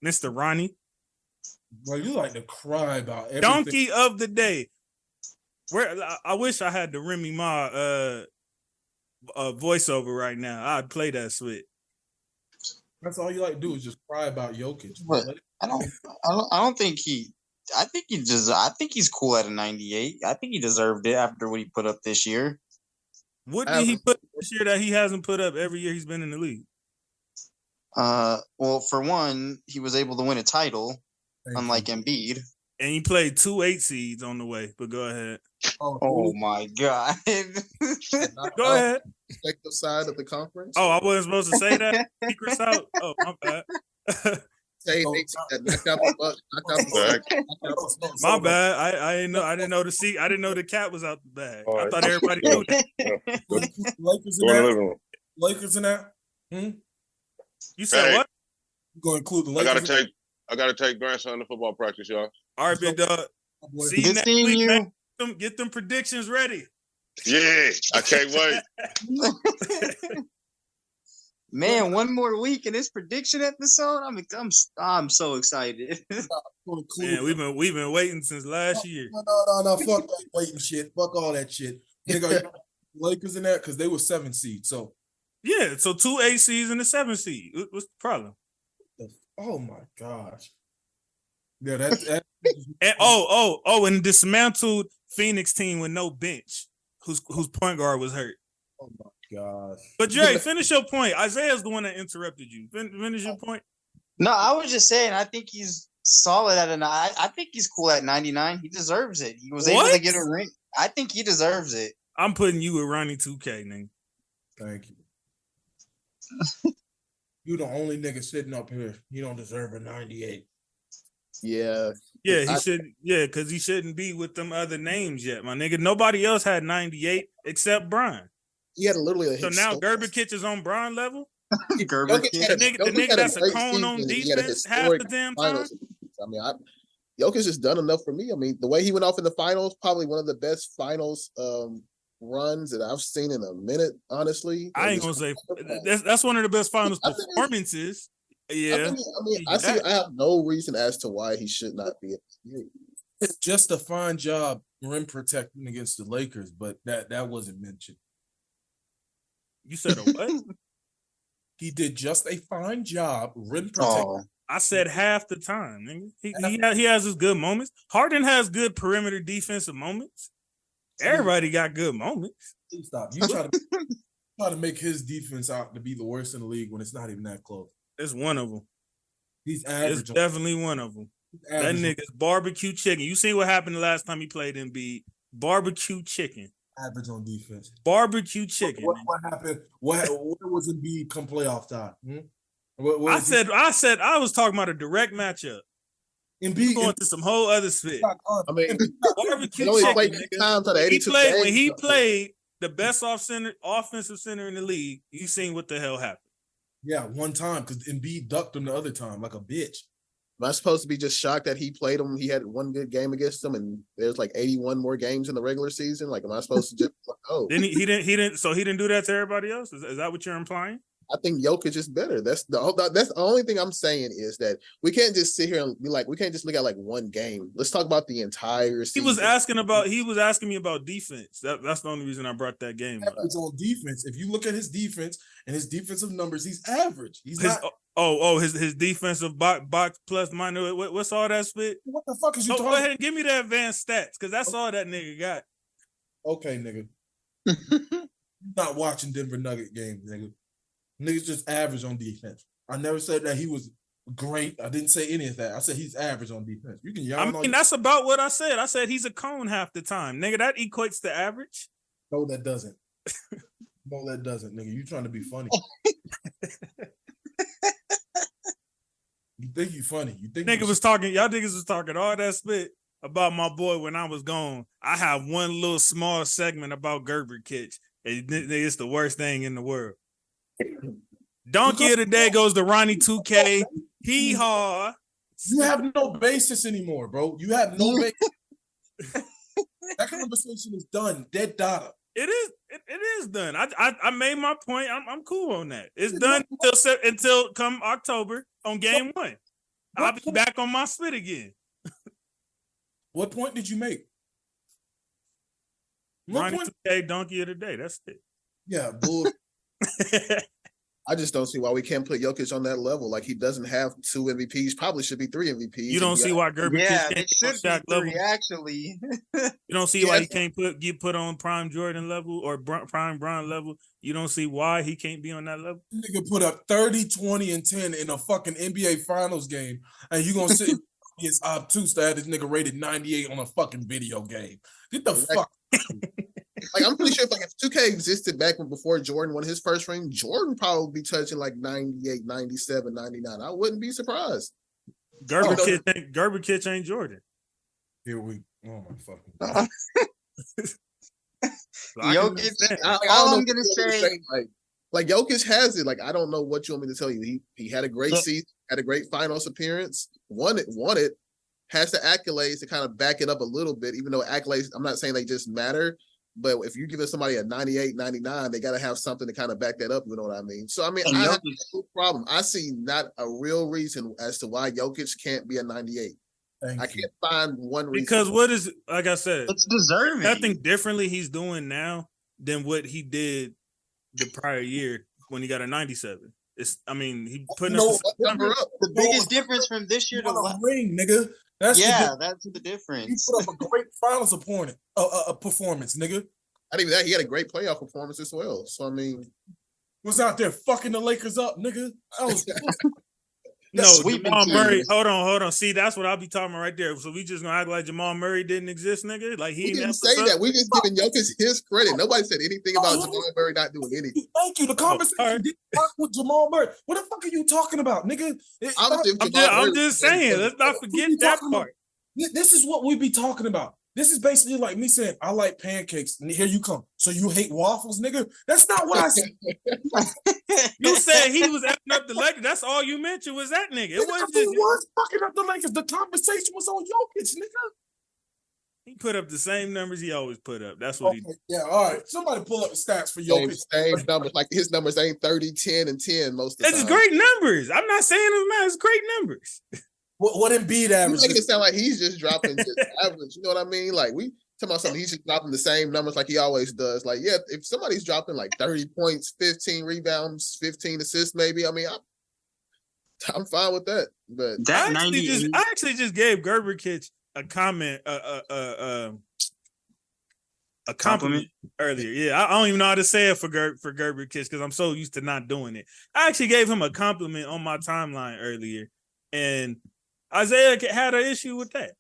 Mr. Ronnie. Bro, you like to cry about everything. Donkey of the day. Where I wish I had the Remy Ma voiceover right now. I'd play that switch. That's all you like to do is just cry about Jokic. But I don't think he. I think he's cool at a 98. I think he deserved it after what he put up this year. What did he put this year that he hasn't put up every year he's been in the league? Well, for one, he was able to win a title, unlike Embiid. And he played 2 8 seeds on the way, but go ahead. Oh my God. Go ahead. Respective side of the conference. Oh, I wasn't supposed to say that? Secrets out? Oh, my bad. My bad. I didn't know the cat was out the bag. I thought everybody knew that. Lakers in that? You said what? You gonna include the Lakers? I gotta take grandson to football practice, y'all. All right, big dog. See you next week, man. Get them predictions ready. Yeah, I can't wait. Man, one more week in this prediction episode. I'm so excited. Man, we've been waiting since last year. No. Fuck that waiting shit. Fuck all that shit. Lakers in that because they were 7 seeds. So yeah, so 2 8 seeds and a 7 seed. What's the problem? Oh my gosh. Yeah, that and and dismantled Phoenix team with no bench, whose point guard was hurt. Oh my gosh. But Jay, finish your point. Isaiah's the one that interrupted you. Finish your point. No, I was just saying I think he's solid at I think he's cool at 99. He deserves it. He was able to get a ring. I think he deserves it. I'm putting you with Ronnie 2K, nigga. Thank you. You the only nigga sitting up here. You don't deserve a 98. Yeah. Yeah, he shouldn't. Yeah, because he shouldn't be with them other names yet, my nigga. Nobody else had 98 except Brian. He had literally so now Gerber Kitch is on Brian level. Gerber Kitch, the nigga that's a cone on defense half the damn time. I mean, Jokic just done enough for me. I mean, the way he went off in the finals, probably one of the best finals runs that I've seen in a minute. Honestly, I ain't gonna say that's one of the best finals performances. Yeah, I have no reason as to why he should not be. It's just a fine job rim protecting against the Lakers, but that wasn't mentioned. You said a what? He did just a fine job rim protecting. I said half the time. He has his good moments. Harden has good perimeter defensive moments. Everybody got good moments. Stop. You try to make his defense out to be the worst in the league when it's not even that close. It's one of them. He's average. It's definitely one of them. That nigga's barbecue chicken. You see what happened the last time he played Embiid? Barbecue chicken. Average on defense. Barbecue chicken. What happened? Where was Embiid come playoff time? I said I was talking about a direct matchup. Embiid going to some whole other spit. I mean, barbecue chicken. When he played the best offensive center in the league, you seen what the hell happened. Yeah, one time because Embiid ducked him the other time like a bitch. Am I supposed to be just shocked that he played him? He had one good game against them, and there's like 81 more games in the regular season. Like, am I supposed to just He didn't. So he didn't do that to everybody else. Is that what you're implying? I think Jokic is better. That's the only thing I'm saying is that we can't just sit here and be like, we can't just look at like one game. Let's talk about the entire season. He was asking me about defense. That's the only reason I brought that game up. It's on defense. If you look at his defense and his defensive numbers, he's average. He's not. His defensive box plus minus. What's all that spit? What the fuck is you talking? Go ahead and give me the advanced stats because that's all that nigga got. Okay, nigga. You're not watching Denver Nugget games, nigga. Niggas just average on defense. I never said that he was great. I didn't say any of that. I said he's average on defense. You can yell. I mean, that's about what I said. I said he's a cone half the time. Nigga, that equates to average. No, that doesn't. No, that doesn't, nigga. You trying to be funny. You think you funny. You think y'all niggas was talking all that spit about my boy when I was gone. I have one little small segment about Gerber Kitch. It's the worst thing in the world. Donkey of the day goes to Ronnie 2K. Hee-haw. You have no basis anymore, bro. You have no basis. That conversation is done. Dead data. It is done. I made my point. I'm cool on that. It's done until come October on game 1. I'll be back on my spit again. What point did you make? Ronnie 2K Donkey of the day. That's it. Yeah, bull. I just don't see why we can't put Jokic on that level. Like, he doesn't have 2 MVPs. Probably should be 3 MVPs. You don't see why Gerber can't be Shaq level. Actually, you don't see why he can't get put on Prime Jordan level or Prime Bron level. You don't see why he can't be on that level. Nigga put up 30, 20, and 10 in a fucking NBA Finals game, and you gonna sit against obtuse to have this nigga rated 98 on a fucking video game. Get the fuck. Like, I'm pretty sure if 2K existed back before Jordan won his first ring, Jordan probably be touching like 98, 97, 99. I wouldn't be surprised. Gerber Kitch ain't Jordan. Here we. Oh my fucking. Jokic. All I'm gonna say, like Jokic has it. Like, I don't know what you want me to tell you. He had a great season, had a great finals appearance, won it. Has the accolades to kind of back it up a little bit, even though accolades, I'm not saying they just matter. But if you give somebody a 98, 99, they got to have something to kind of back that up. You know what I mean? So, I mean, I have no problem. I see not a real reason as to why Jokic can't be a 98. I can't find one reason. Because what is, like I said, it's deserving. Nothing differently he's doing now than what he did the prior year when he got a 97. He putting number up. The biggest difference from this year to last ring, nigga. That's the difference. He put up a great finals performance, nigga. Not even that, he had a great playoff performance as well. So, I mean, was out there fucking the Lakers up, nigga. Jamal Murray. Hold on. See, that's what I'll be talking about right there. So we just gonna act like Jamal Murray didn't exist, nigga? Like he didn't say that. We just giving Jokic his credit. Nobody said anything about Jamal Murray not doing anything. Thank you. The conversation didn't talk with Jamal Murray. What the fuck are you talking about, nigga? I'm just saying. Let's not forget that part. This is what we be talking about. This is basically like me saying, I like pancakes, and here you come. So you hate waffles, nigga? That's not what I said. You said he was acting up the Lakers. That's all you mentioned was that nigga. It wasn't he was fucking up the Lakers. The conversation was on Jokic, nigga. He put up the same numbers he always put up. That's what he did. Yeah, all right. Somebody pull up the stats for Jokic. Same numbers. Like his numbers ain't 30, 10, and 10 most of the It's time. great numbers. I'm not saying it's not. It's great numbers. What Embiid You average? make it sound like he's just dropping just average. You know what I mean? Like we talking about something, he's just dropping the same numbers like he always does. Like, yeah, if somebody's dropping like 30 points, 15 rebounds, 15 assists, maybe. I mean, I'm fine with that. But that I actually just gave Gerber-Kitch a comment, a compliment earlier. Yeah, I don't even know how to say it for Gerber-Kitch because I'm so used to not doing it. I actually gave him a compliment on my timeline earlier, and Isaiah had an issue with that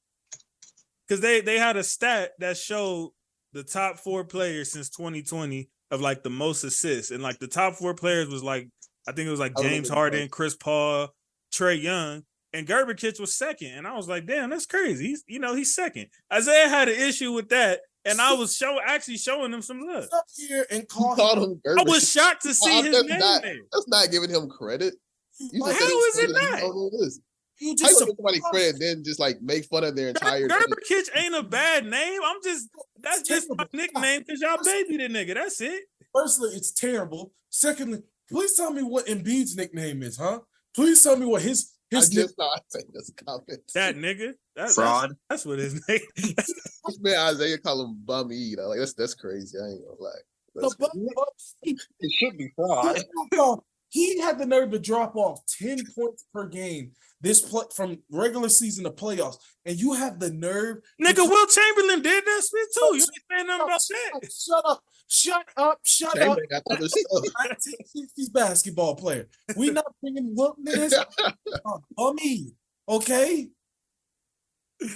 because they had a stat that showed the top 4 players since 2020 of like the most assists, and like the top 4 players was like I think it was like James Harden, Chris Paul, Trae Young, and Gerber-Kitch was second. And I was like, damn, that's crazy. He's second. Isaiah had an issue with that, and I was actually showing him some love. Up here and call him I was shocked to see his name there. That's not giving him credit. How is it not? You How just you give somebody credit, then just like make fun of their entire Gerber-Kitch ain't a bad name. That's just my nickname because y'all baby the nigga. That's it. Firstly, it's terrible. Secondly, please tell me what Embiid's nickname is, huh? Please tell me what his just thought I'd say this comment. That nigga. Fraud. That's what his name. This man Isaiah call him bum eat. Like that's crazy. I ain't gonna lie. It should be fraud. He had the nerve to drop off 10 points per game from regular season to playoffs, and you have the nerve. Nigga, Will Chamberlain did that shit too. You ain't saying nothing about that. Shut up. 1960s basketball player. We not bringing Wilt into this. Bummy, okay?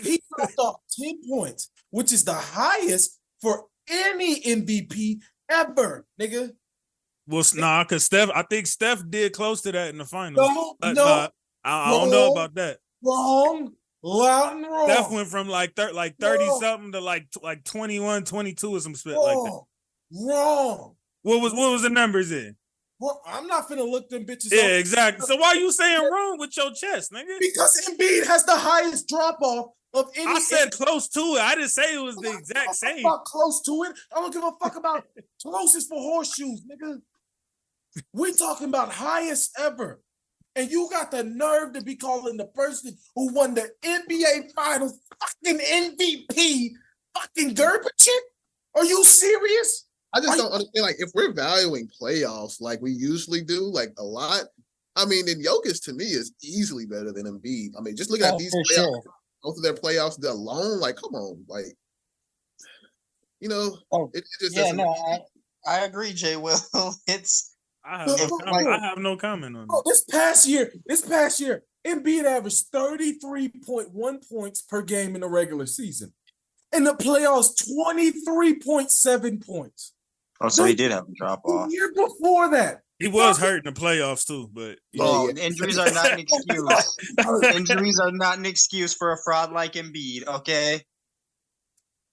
He dropped off 10 points, which is the highest for any MVP ever, nigga. Well, nah, because I think Steph did close to that in the finals. No, I don't know about that. Wrong. Loud and wrong. Steph went from like 30 something to like 21, 22 or some shit like that. Wrong. What was the numbers in? Well, I'm not finna look them bitches up. Yeah, exactly. So why you saying wrong with your chest, nigga? Because Embiid has the highest drop off of any. I said close to it. I didn't say it was the exact same. About close to it. I don't give a fuck about closest for horseshoes, nigga. We talking about highest ever. And you got the nerve to be calling the person who won the NBA Finals fucking MVP fucking Gerber-Kitch? Are you serious? I just don't understand. Like, if we're valuing playoffs like we usually do, like a lot, I mean, then Jokic to me is easily better than Embiid. I mean, just looking at these playoffs, both of their playoffs alone, like, come on, like, you know, it just doesn't. No, I agree, Jay Will. I have no comment on that. This past year, Embiid averaged 33.1 points per game in the regular season. In the playoffs, 23.7 points. Oh, so he did have a drop off. The year before that. He was hurt in the playoffs too, but injuries are not an excuse. Injuries are not an excuse for a fraud like Embiid, okay?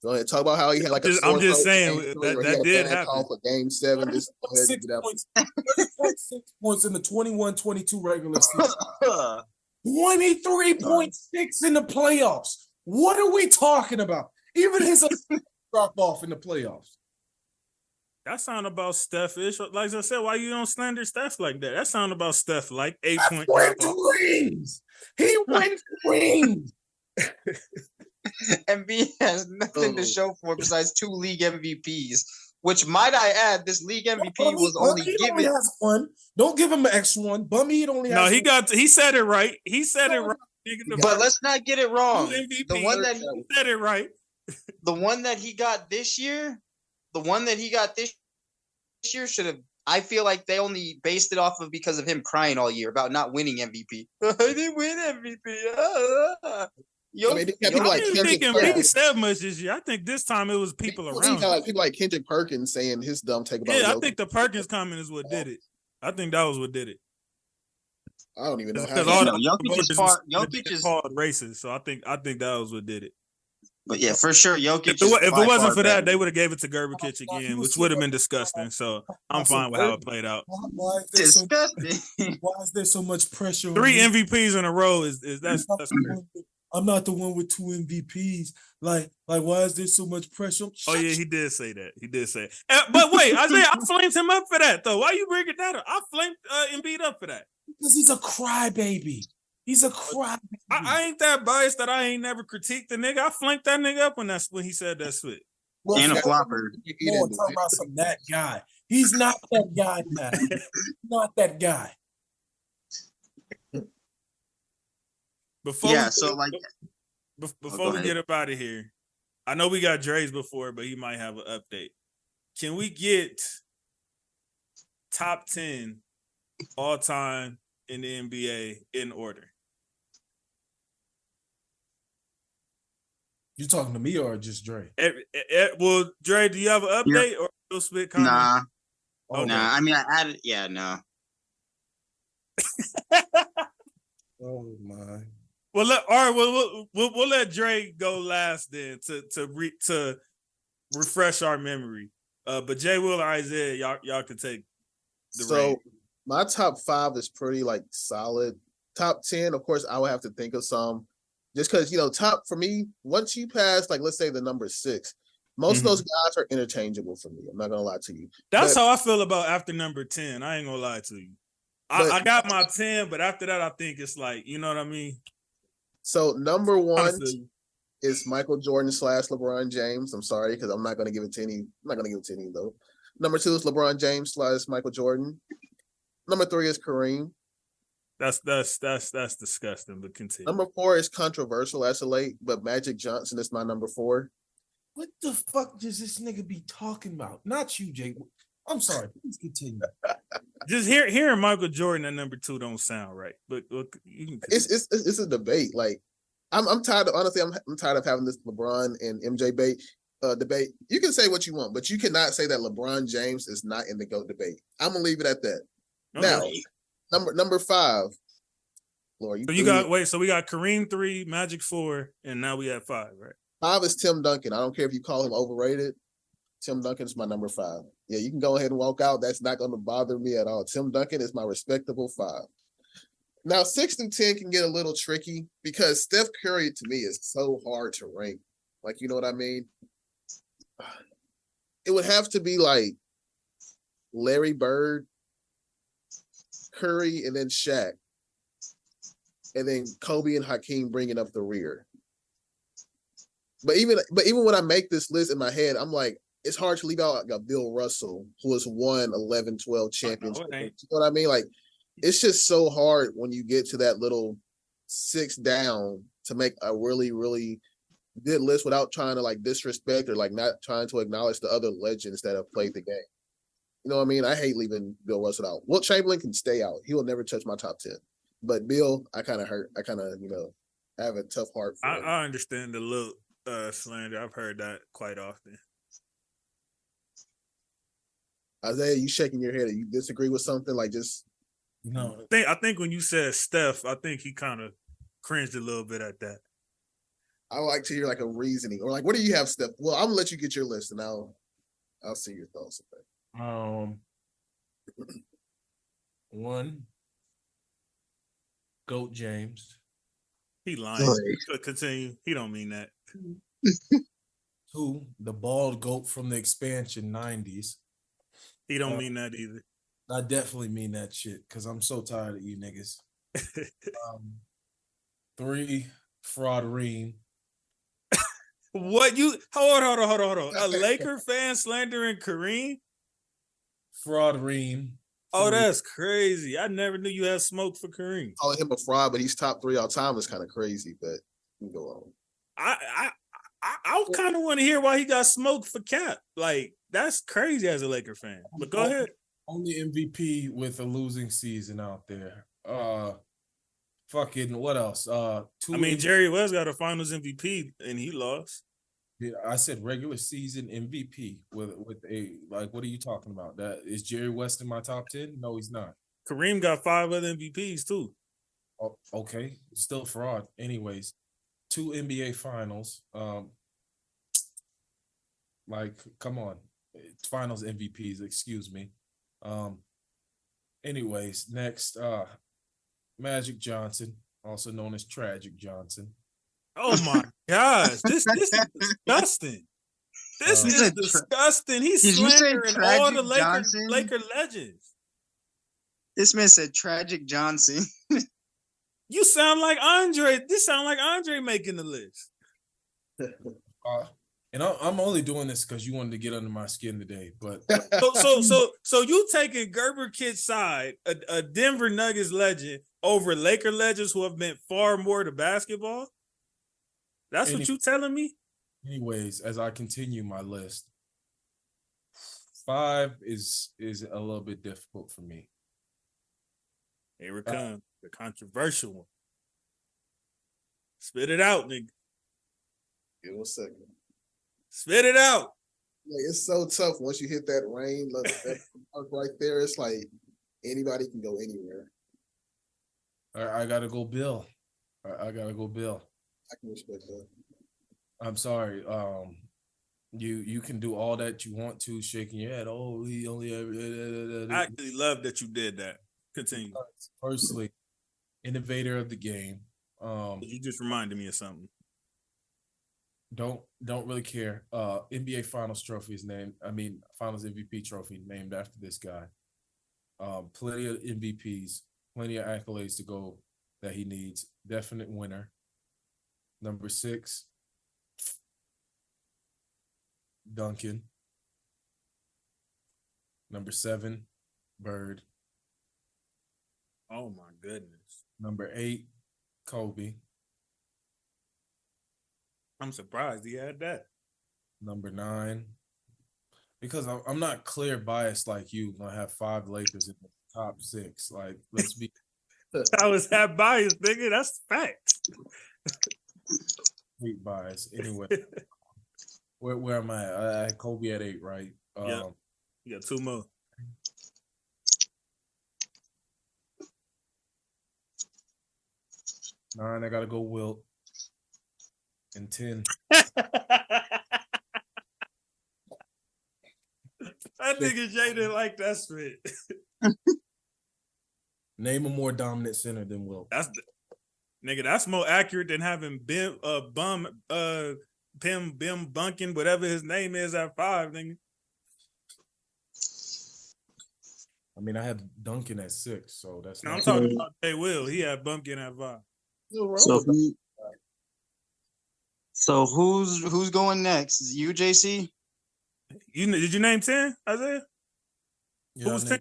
Go ahead, talk about how he had like I'm just saying that did happen. Call for game 7. Just 30.6 points in the 21-22 regular season. 23.6 in the playoffs. What are we talking about? Even his drop off in the playoffs. That sound about Steph-ish. Like I said, why you don't slander Steph like that? That sound about Steph like 8-point drop off. Rings. He wins rings. Embiid has nothing to show for it besides 2 league MVPs, which might I add, this league MVP was only given. Only has one. Don't give him an extra one. Bummy only has he said it right. He said it right. But let's not get it wrong. MVP, the one that he said it right. The one that he got this year, should have. I feel like they only based it off of because of him crying all year about not winning MVP. I didn't win MVP. I didn't think Embiid said much this year. I think this time it was people around. People like Kendrick Perkins saying his dumb take about. Yeah, I think the Perkins comment is what did it. I think that was what did it. I don't even know how. Jokic is called racist, so I think that was what did it. But yeah, for sure, Jokic. If it wasn't for that, they would have gave it to Gerber-Kitch again, which would have been disgusting. So I'm fine with how it played out. Why is there so much pressure? 3 MVPs in a row is that's crazy. I'm not the one with 2 MVPs. Like why is there so much pressure? Oh yeah, he did say that. He did say. But wait, Isaiah, I flamed him up for that though. Why you bringing that up? I flamed Embiid up for that because he's a crybaby. He's a crybaby. I ain't that biased that I ain't never critiqued the nigga. I flanked that nigga up when he said that shit. Well, and a flopper. Talking about that guy. He's not that guy now. Not that guy. Before we get up out of here, I know we got Dre's before, but he might have an update. Can we get top 10 all time in the NBA in order? You talking to me or just Dre? Well, Dre, do you have an update or still split comment? Nah. Oh, nah. I mean, I added. Yeah, no. Oh my. Well, all right. We'll let Dre go last then to refresh our memory. But Jay, Will, or Isaiah, y'all can take the reign. My top 5 is pretty like solid. Top 10, of course, I would have to think of some. Just because, top for me, once you pass, like, let's say the number 6, most of those guys are interchangeable for me. I'm not going to lie to you. That's how I feel about after number 10. I ain't going to lie to you. I got my 10, but after that, I think it's like, you know what I mean? So, number 1 is Michael Jordan / LeBron James. I'm sorry, because I'm not going to give it to any. I'm not going to give it to any, though. Number 2 is LeBron James / Michael Jordan. Number 3 is Kareem. That's disgusting, but continue. Number 4 is controversial as of late, but Magic Johnson is my number 4. What the fuck does this nigga be talking about? Not you, Jake. I'm sorry. Please continue. Just hearing Michael Jordan at number 2 don't sound right. But you can it's a debate. Like I'm tired of honestly. I'm tired of having this LeBron and MJ debate. You can say what you want, but you cannot say that LeBron James is not in the GOAT debate. I'm gonna leave it at that. Okay. Now, number 5. Lord, so we got Kareem 3, Magic 4, and now we have 5, right? 5 is Tim Duncan. I don't care if you call him overrated. Tim Duncan is my number 5. Yeah, you can go ahead and walk out. That's not going to bother me at all. Tim Duncan is my respectable 5. Now, 6 through 10 can get a little tricky because Steph Curry, to me, is so hard to rank. Like, you know what I mean? It would have to be like Larry Bird, Curry, and then Shaq. And then Kobe and Hakeem bringing up the rear. But even when I make this list in my head, I'm like, it's hard to leave out like a Bill Russell who has won 11, 12 championships. You know what I mean? Like, it's just so hard when you get to that little 6 down to make a really, really good list without trying to like disrespect or like not trying to acknowledge the other legends that have played the game. You know what I mean? I hate leaving Bill Russell out. Wilt Chamberlain can stay out. He will never touch my top 10. But Bill, I kind of have a tough heart for him. I understand the little slander. I've heard that quite often. Isaiah, you shaking your head. You disagree with something? Like just no. I think when you said Steph, I think he kind of cringed a little bit at that. I like to hear like a reasoning or like, what do you have, Steph? Well, I'm gonna let you get your list and I'll see your thoughts on that. 1, GOAT James. He lying. Continue. He don't mean that. 2, the bald GOAT from the expansion 90s. He don't mean that either. I definitely mean that shit because I'm so tired of you niggas. 3, Fraud Ream. What you hold on. A Laker fan slandering Kareem? Fraud Ream. Oh, that's crazy. I never knew you had smoke for Kareem. Calling him a fraud, but he's top 3 all time is kind of crazy, but you can go on. I kind of want to hear why he got smoked for Cap. Like, that's crazy as a Laker fan. But go ahead. Only MVP with a losing season out there. Fucking what else? Jerry West got a Finals MVP and he lost. Yeah, I said regular season MVP with a like. What are you talking about? That is Jerry West in my top 10? No, he's not. Kareem got 5 other MVPs too. Oh, okay, still fraud. Anyways, 2 NBA Finals. Like, come on, Finals MVPs. Excuse me. Anyways, next, Magic Johnson, also known as Tragic Johnson. Oh my gosh, this is disgusting. This is disgusting. He's slandering all the Laker legends. This man said Tragic Johnson. You sound like Andre. This sound like Andre making the list. And I'm only doing this because you wanted to get under my skin today. But so you taking Gerber Kid's side, a Denver Nuggets legend, over Laker legends who have meant far more to basketball? That's what you telling me? Anyways, as I continue my list, 5 is a little bit difficult for me. Here it comes, the controversial one. Spit it out, nigga. Give me a second. Spit it out. Like, it's so tough once you hit that range, like that right there. It's like anybody can go anywhere. I gotta go, Bill. I gotta go, Bill. I can respect that. I'm sorry. You can do all that you want to, shaking your head. Oh, he only ever. I actually love that you did that. Continue. Firstly, innovator of the game. You just reminded me of something. Don't really care. NBA Finals trophy is named. Finals MVP trophy named after this guy. Plenty of MVPs, plenty of accolades to go that he needs. Definite winner. Number 6, Duncan. Number 7, Bird. Oh my goodness. Number 8, Kobe. I'm surprised he had that. Number 9, because I'm not clear biased like you. Gonna have 5 Lakers in the top 6. Like, let's be. I was that biased, nigga. That's facts. Complete bias. Anyway, where am I at? I had Kobe at 8, right? Yeah. You got 2 more. 9, I gotta go Wilt. And 10. That nigga Jay didn't like that spit. Name a more dominant center than Wilt. That's more accurate than having Bim Bunkin, whatever his name is, at 5, nigga. I had Duncan at 6, so that's. I'm talking about Jay Will. He had Bunkin at 5. So who's going next? Is you, JC? Did you name 10, Isaiah? Yeah, Who was 10?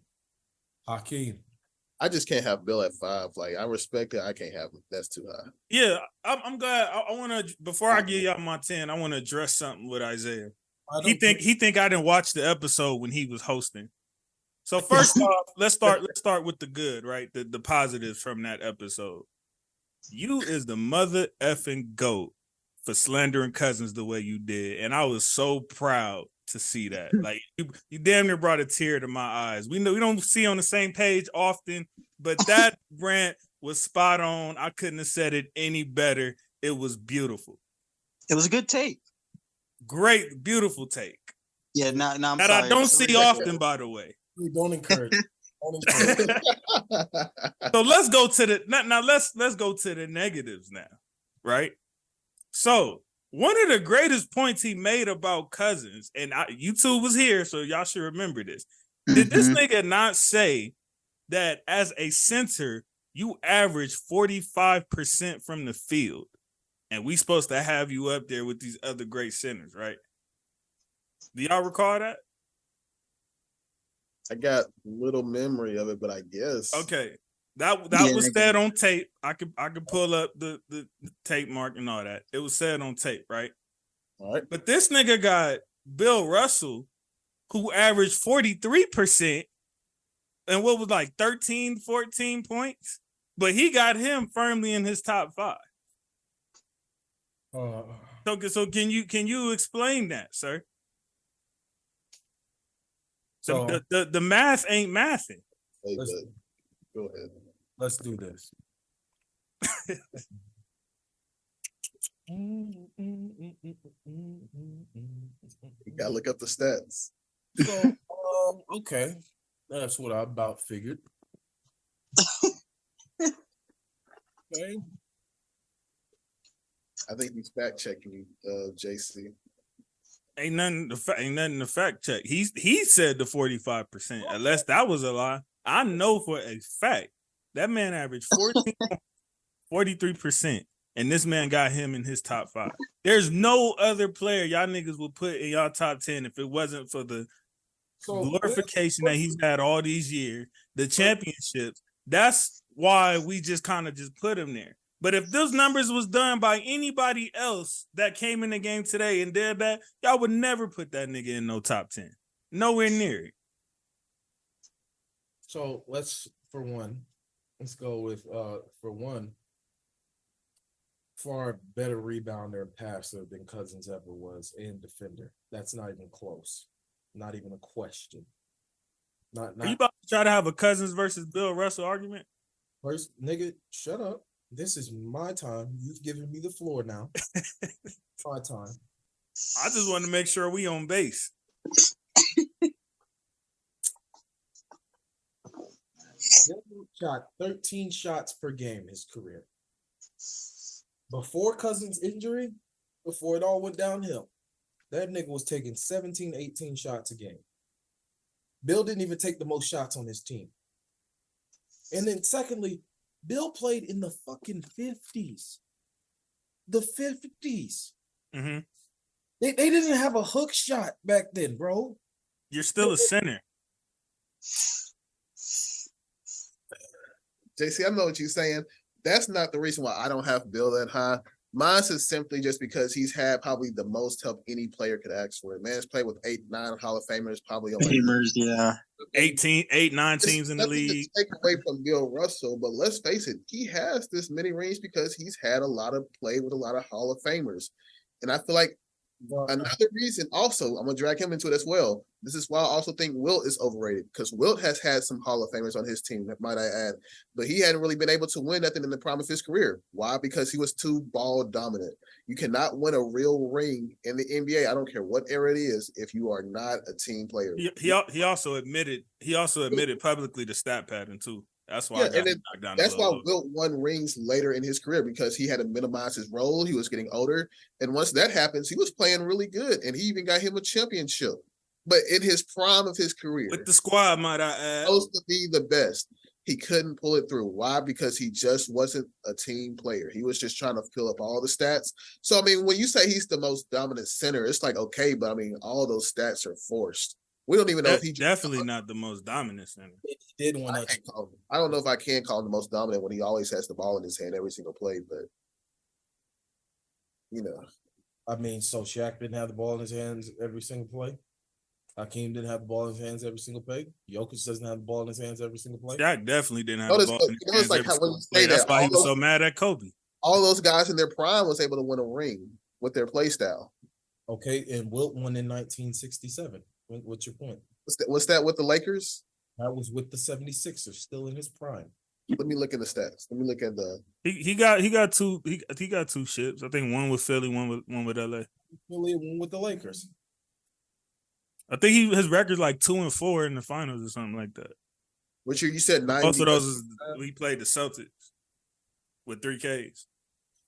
Hakeem. I just can't have Bill at 5. Like, I respect it. I can't have him. That's too high. Yeah, I'm glad. I want to, before I give y'all my 10, I want to address something with Isaiah. He think I didn't watch the episode when he was hosting. So first off, let's start with the good, right? The positives from that episode. You is the mother effing GOAT for slandering Cousins the way you did, and I was so proud to see that. Like, you damn near brought a tear to my eyes. We don't see on the same page often, but that rant was spot on. I couldn't have said it any better. It was beautiful. It was a good take. Great, beautiful take. Yeah, no, I'm that sorry. I don't see often, by the way. Don't encourage. So let's go to let's go to the negatives now, right? So one of the greatest points he made about Cousins, and YouTube was here, so y'all should remember this. Did this nigga not say that as a center, you average 45% from the field, and we supposed to have you up there with these other great centers, right? Do y'all recall that? I got little memory of it, but I guess. Okay. That was said on tape. I could pull up the tape mark and all that. It was said on tape, right? All right. But this nigga got Bill Russell, who averaged 43% and what was like 13, 14 points. But he got him firmly in his top 5. So can you explain that, sir? So the math ain't mathing. Hey, go ahead. Let's do this. You gotta look up the stats. So, okay, that's what I about figured. Okay. I think he's fact checking JC. Ain't nothing to fact check. He said the 45%. Unless that was a lie. I know for a fact that man averaged 43%. And this man got him in his top 5. There's no other player y'all niggas would put in y'all top 10 if it wasn't for the glorification that he's had all these years, the championships. That's why we just kind of just put him there. But if those numbers was done by anybody else that came in the game today and did that, y'all would never put that nigga in no top 10. Nowhere near it. So let's go with far better rebounder and passer than Cousins ever was and defender. That's not even close. Not even a question. Not Are you about to try to have a Cousins versus Bill Russell argument? First, nigga, shut up. This is my time. You've given me the floor now. My time. I just want to make sure we on base. Shot 13 shots per game his career. Before Cousins' injury, before it all went downhill, that nigga was taking 17, 18 shots a game. Bill didn't even take the most shots on his team. And then secondly, Bill played in the fucking 50s. The 50s. Mm-hmm. They didn't have a hook shot back then, bro. You're still a center. JC, I know what you're saying. That's not the reason why I don't have Bill that high. Mine is simply just because he's had probably the most help any player could ask for. Man's played with 8, 9 Hall of Famers, probably on yeah. 8, 9 teams in the league. Take away from Bill Russell, but let's face it, he has this many rings because he's had a lot of play with a lot of Hall of Famers. And I feel like another reason also, I'm going to drag him into it as well. This is why I also think Wilt is overrated, because Wilt has had some Hall of Famers on his team, might I add, but he hadn't really been able to win nothing in the prime of his career. Why? Because he was too ball dominant. You cannot win a real ring in the NBA. I don't care what era it is if you are not a team player. He also admitted publicly to stat pattern too. That's why that's why Wilt won rings later in his career, because he had to minimize his role. He was getting older. And once that happens, he was playing really good. And he even got him a championship. But in his prime of his career, with the squad, might I add, supposed to be the best, he couldn't pull it through. Why? Because he just wasn't a team player. He was just trying to fill up all the stats. So, I mean, when you say he's the most dominant center, it's like, okay, but I mean, all those stats are forced. We don't even know if he definitely not the most dominant center. He did one. I don't know if I can call him the most dominant when he always has the ball in his hand every single play, but you know. I mean, so Shaq didn't have the ball in his hands every single play. Hakeem didn't have the ball in his hands every single play. Jokic doesn't have the ball in his hands every single play. Shaq definitely didn't have the ball in his hands every single play. That's why he was so mad at Kobe. All those guys in their prime was able to win a ring with their play style. Okay, and Wilt won in 1967. What's your point? What's that with the Lakers? That was with the 76ers, still in his prime. Let me look at the stats. Let me look at the. He got two ships. I think one with Philly, one with LA. Philly, one with the Lakers. I think his record's like 2-4 in the finals or something like that. Which you said 90. Most of those he played the Celtics with 3 Ks.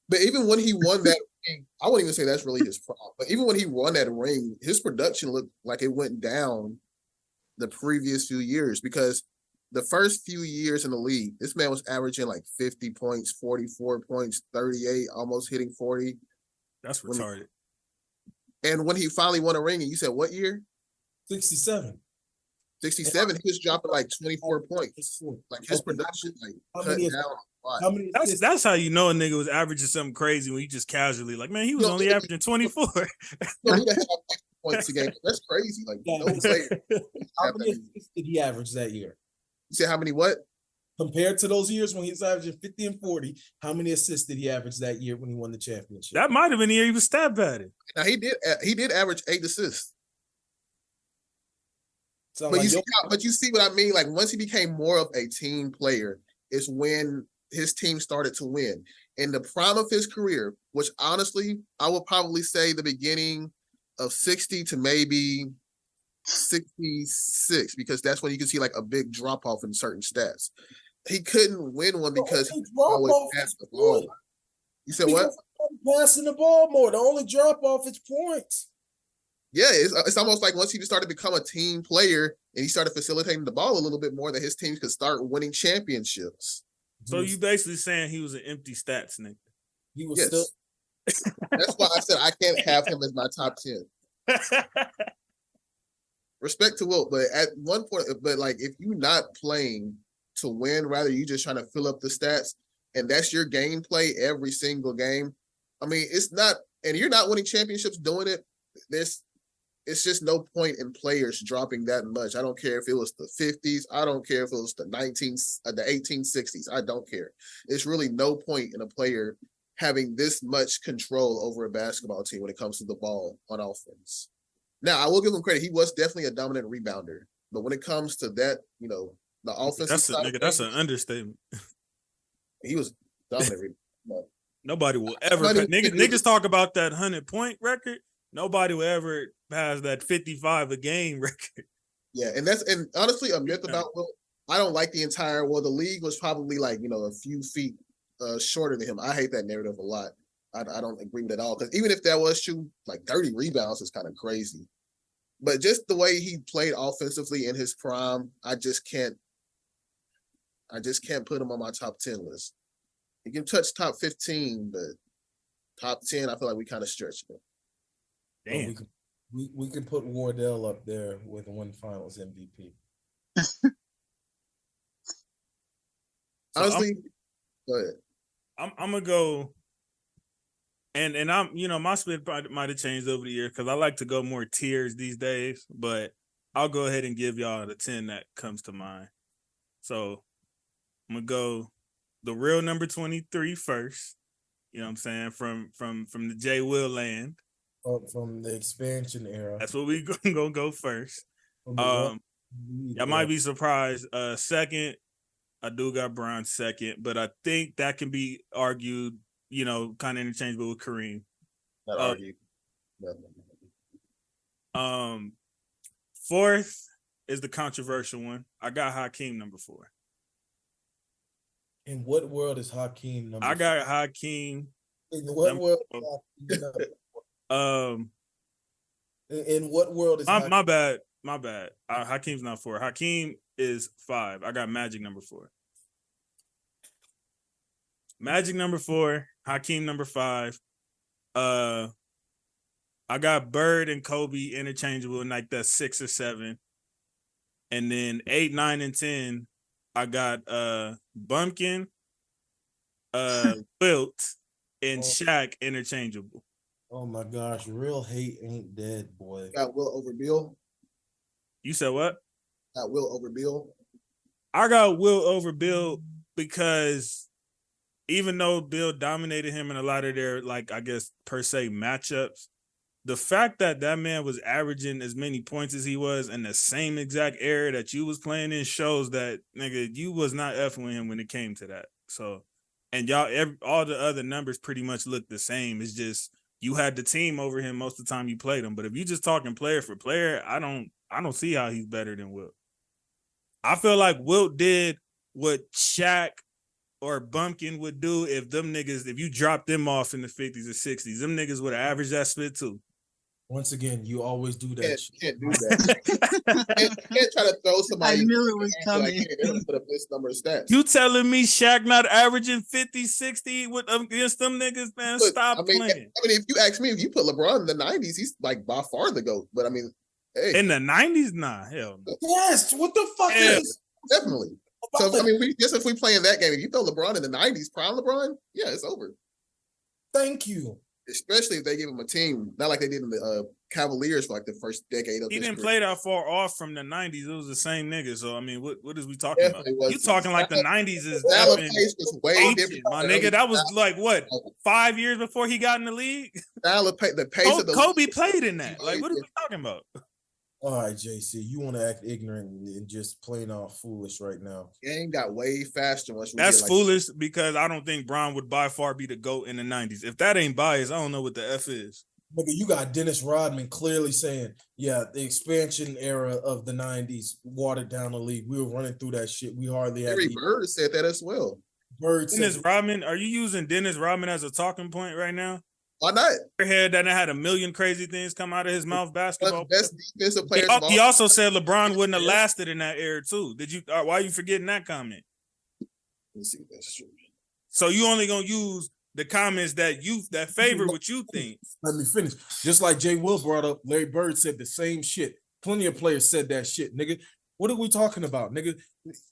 But even when he won that ring, I wouldn't even say that's really his problem. But even when he won that ring, his production looked like it went down the previous few years, because the first few years in the league, this man was averaging like 50 points, 44 points, 38, almost hitting 40. That's retarded. And when he finally won a ring, and you said what year? 67. 67, he was dropping like 24 points. Like his production cut down. That's how you know a nigga was averaging something crazy when you just casually like, man, he was only averaging 24. No, he have points a game. That's crazy. Like, no player. How many assists did he average that year? You said how many what? Compared to those years when he was averaging 50 and 40, how many assists did he average that year when he won the championship? That might have been the year he was stat batted. Now he did average 8 assists. So but you see what I mean? Like, once he became more of a team player is when his team started to win. In the prime of his career, which honestly, I would probably say the beginning of 60 to maybe 66, because that's when you can see like a big drop off in certain stats. He couldn't win one because he always had the ball. You said what? passing the ball more. The only drop off is points. Yeah, it's almost like once he started to become a team player and he started facilitating the ball a little bit more, that his teams could start winning championships. So you basically saying he was an empty stats nigga. He was still. That's why I said I can't have him as my top 10. Respect to Wilt, but at one point, like if you're not playing to win, rather you just trying to fill up the stats, and that's your gameplay every single game. I mean, it's not, and you're not winning championships doing it. It's just no point in players dropping that much. I don't care if it was the 50s. I don't care if it was the 1860s. I don't care. It's really no point in a player having this much control over a basketball team when it comes to the ball on offense. Now, I will give him credit. He was definitely a dominant rebounder. But when it comes to that, the offensive side, that's an understatement. He was dominant. Nobody will ever niggas talk about that 100-point record. Nobody will ever pass that 55 a game record. Yeah, and honestly a myth about Wilt. I don't like the the league was probably like, a few feet shorter than him. I hate that narrative a lot. I don't agree with it at all, because even if that was true, like 30 rebounds is kind of crazy. But just the way he played offensively in his prime, I just can't put him on my top 10 list. He can touch top 15, but top 10, I feel like we kind of stretched it. Damn. We can put Wardell up there with one Finals MVP. Honestly, go ahead. I'm gonna go, and I'm my split might have changed over the year because I like to go more tiers these days, but I'll go ahead and give y'all the 10 that comes to mind. So I'm gonna go the real number 23 first. You know what I'm saying? From the J. Will land. From the expansion era. That's what we gonna go first. I might be surprised. Second, I do got Bron second, but I think that can be argued, kind of interchangeable with Kareem. Not argued. Fourth is the controversial one. I got Hakeem number 4. In what world is Hakeem number 4? I got Hakeem. In what world is Hakeem number 4? In what world is Hakeem? My bad. Hakeem's not 4. Hakeem is 5. I got Magic number 4. Magic number 4. Hakeem number 5. I got Bird and Kobe interchangeable, and like that's 6 or 7. And then 8, 9, and 10, I got Bumpkin, Wilt, and Shaq interchangeable. Oh my gosh, real hate ain't dead, boy. Got Wilt over Bill. You said what? Got Wilt over Bill. I got Wilt over Bill because even though Bill dominated him in a lot of their, like, I guess, per se matchups, the fact that man was averaging as many points as he was in the same exact era that you was playing in shows that, nigga, you was not effing with him when it came to that. So, and y'all, all the other numbers pretty much look the same. It's just you had the team over him most of the time you played him. But if you just talking player for player, I don't see how he's better than Wilt. I feel like Wilt did what Shaq or Bumpkin would do if you dropped them off in the 50s or 60s. Them niggas would have averaged that split too. Once again, you always do that. Can't do that. can't try to throw somebody. I knew it was coming. Like, put up this number of stats. You telling me Shaq not averaging 50, 60 against them niggas, man? But, stop playing. If you ask me, if you put LeBron in the 90s, he's like by far the GOAT. But I mean, hey. In the 90s, nah, hell no. Yes, what the fuck is? Definitely. So, I mean, if we play in that game, if you throw LeBron in the 90s, prime LeBron, yeah, it's over. Thank you. Especially if they give him a team, not like they did in the Cavaliers for like the first decade of He didn't career. play that far off from the 90s. It was the same nigga. So, I mean, what is we talking about? You talking like the 90s is was way different. My nigga, that was like, what, 5 years before he got in the league? The pace of the Kobe played in that. Like, what are we talking about? All right, JC, you want to act ignorant and just plain off foolish right now. Game got way faster once we That's foolish because I don't think Bron would by far be the GOAT in the 90s. If that ain't biased, I don't know what the F is. Nigga, you got Dennis Rodman clearly saying, yeah, the expansion era of the 90s watered down the league. We were running through that shit. We hardly had Larry Bird said that as well. Bird Dennis Rodman, are you using Dennis Rodman as a talking point right now? Why not? Head that had a million crazy things come out of his mouth. Basketball. Best defensive players. He also said LeBron wouldn't have lasted in that era too. Did you? Why are you forgetting that comment? Let's see, that's true. So you only gonna use the comments that favor what you think. Let me finish. Just like Jay Will brought up, Larry Bird said the same shit. Plenty of players said that shit, nigga. What are we talking about, nigga?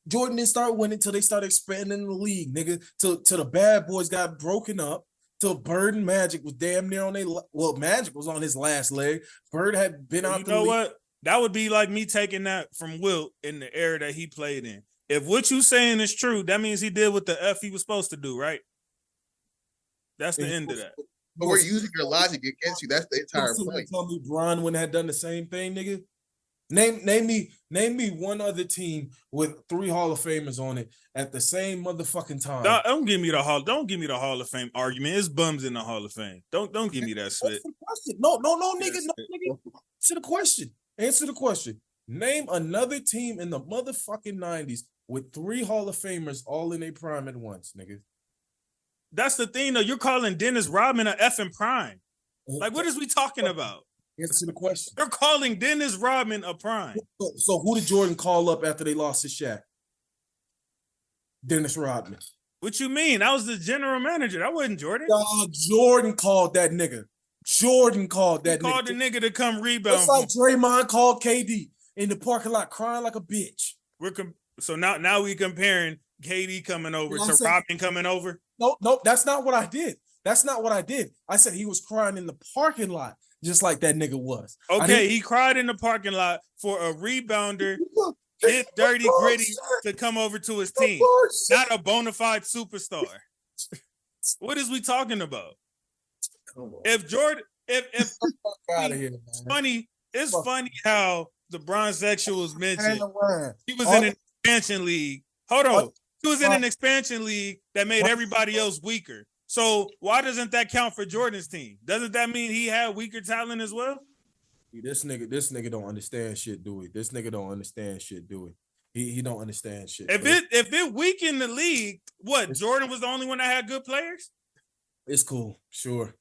Jordan didn't start winning until they started expanding the league, nigga. Till the bad boys got broken up. Till Bird and Magic was damn near on Magic was on his last leg. Bird had been out. You know what? That would be like me taking that from Wilt in the era that he played in. If what you saying is true, that means he did what the F he was supposed to do, right? That's the end of that. But we're using your logic against you. That's the entire point. Tell me Bron wouldn't have done the same thing, nigga. Name me one other team with 3 Hall of Famers on it at the same motherfucking time. Don't give me the Hall of Fame argument. It's bums in the Hall of Fame. Don't give me that spit. No, nigga. Answer the question. Name another team in the motherfucking 90s with 3 Hall of Famers all in their prime at once, nigga. That's the thing, though. You're calling Dennis Rodman a effing prime. Like, what is we talking about? Answer the question. They're calling Dennis Rodman a prime. So who did Jordan call up after they lost to Shaq? Dennis Rodman. What you mean? That was the general manager. That wasn't Jordan. Jordan called that nigga. He called the nigga to come rebound. It's like Draymond called KD in the parking lot crying like a bitch. So now we comparing KD coming over to Rodman coming over. No, that's not what I did. I said he was crying in the parking lot, just like that nigga was. Okay, he cried in the parking lot for a rebounder, hit dirty gritty to come over to his team, not a bona fide superstar. What is we talking about? If Jordan, if out of here, man. It's funny how the Bronzexuals mentioned he was in an expansion league. Hold on. He was in an expansion league that made everybody else weaker. So why doesn't that count for Jordan's team? Doesn't that mean he had weaker talent as well? This nigga don't understand shit, do he? This nigga don't understand shit, do he? He don't understand shit. If it weakened the league, what? Jordan was the only one that had good players? It's cool, sure.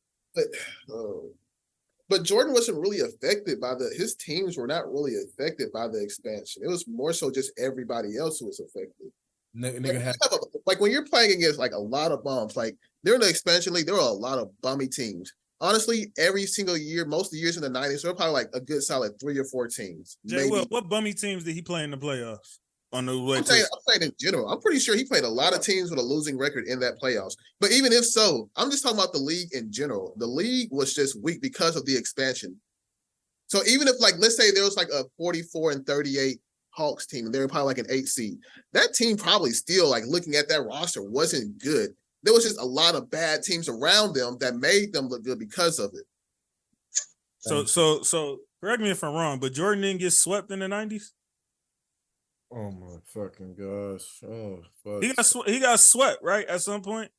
But Jordan wasn't really affected by his teams were not really affected by the expansion. It was more so just everybody else who was affected. Like when you're playing against like a lot of bums, like during the expansion league, there were a lot of bummy teams. Honestly, every single year, most of the years in the 90s, there were probably like a good solid 3 or 4 teams. Jay, what bummy teams did he play in the playoffs? On the way I'm saying in general. I'm pretty sure he played a lot of teams with a losing record in that playoffs. But even if so, I'm just talking about the league in general. The league was just weak because of the expansion. So even if, like, let's say there was like a 44-38 Hawks team, and they were probably like an 8 seed, that team probably still, like, looking at that roster, wasn't good. There was just a lot of bad teams around them that made them look good because of it. So correct me if I'm wrong, but Jordan didn't get swept in the 90s? Oh my fucking gosh! Oh fuck! He got swept, right, at some point.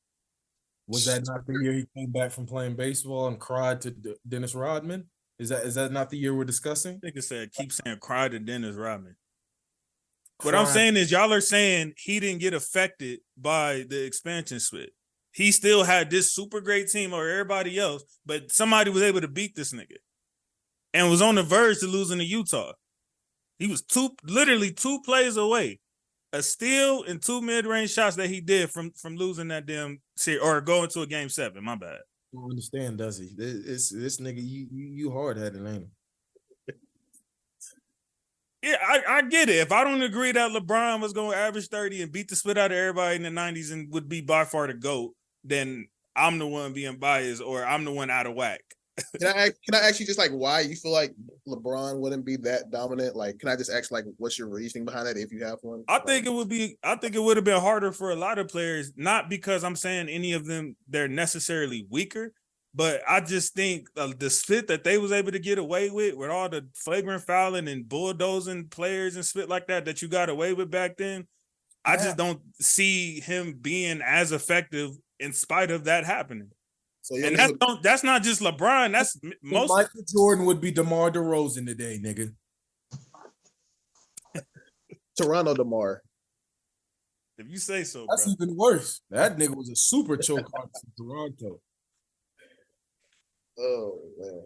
Was that not the year he came back from playing baseball and cried to Dennis Rodman? Is that not the year we're discussing? I think it said keep saying cry to Dennis Rodman. What I'm saying is y'all are saying he didn't get affected by the expansion split. He still had this super great team over everybody else, but somebody was able to beat this nigga and was on the verge to losing to Utah. He was literally 2 plays away. A steal and 2 mid-range shots that he did from losing that damn series or going to a game 7. My bad. Don't understand, does he? This nigga, you hard-headed, ain't he? Yeah, I get it. If I don't agree that LeBron was going to average 30 and beat the spit out of everybody in the 90s and would be by far the GOAT, then I'm the one being biased or I'm the one out of whack. Can I ask you just like why you feel like LeBron wouldn't be that dominant? Like, can I just ask like what's your reasoning behind that if you have one? I think it would have been harder for a lot of players, not because I'm saying any of them they're necessarily weaker, but I just think the spit that they was able to get away with all the flagrant fouling and bulldozing players and spit like that you got away with back then. Yeah. I just don't see him being as effective in spite of that happening. So and that's not just LeBron. That's most. Michael Jordan would be DeMar DeRozan today, nigga. Toronto DeMar. If you say so, that's bro. Even worse. That nigga was a super choke artist in Toronto. Oh man.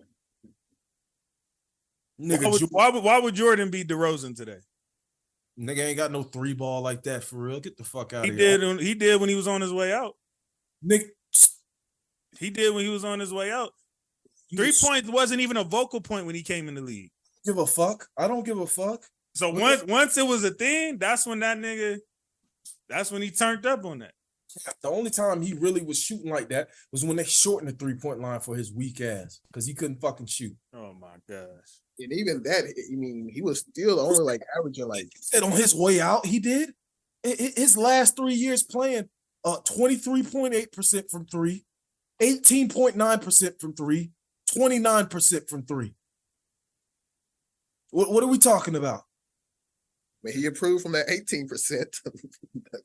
Nigga, Why would Jordan beat DeRozan today? nigga ain't got no 3-ball like that for real. Get the fuck out He of here. He did when he was on his way out. Nigga, He did when he was on his way out. 3 points wasn't even a vocal point when he came in the league. give a fuck. I don't give a fuck. So once it was a thing, that's when he turned up on that. The only time he really was shooting like that was when they shortened the 3-point line for his weak ass because he couldn't fucking shoot. Oh my gosh. And even that, I mean, he was still only like averaging like. Said on his way out, he did. His last 3 years playing 23.8% from three, 18.9% from three, 29% from three. What are we talking about? Man, he improved from that 18%.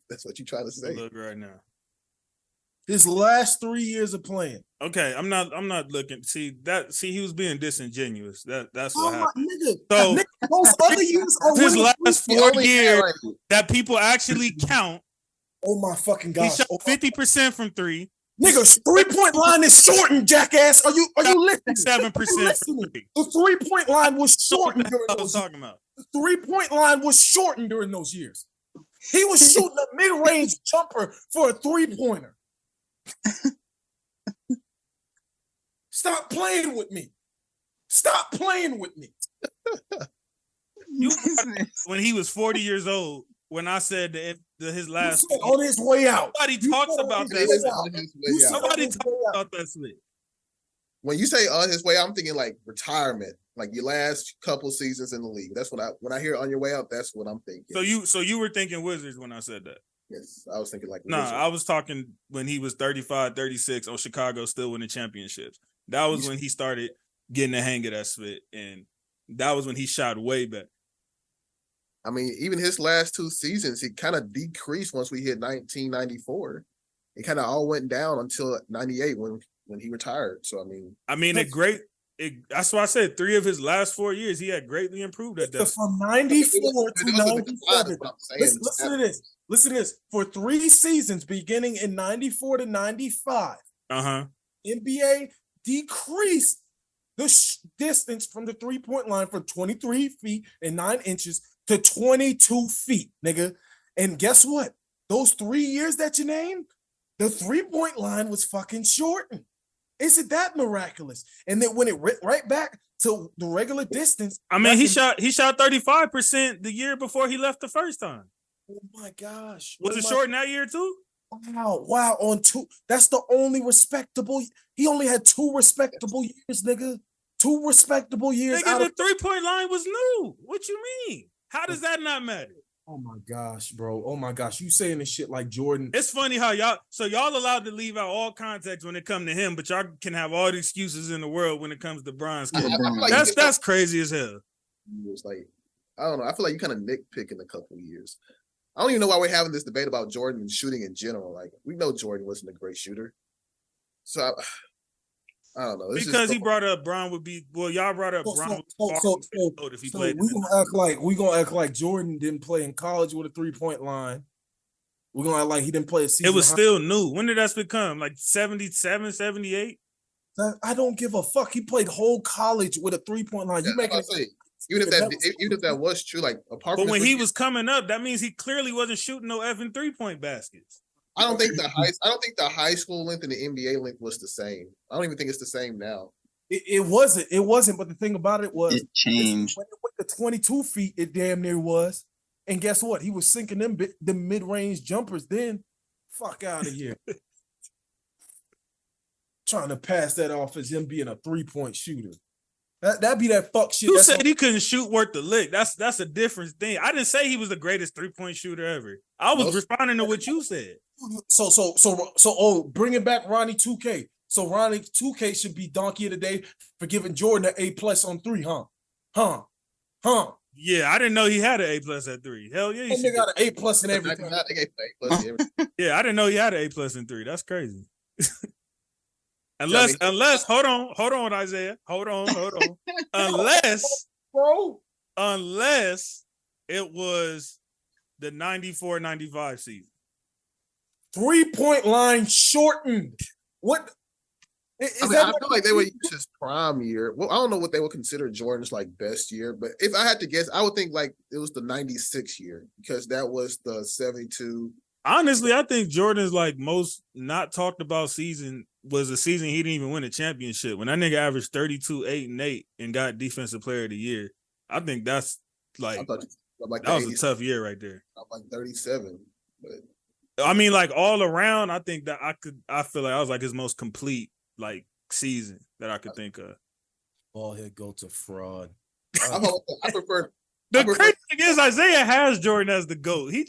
That's what you're trying to say. Look right now. His last 3 years of playing. Okay, I'm not looking. See, he was being disingenuous. That's what happened. Nigga, So nigga, those other years are his winning. last 4 years that people actually count. Oh my fucking He gosh. shot 50% from three. Nigga, 3-point line is shortened, jackass. Are you listening? 7% from three. The 3-point line was shortened during I those was talking about. The 3-point line was shortened during those years. He was shooting a mid-range jumper for a 3-pointer. Stop playing with me. Stop playing with me. When he was 40 years old, when I said that his last on his way out. Nobody talks about that. Nobody talks about that slip. When you say on his way out, I'm thinking like retirement, like your last couple seasons in the league. That's when I hear on your way out, that's what I'm thinking. So you were thinking Wizards when I said that? Yes, I was thinking like Wizards. I was talking when he was 35, 36 on Chicago still winning championships. That was when he started getting the hang of that split, and that was when he shot way better. I mean, even his last 2 seasons, he kind of decreased once we hit 1994. It kind of all went down until 98 when he retired. So that's why I said 3 of his last 4 years he had greatly improved at that. From 94 to 97. Listen to this. Listen to this. For 3 seasons, beginning in 94 to 95, NBA decreased the distance from the 3-point line from 23 feet and 9 inches to 22 feet, nigga. And guess what? Those 3 years that you named, the 3-point line was fucking shortened. Isn't that miraculous? And then when it went right back to the regular distance. I mean, he shot 35% the year before he left the first time. Oh my gosh. Was it short in that year too? Wow. On 2. That's the only respectable. He only had 2 respectable years, nigga. 2 respectable years. Nigga, the 3-point line was new. What you mean? How does that not matter? Oh my gosh, bro. Oh my gosh. You saying this shit like Jordan. It's funny how y'all allowed to leave out all context when it comes to him, but y'all can have all the excuses in the world when it comes to Bron's. That's crazy as hell. It's like, I don't know. I feel like you kind of nitpicking a couple of years. I don't even know why we're having this debate about Jordan and shooting in general. Like, we know Jordan wasn't a great shooter. So I don't know. Because he brought up Bron would be, well, y'all brought up Bron if he played. We gonna act like Jordan didn't play in college with a 3-point line. We're gonna act like he didn't play a season. It was still new. When did that become? Like 77, 78? I don't give a fuck. He played whole college with a 3-point line. Even if that was true, like apart from. But when he was coming up, that means he clearly wasn't shooting no effing 3-point baskets. I don't think the high school length and the NBA length was the same. I don't even think it's the same now. It wasn't. But the thing about it was it changed. When it went to 22 feet, it damn near was. And guess what? He was sinking them mid-range jumpers. Then, fuck out of here. Trying to pass that off as him being a 3-point shooter. That'd be that fuck shit. Who said he couldn't shoot worth the lick? That's a different thing. I didn't say he was the greatest 3-point shooter ever. I was responding to what you said. So bringing back Ronnie 2K. So Ronnie 2K should be donkey of the day for giving Jordan an A+ on 3, huh? Yeah, I didn't know he had an A+ at 3. Hell yeah, he got an A+ in everything. Yeah, I didn't know he had an A+ in 3. That's crazy. Unless hold on, Isaiah. Hold on. Unless it was the 94-95 season. 3-point line shortened. What? I feel like they would use his prime year. Well, I don't know what they would consider Jordan's like best year, but if I had to guess, I would think like it was the 96 year because that was the 72. Honestly, I think Jordan's like most not talked about season was a season he didn't even win a championship. When that nigga averaged 32, 8, and 8 and got defensive player of the year. I think that's like that was a tough year right there. Like 37. But I mean, like all around, I think that I feel like I was like his most complete like season that I could think of. Ball head go to fraud. I prefer. The crazy thing is Isaiah has Jordan as the GOAT. He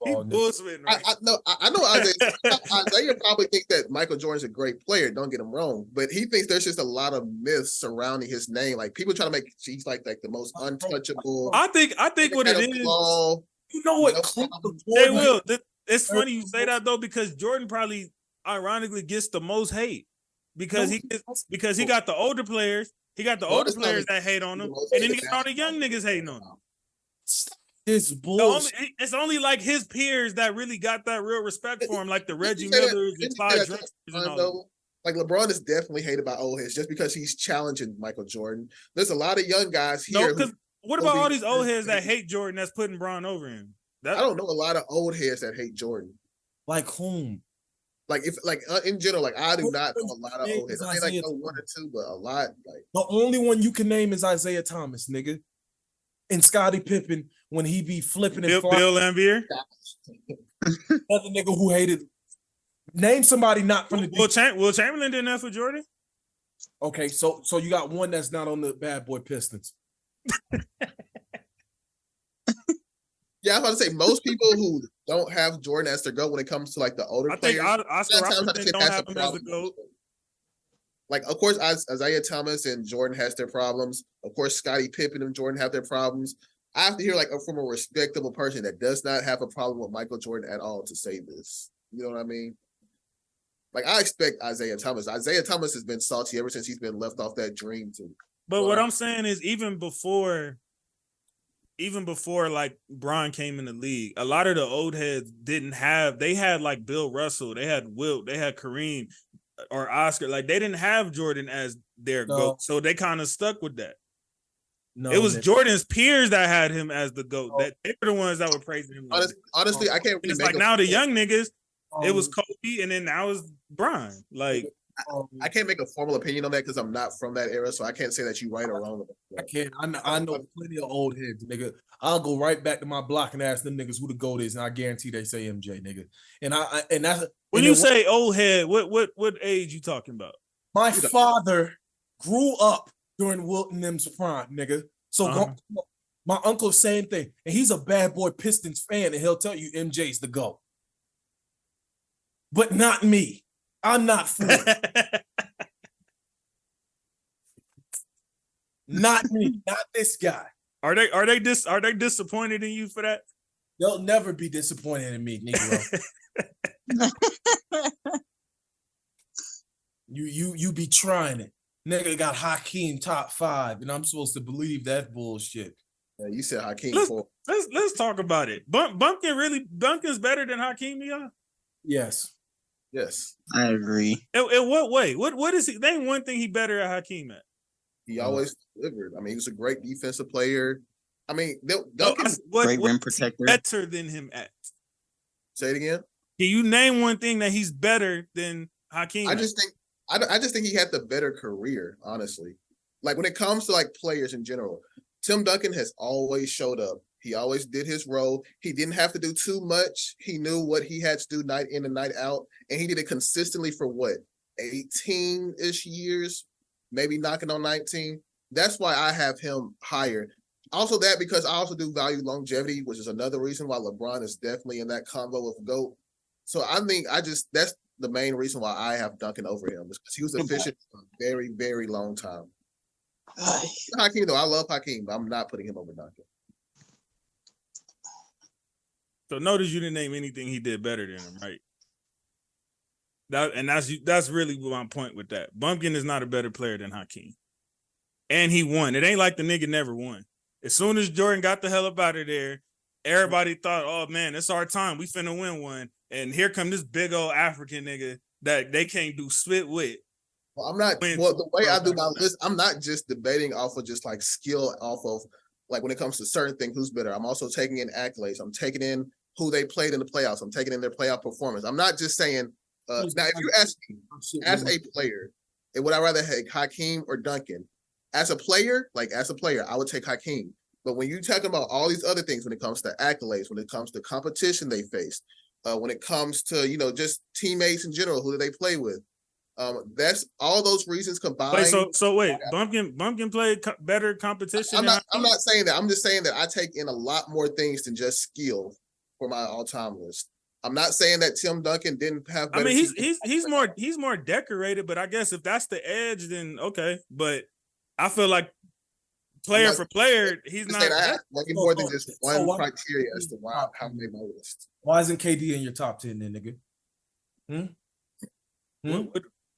bullshitting. Right? I know Isaiah probably thinks that Michael Jordan's a great player. Don't get him wrong, but he thinks there's just a lot of myths surrounding his name. Like people try to make he's like the most untouchable. I think what it is. You know what? They will. It's funny you say that though because Jordan probably ironically gets the most hate because he got the older players. He got the older players that hate on him, and then he got all the young niggas hating on him. This bullshit. It's only like his peers that really got that real respect for him, like the Reggie Millers and Clyde Drexlers and all. Like LeBron is definitely hated by old heads just because he's challenging Michael Jordan. There's a lot of young guys here. No, because what about all these old heads that hate Jordan that's putting Bron over him? I don't know a lot of old heads that hate Jordan. Like whom? Like in general, like I do not know a lot of old heads. I like know one or two, but a lot. Like the only one you can name is Isaiah Thomas, nigga, and Scottie Pippen when he be flipping and flying. Bill Laimbeer, another nigga who hated. Name somebody not from the. Will Chamberlain didn't have for Jordan. Okay, so you got one that's not on the bad boy Pistons. Yeah, I'm about to say most people who don't have Jordan as their GOAT when it comes to like the older players. I think Oscar Robertson don't have him as the GOAT. Like, of course, Isaiah Thomas and Jordan has their problems. Of course, Scottie Pippen and Jordan have their problems. I have to hear like from a respectable person that does not have a problem with Michael Jordan at all to say this. You know what I mean? Like, I expect Isaiah Thomas. Isaiah Thomas has been salty ever since he's been left off that dream team. But what I'm saying is even before like Bron came in the league, a lot of the old heads they had like Bill Russell, they had Wilt, they had Kareem or Oscar. Like they didn't have Jordan as their GOAT. So they kind of stuck with that. No, it was Jordan's peers that had him as the GOAT. That they were the ones that were praising him. Honestly, I can't. It's like now the young niggas, it was Kobe, and then now it's Bron. Like I can't make a formal opinion on that because I'm not from that era, so I can't say that you're right or wrong. I can't. I know plenty of old heads, nigga. I'll go right back to my block and ask them niggas who the GOAT is, and I guarantee they say MJ, nigga. And that's when you say old head, what age you talking about? My father grew up during Wilt and them's prime, nigga. So my uncle, same thing, and he's a bad boy Pistons fan, and he'll tell you MJ's the GOAT, but not me. I'm not for it. Not me, not this guy. Are they disappointed in you for that? They'll never be disappointed in me, Negro. You be trying it. Nigga got Hakeem top 5, and I'm supposed to believe that bullshit. Yeah, you said Hakeem. Let's talk about it. Duncan's better than Hakeem, y'all? Yes. Yes. I agree. In what way? What is he? Name one thing he better at Hakeem at. He always delivered. I mean, he was a great defensive player. I mean, great rim protector. Better than him at. Say it again. Can you name one thing that he's better than Hakeem? I just think he had the better career, honestly. Like when it comes to like players in general, Tim Duncan has always showed up. He always did his role. He didn't have to do too much. He knew what he had to do night in and night out. And he did it consistently for 18-ish years, maybe knocking on 19. That's why I have him higher. Also that because I also do value longevity, which is another reason why LeBron is definitely in that combo of GOAT. So I think that's the main reason why I have Duncan over him, is because he was efficient for a very, very long time. Hakeem, though, I love Hakeem, but I'm not putting him over Duncan. So notice you didn't name anything he did better than him, right? That's really my point with that. Bumpkin is not a better player than Hakeem. And he won. It ain't like the nigga never won. As soon as Jordan got the hell up out of there, everybody thought, oh man, it's our time. We finna win one. And here come this big old African nigga that they can't do spit with. Well, I'm not. Well, the way I do my list, I'm not just debating off of just like skill, off of like when it comes to certain things, who's better. I'm also taking in accolades. I'm taking in who they played in the playoffs. I'm taking in their playoff performance. I'm not just saying. Now, if you ask me as a player, would I rather take Hakeem or Duncan? As a player, I would take Hakeem. But when you talk about all these other things, when it comes to accolades, when it comes to competition they faced, when it comes to just teammates in general, who do they play with? That's all those reasons combined. Wait, so wait, Bumpkin played better competition. I'm not saying that. I'm just saying that I take in a lot more things than just skill for my all-time list. I'm not saying that Tim Duncan didn't have better. I mean, he's more decorated, but I guess if that's the edge, then okay. But I feel like player for player, he's not. Maybe more than just one criteria as to how I made my list. Why isn't KD in your top 10 then, nigga?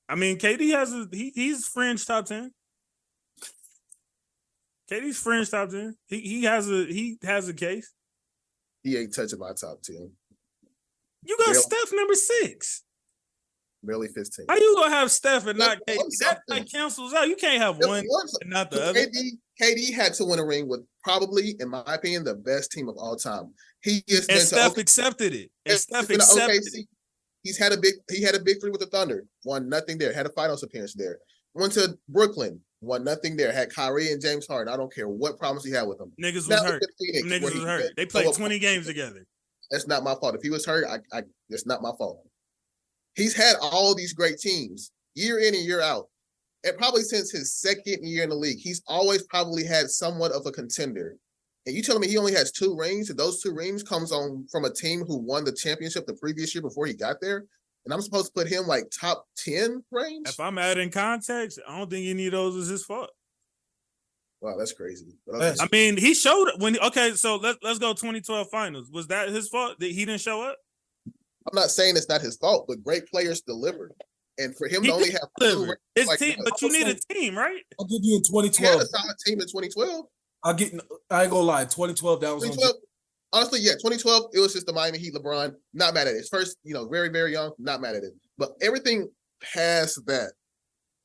I mean, KD has he's fringe top 10. KD's fringe top 10. He has a case. He ain't touching my top 10. You got Steph number 6. Barely 15. How you gonna have Steph and not KD? That like cancels out. You can't have one and not the other. KD had to win a ring with probably, in my opinion, the best team of all time. Steph accepted it. And Steph accepted it. He had a big 3 with the Thunder. Won nothing there. Had a finals appearance there. Went to Brooklyn. Won nothing there. Had Kyrie and James Harden. I don't care what problems he had with them. Niggas was hurt. Niggas was hurt. They played 20 games together. That's not my fault. If he was hurt, that's not my fault. He's had all these great teams year in and year out. And probably since his second year in the league, he's always probably had somewhat of a contender. And you telling me he only has 2 rings, and those 2 rings comes from a team who won the championship the previous year before he got there? And I'm supposed to put him like top 10 range? If I'm adding context, I don't think any of those is his fault. Wow, that's crazy. I mean, he showed when so let's go 2012 finals. Was that his fault that he didn't show up? I'm not saying it's not his fault, but great players delivered. And for him to only have 2 rings, but you need a team, right? I'll give you in 2012. He had a solid team in 2012. I ain't gonna lie, 2012, that was 2012. Honestly, yeah, 2012, it was just the Miami Heat LeBron. Not mad at it. It's first, very, very young, not mad at it. But everything past that,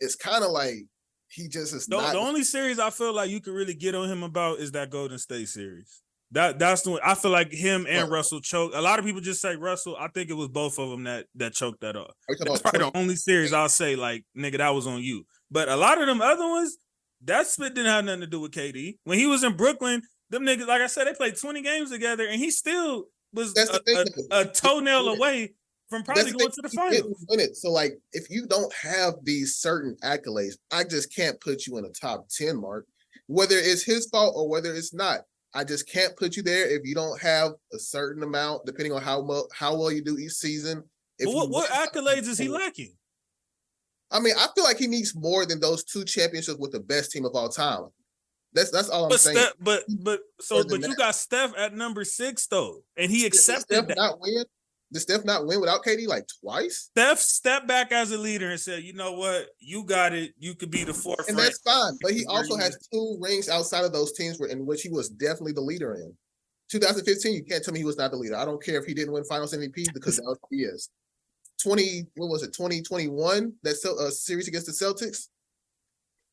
it's kind of like he just is not. The only series I feel like you could really get on him about is that Golden State series. That's the one. I feel like him and Russell choked. A lot of people just say Russell. I think it was both of them that choked that off. That's probably the only series I'll say, like, nigga, that was on you. But a lot of them other ones, that spit didn't have nothing to do with KD. When he was in Brooklyn, them niggas, like I said, they played 20 games together, and he still was a toenail away from probably going to the finals. So, like, if you don't have these certain accolades, I just can't put you in a top 10, Mark. Whether it's his fault or whether it's not, I just can't put you there if you don't have a certain amount, depending on how well you do each season. What accolades is he lacking? I mean, I feel like he needs more than those 2 championships with the best team of all time. That's all I'm saying. But you got Steph at number 6 though, and he accepted that. Did Steph not win without KD like twice? Steph stepped back as a leader and said, "You know what? You got it. You could be the forefront." And that's fine. But he also has 2 rings outside of those teams in which he was definitely the leader in. 2015, you can't tell me he was not the leader. I don't care if he didn't win Finals MVP because that was he is. 2021, that series against the Celtics.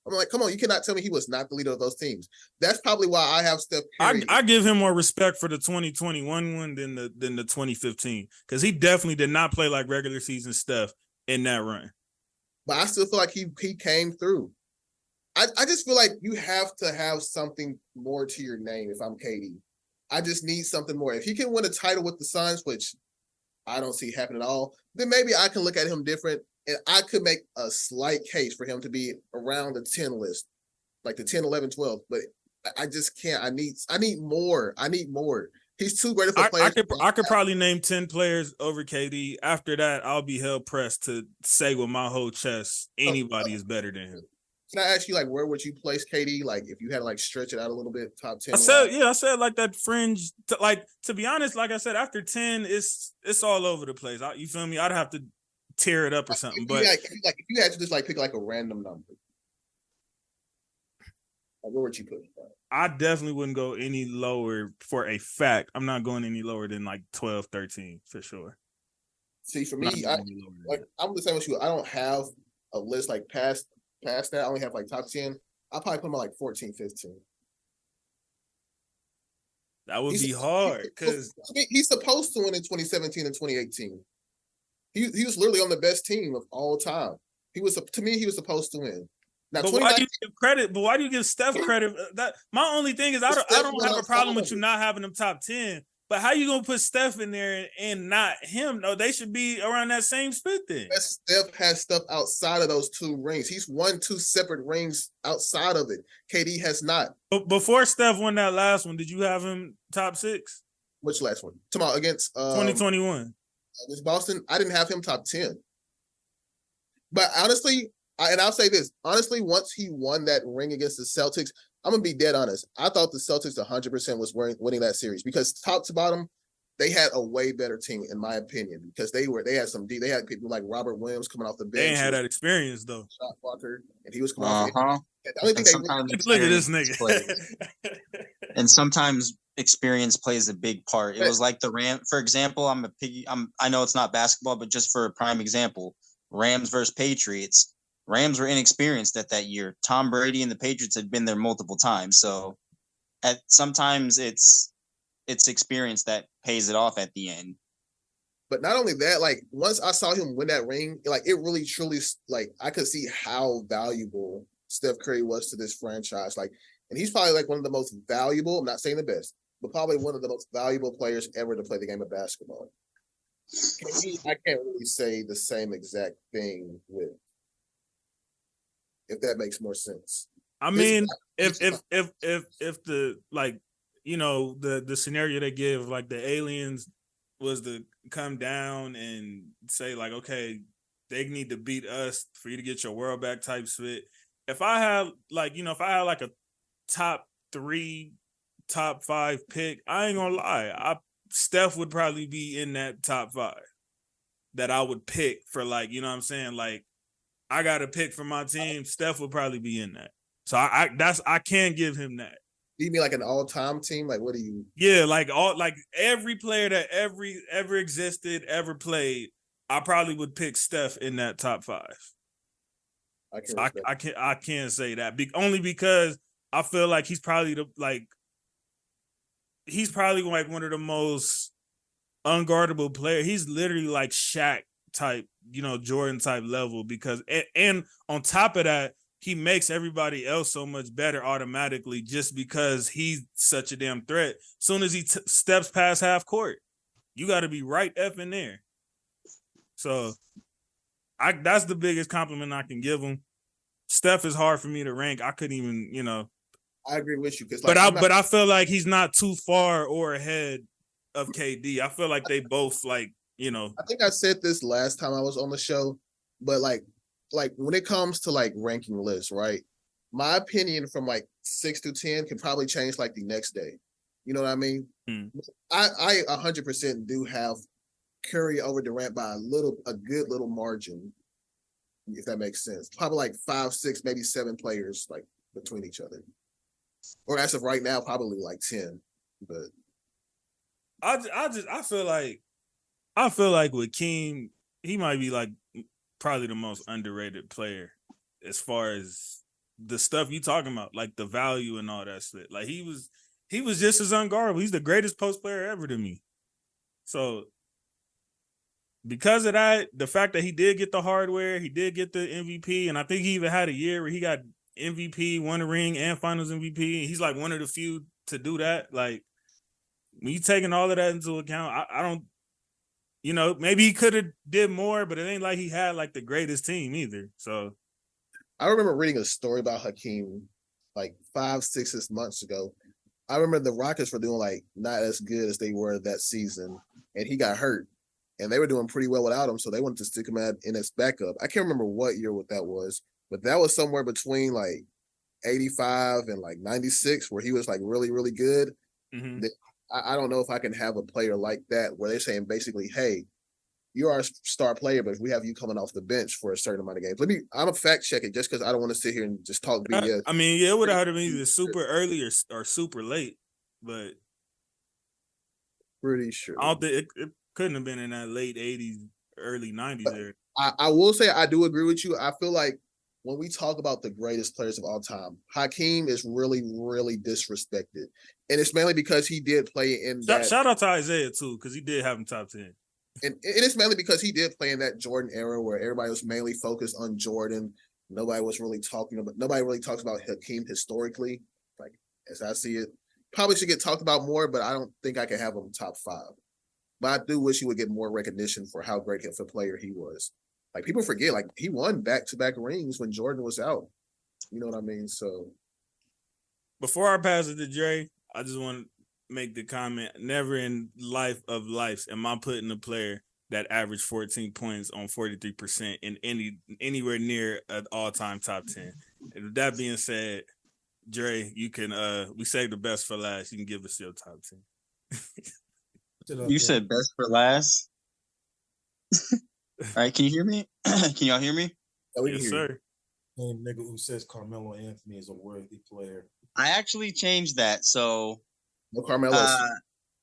I'm like, come on, you cannot tell me he was not the leader of those teams. That's probably why I have Steph Curry. I give him more respect for the 2021 one than the 2015 because he definitely did not play like regular season Steph in that run. But I still feel like he came through. I just feel like you have to have something more to your name if I'm KD. I just need something more. If he can win a title with the Suns, which I don't see happening at all, then maybe I can look at him different. And I could make a slight case for him to be around the 10 list, like the 10, 11, 12. But I just can't. I need more. He's too great of a player. I could probably name 10 players over KD. After that, I'll be hell pressed to say with my whole chest anybody is better than him. Can I ask you, like, where would you place KD? Like, if you had to, like, stretch it out a little bit, top 10? I said like that fringe. To be honest, like I said, after 10, it's all over the place. You feel me? I'd have to tear it up or something. But if you had to just like pick like a random number, like where would you put it? I definitely wouldn't go any lower for a fact. I'm not going any lower than like 12, 13 for sure. See, for Not me, gonna be lower than that. I'm the same with you. I don't have a list like past that. I only have like top 10. I'll probably put him at like 14, 15. That would be hard because he's supposed to win in 2017 and 2018. He was literally on the best team of all time. He was supposed to win. Now, but why do you give credit? But why do you give Steph credit? That my only thing is I don't have a problem with you not having them top 10. But how you gonna put Steph in there and not him? No, they should be around that same split then. Steph has stuff outside of those 2 rings. He's won 2 separate rings outside of it. KD has not. But before Steph won that last one, did you have him top 6? Which last one? Tomorrow against 2021. Against Boston, I didn't have him top 10. But honestly, I'll say this. Honestly, once he won that ring against the Celtics, I'm going to be dead honest. I thought the Celtics 100% was winning that series because top to bottom, they had a way better team, in my opinion, because they had people like Robert Williams coming off the bench. They ain't had that experience, though. Shot blocker, and he was coming off the bench. Look at this nigga. And sometimes experience plays a big part. It was like the Rams, for example, I know it's not basketball, but just for a prime example, Rams versus Patriots. Rams were inexperienced at that year. Tom Brady and the Patriots had been there multiple times. So sometimes it's experience that pays it off at the end. But not only that, like once I saw him win that ring, like it really truly like I could see how valuable Steph Curry was to this franchise. Like, and he's probably like one of the most valuable, I'm not saying the best, but probably one of the most valuable players ever to play the game of basketball. I can't really say the same exact thing with, if that makes more sense. I mean, if the like, you know, the scenario they give, like the aliens was to come down and say like, okay, they need to beat us for you to get your world back type shit. If I have like, you know, if I had like a top 3, top 5 pick, I ain't gonna lie, Steph would probably be in that top 5 that I would pick for, like, you know what I'm saying? Like, I got to pick for my team. Steph would probably be in that. So I can give him that. You mean like an all-time team? Like, what do you? Yeah, like every player that ever existed, ever played, I probably would pick Steph in that top 5. I can't say that only because I feel like he's probably like one of the most unguardable players. He's literally like Shaq type, you know, Jordan type level, because and on top of that, he makes everybody else so much better automatically just because he's such a damn threat. Soon as he steps past half court, you got to be right in there. So that's the biggest compliment I can give him. Steph is hard for me to rank. I couldn't even, you know. I agree with you, but I feel like he's not too far or ahead of KD. I feel like they both, like, you know. I think I said this last time I was on the show, but like when it comes to like ranking lists, right? My opinion from like 6 to 10 can probably change like the next day. You know what I mean? I 100% do have Curry over Durant by a good little margin, if that makes sense. Probably like 5, 6, maybe 7 players like between each other. Or as of right now, probably like 10. But I feel like with Keem, he might be like probably the most underrated player as far as the stuff you talking about, like the value and all that shit. Like he was just as unguardable. He's the greatest post player ever to me. So because of that, the fact that he did get the hardware, he did get the MVP, and I think he even had a year where he got MVP, won a ring, and Finals MVP. He's like one of the few to do that. Like, when you taking all of that into account, I don't, you know, maybe he could have did more, but it ain't like he had like the greatest team either. So I remember reading a story about Hakeem like 5, 6 months ago. I remember the Rockets were doing like not as good as they were that season, and he got hurt. And they were doing pretty well without him, so they wanted to stick him in as backup. I can't remember what year that was, but that was somewhere between like 85 and like 96, where he was like really, really good. Mm-hmm. I don't know if I can have a player like that where they're saying basically, hey, you're our star player, but if we have you coming off the bench for a certain amount of games. I'm a fact check it just because I don't want to sit here and just talk BS. I mean, yeah, it would have been either super early or super late, but pretty sure. I don't think it couldn't have been in that late 80s, early 90s era. I will say I do agree with you. I feel like when we talk about the greatest players of all time, Hakeem is really, really disrespected. And it's mainly because he did play in that. Shout out to Isaiah, too, because he did have him top 10. And it's mainly because he did play in that Jordan era where everybody was mainly focused on Jordan. Nobody really talks about Hakeem historically. Like, as I see it, probably should get talked about more, but I don't think I can have him top 5. But I do wish he would get more recognition for how great of a player he was. Like, people forget, like, he won back-to-back rings when Jordan was out. You know what I mean? So, before I pass it to Dre, I just want to make the comment, never in life of lives am I putting a player that averaged 14 points on 43% in anywhere near an all-time top 10. And with that being said, Dre, you can we saved the best for last. You can give us your top 10. You said best for last. All right, can you hear me? Can y'all hear me? Yes, sir. Same nigga who says Carmelo Anthony is a worthy player. I actually changed that, so no Carmelo.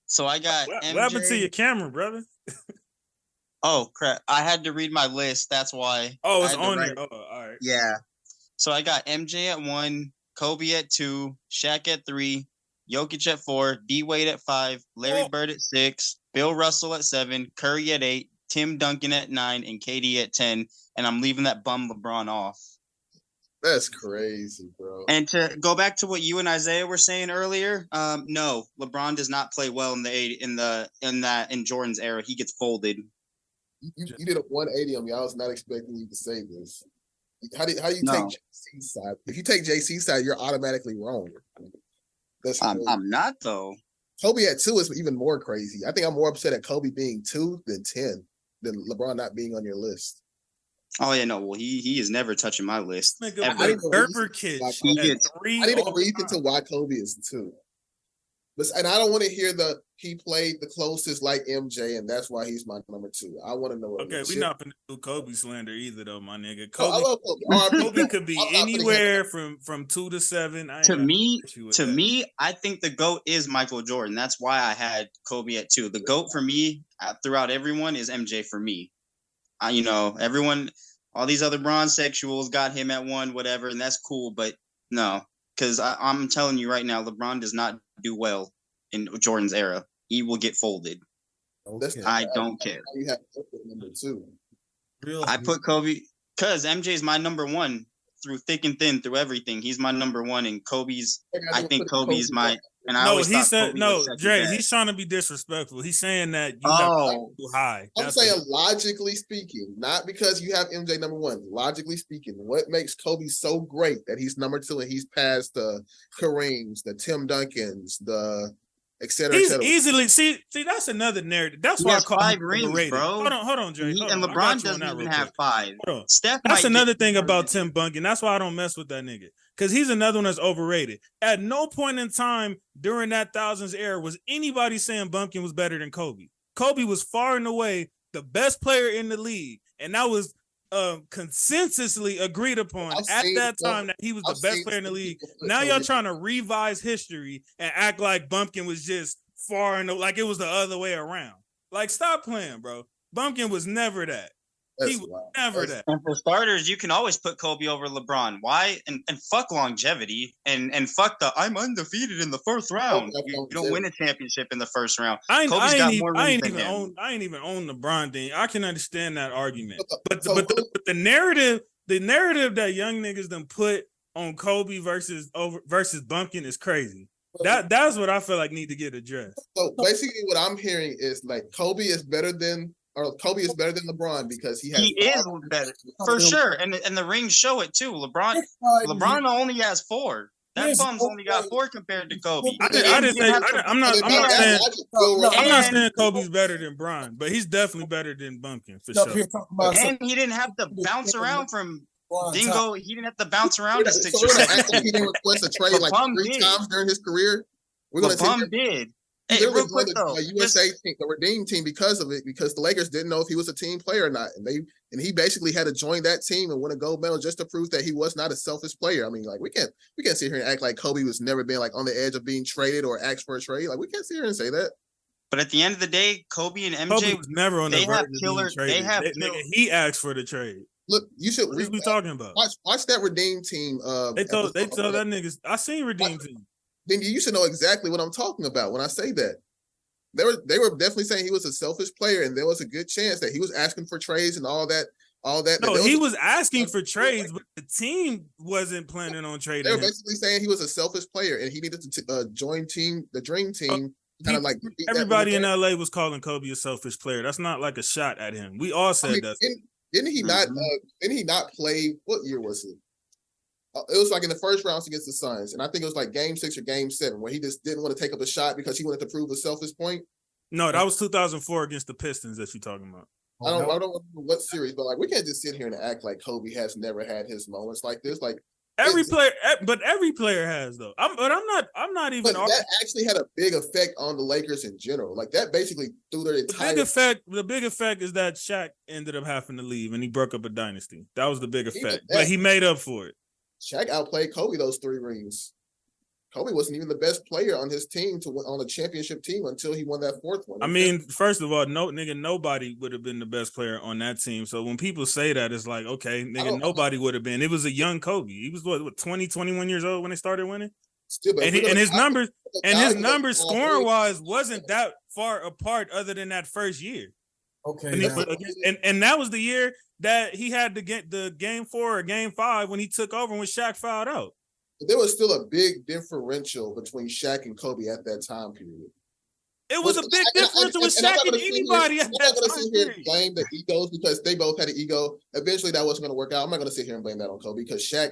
So I got MJ. What happened to your camera, brother? Oh crap! I had to read my list. That's why. Oh, it's on there. Oh, all right. Yeah. So I got MJ at 1, Kobe at 2, Shaq at 3, Jokic at 4, D Wade at 5, Larry Bird at 6, Bill Russell at 7, Curry at 8, Tim Duncan at 9, and KD at 10. And I'm leaving that bum LeBron off. That's crazy, bro. And to go back to what you and Isaiah were saying earlier, no, LeBron does not play well in Jordan's era. He gets folded. You did a 180 on me. I was not expecting you to say this. How do you take JC's side? If you take JC's side, you're automatically wrong. I'm not, though. Kobe at 2 is even more crazy. I think I'm more upset at Kobe being 2 than 10 than LeBron not being on your list. Oh yeah, no. Well, he is never touching my list. I need a reason to why Kobe is 2. And I don't want to hear he played the closest like MJ, and that's why he's my number 2. I want to know. Okay, we're not gonna do Kobe slander either, though, my nigga. I love Kobe. Kobe could be anywhere from 2 to 7. To me, I think the GOAT is Michael Jordan. That's why I had Kobe at 2. The GOAT for me, throughout everyone, is MJ for me. Everyone, all these other bronze sexuals got him at 1, whatever, and that's cool. But no, because I'm telling you right now, LeBron does not do well in Jordan's era. He will get folded. Okay. I don't care. You have number 2. Really? I put Kobe because MJ is my number 1 through thick and thin, through everything. He's my number 1, and I think Kobe's my. And I he said no, Dre. He's trying to be disrespectful. He's saying that you have too high. I'm saying logically speaking, not because you have MJ number 1. Logically speaking, what makes Kobe so great that he's number 2 and he's past the Kareems, the Tim Duncans, the et cetera, he's easily see that's another narrative. That's why I call 5 him rings, overrated. bro. Hold on, Dre. And LeBron doesn't even have 5. That's another thing about Tim Duncan. That's why I don't mess with that nigga. Because he's another one that's overrated. At no point in time during that thousands era was anybody saying Bumpkin was better than Kobe. Kobe was far and away the best player in the league. And that was consensusly agreed upon at that time that he was the best player in the league. Now y'all trying to revise history and act like Bumpkin was just far and like it was the other way around. Like, stop playing, bro. Bumpkin was never that. He was never that. And for starters, you can always put Kobe over LeBron. Why? And fuck longevity and fuck I'm undefeated in the first round. You don't win a championship in the first round. I ain't even own LeBron thing. I can understand that argument. But the narrative that young niggas done put on Kobe versus Bumpkin is crazy. That's what I feel like need to get addressed. So basically what I'm hearing is like Kobe is better than LeBron because he is better for sure, and the rings show it too. LeBron only has 4. That bum's only got 4 compared to Kobe. I'm not saying Kobe's better than Bron, but he's definitely better than Bumpkin for sure. And he didn't have to bounce around from Dingo. He didn't have to bounce around to stick. He didn't request a trade like 3 times during his career. LeBron did. Hey, real quick though, USA team, the Redeem team, because of it, because the Lakers didn't know if he was a team player or not, and he basically had to join that team and win a gold medal just to prove that he was not a selfish player. I mean, like we can't sit here and act like Kobe was never been like on the edge of being traded or asked for a trade. Like we can't sit here and say that. But at the end of the day, Kobe and MJ, Kobe was never on the they have verge of killer. being traded. They have Nigga, he asked for the trade. Look, you should What are we talking about? watch that Redeem Team. They told that niggas. I seen Redeem Team. Then you should know exactly what I'm talking about when I say that. They were definitely saying he was a selfish player, and there was a good chance that he was asking for trades and all that. No, he was asking for trades, but the team wasn't planning on trading. They were him. basically saying he was a selfish player, and he needed to join the Dream Team. Kind of like everybody in LA was calling Kobe a selfish player. That's not like a shot at him. We all said that. Didn't he not? Didn't he not play? What year was it? It was like in the first rounds against the Suns, and I think it was like Game 6 or Game 7, where he just didn't want to take up a shot because he wanted to prove a selfish point. No, that was 2004 against the Pistons that you're talking about. I don't remember what series, but like we can't just sit here and act like Kobe has never had his moments like this. Like every player has though. I'm not even. But that actually had a big effect on the Lakers in general. Like that basically threw their entire. The big effect is that Shaq ended up having to leave and he broke up a dynasty. That was the big effect, but he made up for it. Shaq outplayed Kobe those 3 rings. Kobe wasn't even the best player on his team on a championship team until he won that 4th one. I mean, first of all, nobody would have been the best player on that team. So when people say that, it's like, okay, nobody would have been. It was a young Kobe. He was what 20, 21 years old when they started winning. Still, and his numbers scoring wise wasn't that far apart other than that first year. Okay. And that was the year that he had to get the Game 4 or Game 5 when he took over when Shaq fouled out. There was still a big differential between Shaq and Kobe at that time period. It was a big differential with Shaq and anybody at that time. I'm not going to sit here and blame the egos because they both had an ego. Eventually, that wasn't going to work out. I'm not going to sit here and blame that on Kobe because Shaq,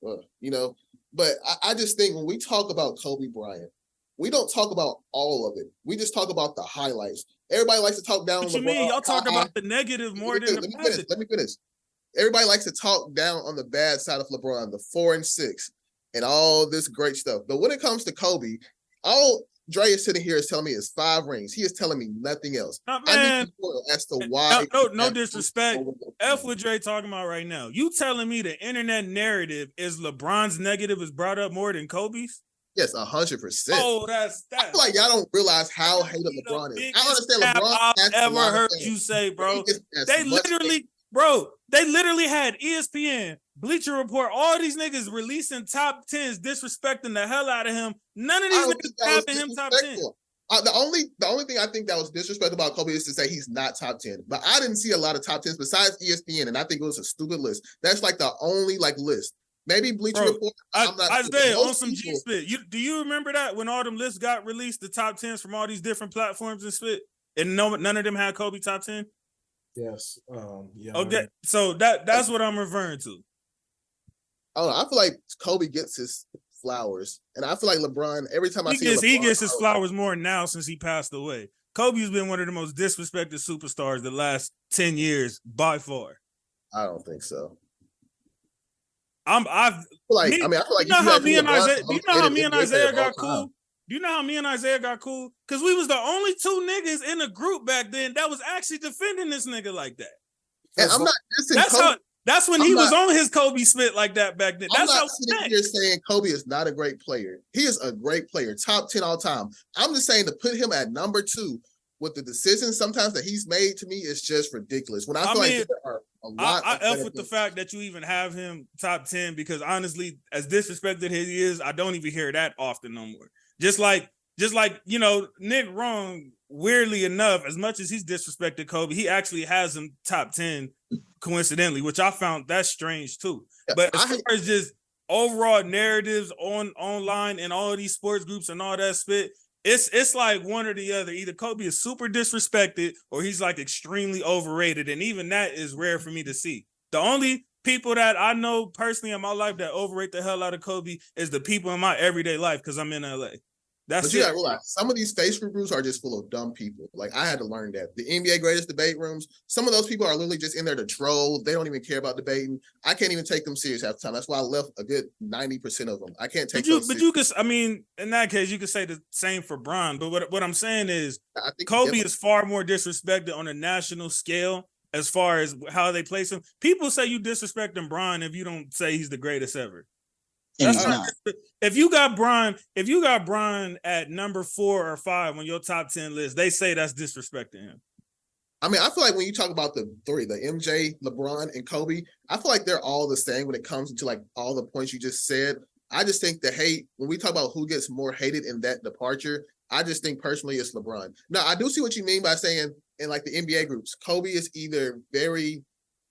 But I just think when we talk about Kobe Bryant, we don't talk about all of it. We just talk about the highlights. Everybody likes to talk down. What you mean? Y'all talk about the negative more than the positive. Let me finish. Everybody likes to talk down on the bad side of LeBron, the 4 and 6. And all this great stuff. But when it comes to Kobe, all Dre is sitting here is telling me is 5 rings. He is telling me nothing else. Man, as to why. No disrespect. F what Dre talking about right now. You telling me the internet narrative is LeBron's negative is brought up more than Kobe's? Yes, 100%. Oh, that's. I feel like y'all don't realize how hated LeBron is. I understand LeBron. I've ever heard you say, bro. They literally had ESPN, Bleacher Report, all these niggas releasing top 10s, disrespecting the hell out of him. None of these niggas having him top 10. The only thing I think that was disrespectful about Kobe is to say he's not top 10. But I didn't see a lot of top 10s besides ESPN, and I think it was a stupid list. That's like the only list. Maybe Bleacher Report. Isaiah, on some G Spit. Do you remember that when all them lists got released, the top 10s from all these different platforms and Spit, and none of them had Kobe top 10? Yes. Yeah. Okay, so that's what I'm referring to. I don't know. I feel like Kobe gets his flowers, and I feel like LeBron. Every time he gets his flowers more now since he passed away. Kobe's been one of the most disrespected superstars the last 10 years by far. I don't think so. I feel like you know how me and Isaiah got cool. Do you know how me and Isaiah got cool? Because we was the only 2 niggas in a group back then that was actually defending this nigga like that. And I'm not dissing that's when he was on his Kobe spit like that back then. That's I'm not sitting here saying Kobe is not a great player. He is a great player, top 10 all time. I'm just saying to put him at number 2 with the decisions sometimes that he's made, to me is just ridiculous. When I feel like there are a lot. I F with the fact that you even have him top 10 because honestly, as disrespected as he is, I don't even hear that often no more. Just like Nick Wrong, weirdly enough, as much as he's disrespected Kobe, he actually has him top 10 coincidentally, which I found that's strange too. Yeah, but as far as just overall narratives online and all of these sports groups and all that spit, it's like one or the other. Either Kobe is super disrespected or he's like extremely overrated. And even that is rare for me to see. The only people that I know personally in my life that overrate the hell out of Kobe is the people in my everyday life because I'm in LA. But you gotta realize some of these Facebook groups are just full of dumb people. Like I had to learn that. The NBA greatest debate rooms, some of those people are literally just in there to troll. They don't even care about debating. I can't even take them serious half the time. That's why I left a good 90% of them. I can't take them serious. But you could, I mean, in that case, you could say the same for Bron. But what I'm saying is I think Kobe is far more disrespected on a national scale as far as how they place him. People say you disrespecting Bron if you don't say he's the greatest ever. And he's not. If you got Bron at number 4 or 5 on your top 10 list, they say that's disrespecting him. I mean, I feel like when you talk about the three, the MJ, LeBron, and Kobe, I feel like they're all the same when it comes to like all the points you just said. I just think the hate, when we talk about who gets more hated in that departure, I just think personally it's LeBron. Now, I do see what you mean by saying in like the NBA groups, Kobe is either very,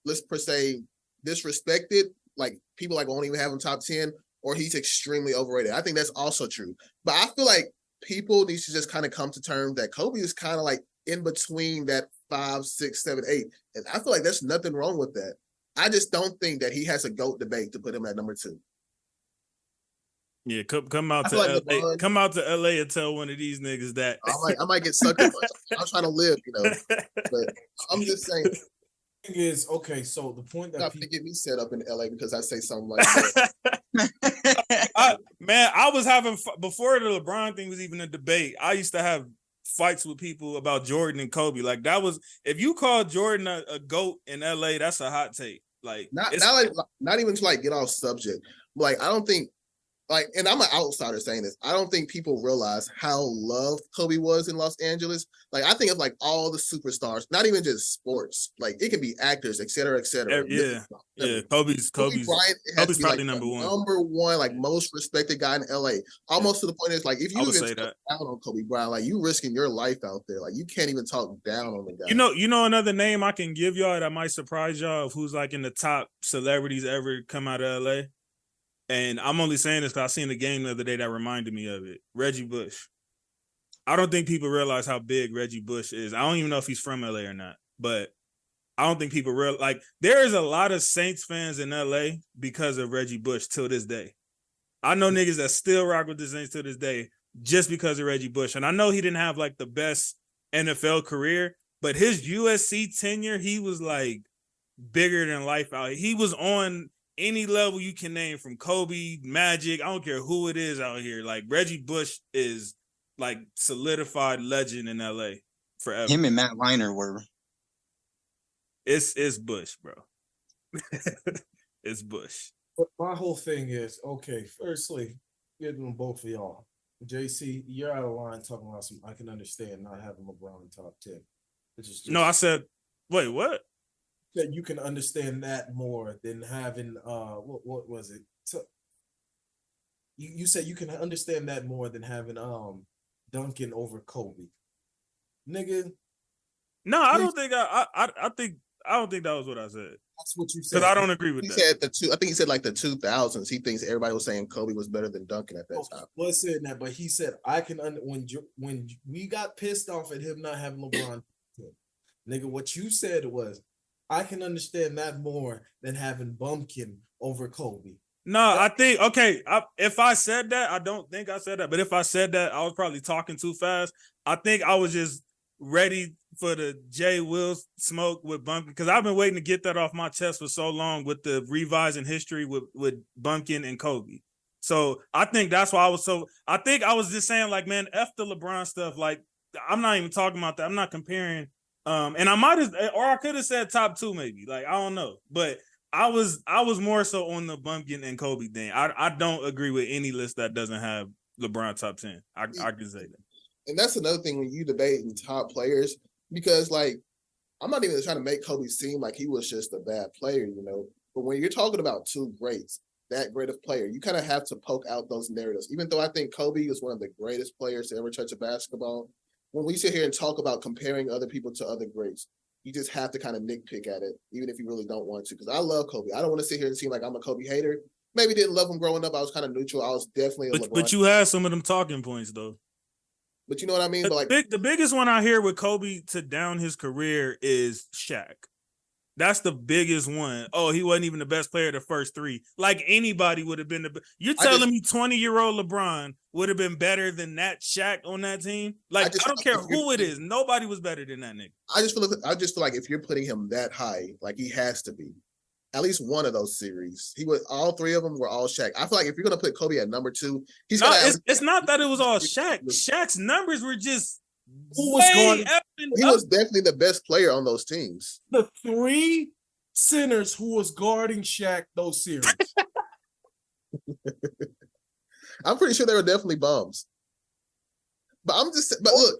let's per se, disrespected, like people like won't even have him top 10, or he's extremely overrated. I think that's also true. But I feel like people need to just kind of come to terms that Kobe is kind of like in between that 5, 6, 7, 8. And I feel like there's nothing wrong with that. I just don't think that he has a GOAT debate to put him at number 2. Yeah, come out to LA. LeBron, come out to LA and tell one of these niggas that I might get sucked up. I'm trying to live, But I'm just saying. The thing is, okay, so the point that people get me set up in LA because I say something like that. I was having before the LeBron thing was even a debate. I used to have fights with people about Jordan and Kobe. Like that was, if you call Jordan a GOAT in LA, that's a hot take. Like not even to like get off subject. Like I don't think. Like, and I'm an outsider saying this. I don't think people realize how loved Kobe was in Los Angeles. Like, I think of like all the superstars, not even just sports. Like, it can be actors, et cetera, et cetera. Yeah. Kobe's probably like number one. Number one, like most respected guy in LA. Almost to the point is like, if you even talk down on Kobe Bryant, like you risking your life out there. Like, you can't even talk down on the guy. You know another name I can give y'all that might surprise y'all of who's like in the top celebrities ever come out of LA. And I'm only saying this because I seen a game the other day that reminded me of it. Reggie Bush. I don't think people realize how big Reggie Bush is. I don't even know if he's from LA or not, but I don't think people realize. Like, there is a lot of Saints fans in LA because of Reggie Bush till this day. I know niggas that still rock with the Saints till this day just because of Reggie Bush. And I know he didn't have like the best NFL career, but his USC tenure, he was like bigger than life out here. He was on any level you can name, from Kobe, Magic, I don't care who it is out here. Like, Reggie Bush is like solidified legend in LA forever. Him and Matt Leinart were. It's Bush, bro. It's Bush. But my whole thing is, okay, firstly, getting them both of y'all. JC, you're out of line talking about some, I can understand not having LeBron in top 10. No, I said, wait, what? That you can understand that more than having what was it? You said you can understand that more than having Duncan over Kobe, nigga. No, I don't think I don't think that was what I said. That's what you said. Because I don't agree with that. I think he said like the 2000s. He thinks everybody was saying Kobe was better than Duncan at that time. Well, saying that, but he said I can when we got pissed off at him not having LeBron, nigga. What you said was, I can understand that more than having Bumpkin over Kobe. No, I think, okay, if I said that, I don't think I said that, but if I said that, I was probably talking too fast. I think I was just ready for the Jay Will smoke with Bumpkin, because I've been waiting to get that off my chest for so long with the revising history with Bumpkin and Kobe. So I think that's why I think I was just saying, like, man, F the LeBron stuff. Like, I'm not even talking about that. I'm not comparing. And I might have, or I could have said top 2 maybe. Like, I don't know. But I was more so on the Bumpkin and Kobe thing. I don't agree with any list that doesn't have LeBron top 10. I can say that. And that's another thing when you debate in top players, because like, I'm not even trying to make Kobe seem like he was just a bad player, But when you're talking about 2 greats, that great of player, you kind of have to poke out those narratives. Even though I think Kobe is one of the greatest players to ever touch a basketball, when we sit here and talk about comparing other people to other greats, you just have to kind of nitpick at it, even if you really don't want to. Because I love Kobe. I don't want to sit here and seem like I'm a Kobe hater. Maybe didn't love him growing up. I was kind of neutral. I was definitely a LeBron. But you had some of them talking points, though. But you know what I mean? The biggest one I hear with Kobe to down his career is Shaq. That's the biggest one. Oh, he wasn't even the best player the first 3. Like, anybody would have been You're telling me 20-year-old LeBron would have been better than that Shaq on that team? Like, I don't care who it is. Nobody was better than that nigga. I just feel like if you're putting him that high, like he has to be. At least one of those series. All 3 of them were all Shaq. I feel like if you're gonna put Kobe at number 2, it's not that it was all Shaq. Shaq's numbers were just he was definitely the best player on those teams. The 3 centers who was guarding Shaq those series. I'm pretty sure they were definitely bums. But I'm just, but look,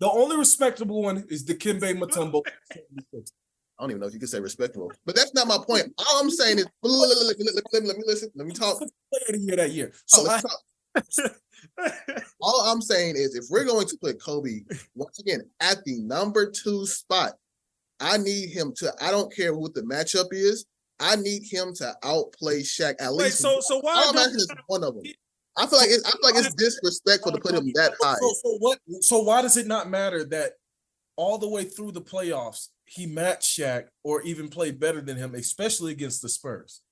the only respectable one is the Dikembe Mutombo. I don't even know if you can say respectable, but that's not my point. All I'm saying is, let me listen. Let me talk. Player of the year that year. So all I'm saying is, if we're going to put Kobe once again at the number 2 spot, I need him to. I don't care what the matchup is. I need him to outplay Shaq at least. So why? All I'm asking is one of them. I feel like it's disrespectful to put him that high. So what? So why does it not matter that all the way through the playoffs he matched Shaq or even played better than him, especially against the Spurs?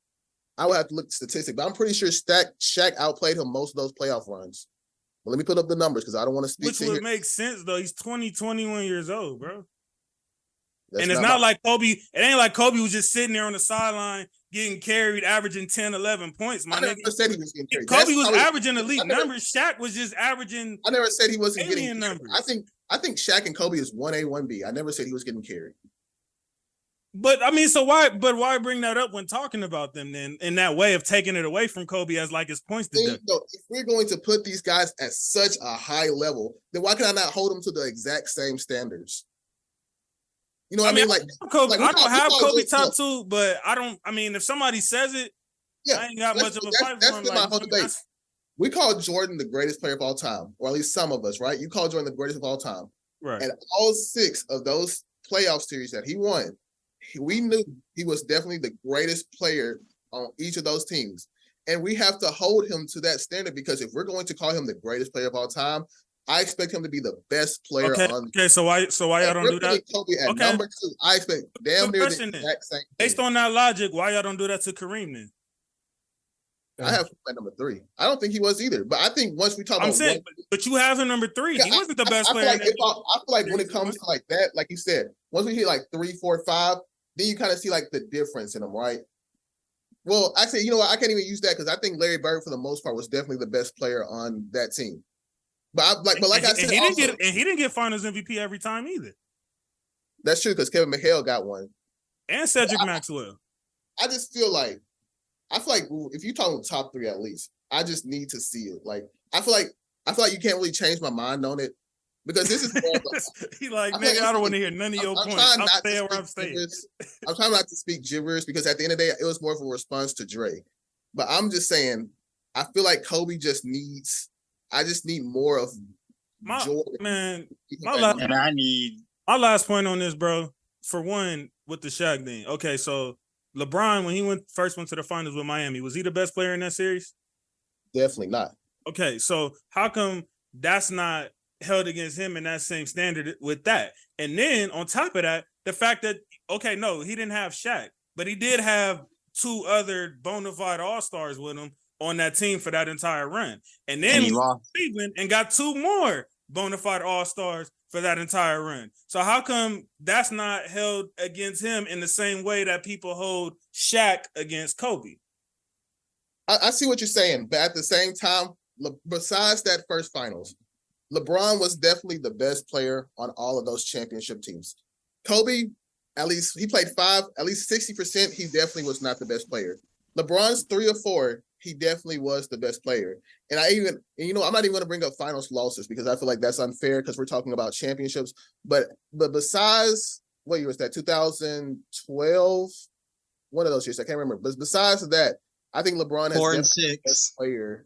I would have to look at the statistics, but I'm pretty sure Shaq outplayed him most of those playoff runs. But let me put up the numbers because I don't want to speak. Which would make sense though. He's 21 years old, bro. That's and it's not like Kobe. It ain't like Kobe was just sitting there on the sideline getting carried, averaging 10, 11 points. My nigga. Said he was getting carried. Kobe was averaging elite numbers. Shaq was just averaging. I never said he wasn't getting numbers. I think Shaq and Kobe is 1A, 1B. I never said he was getting carried. But I mean, so why bring that up when talking about them then in that way of taking it away from Kobe as like his points deduction? If we're going to put these guys at such a high level, then why can I not hold them to the exact same standards? You know what I mean? Like Kobe, I don't have Kobe top 2, but I don't. I mean, if somebody says it, I ain't got much of a fight for him. That's my whole debate. We call Jordan the greatest player of all time, or at least some of us, right? You call Jordan the greatest of all time, right? And all 6 of those playoff series that he won, we knew he was definitely the greatest player on each of those teams, and we have to hold him to that standard because if we're going to call him the greatest player of all time, I expect him to be the best player on. Okay, so why y'all don't do that? Kobe at number 2, I expect damn near the exact same thing. Based on that logic, why y'all don't do that to Kareem then? I have him at number 3. I don't think he was either, but I think once we talk about, but you have him number 3. He wasn't the best player. I feel like when it comes to like that, like you said, once we hit like 3, 4, 5, then you kind of see like the difference in them, right? Well, actually, you know what? I can't even use that because I think Larry Bird, for the most part, was definitely the best player on that team. But I said, he didn't get Finals MVP every time either. That's true because Kevin McHale got one, and Cedric Maxwell. I just feel like if you're talking top 3 at least, I just need to see it. Like I feel like you can't really change my mind on it because this is more he like, nigga, I don't want to hear none of your points. I'm staying where I'm staying. I'm trying not to speak gibberish because at the end of the day, it was more of a response to Dre. But I'm just saying, I feel like Kobe just needs. I just need more of Jordan. Man, my last point on this, bro. For one, with the Shaq thing. Okay, so LeBron, when he first went to the finals with Miami, was he the best player in that series? Definitely not. Okay, so how come that's not held against him in that same standard with that? And then on top of that, the fact that, okay, no, he didn't have Shaq, but he did have 2 other bona fide all-stars with him on that team for that entire run. And then he lost Cleveland and got 2 more bona fide all-stars for that entire run. So how come that's not held against him in the same way that people hold Shaq against Kobe? I see what you're saying, but at the same time, besides that first finals, LeBron was definitely the best player on all of those championship teams. Kobe, at least he played 5, at least 60%, he definitely was not the best player. LeBron's 3 or 4, he definitely was the best player. And I'm not even going to bring up finals losses because I feel like that's unfair because we're talking about championships. But besides, what year was that? 2012? One of those years, I can't remember. But besides that, I think LeBron has 4 and definitely 6 been the best player.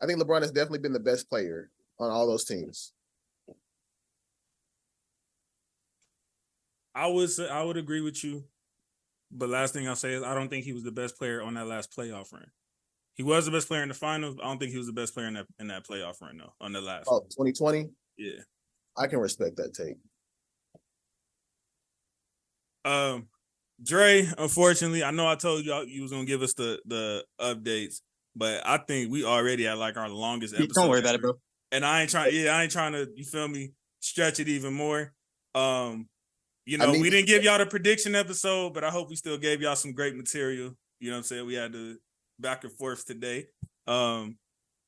I think LeBron has definitely been the best player on all those teams. I would agree with you. But last thing I'll say is I don't think he was the best player on that last playoff run. He was the best player in the finals. I don't think he was the best player in that playoff run, though, on the last. Oh, 2020? Yeah. I can respect that take. Dre, unfortunately, I know I told you you was going to give us the updates, but I think we already at like our longest episode. Don't worry about it, bro. And I ain't trying to, you feel me, stretch it even more. We didn't give y'all the prediction episode, but I hope we still gave y'all some great material. You know what I'm saying? We had the back and forth today.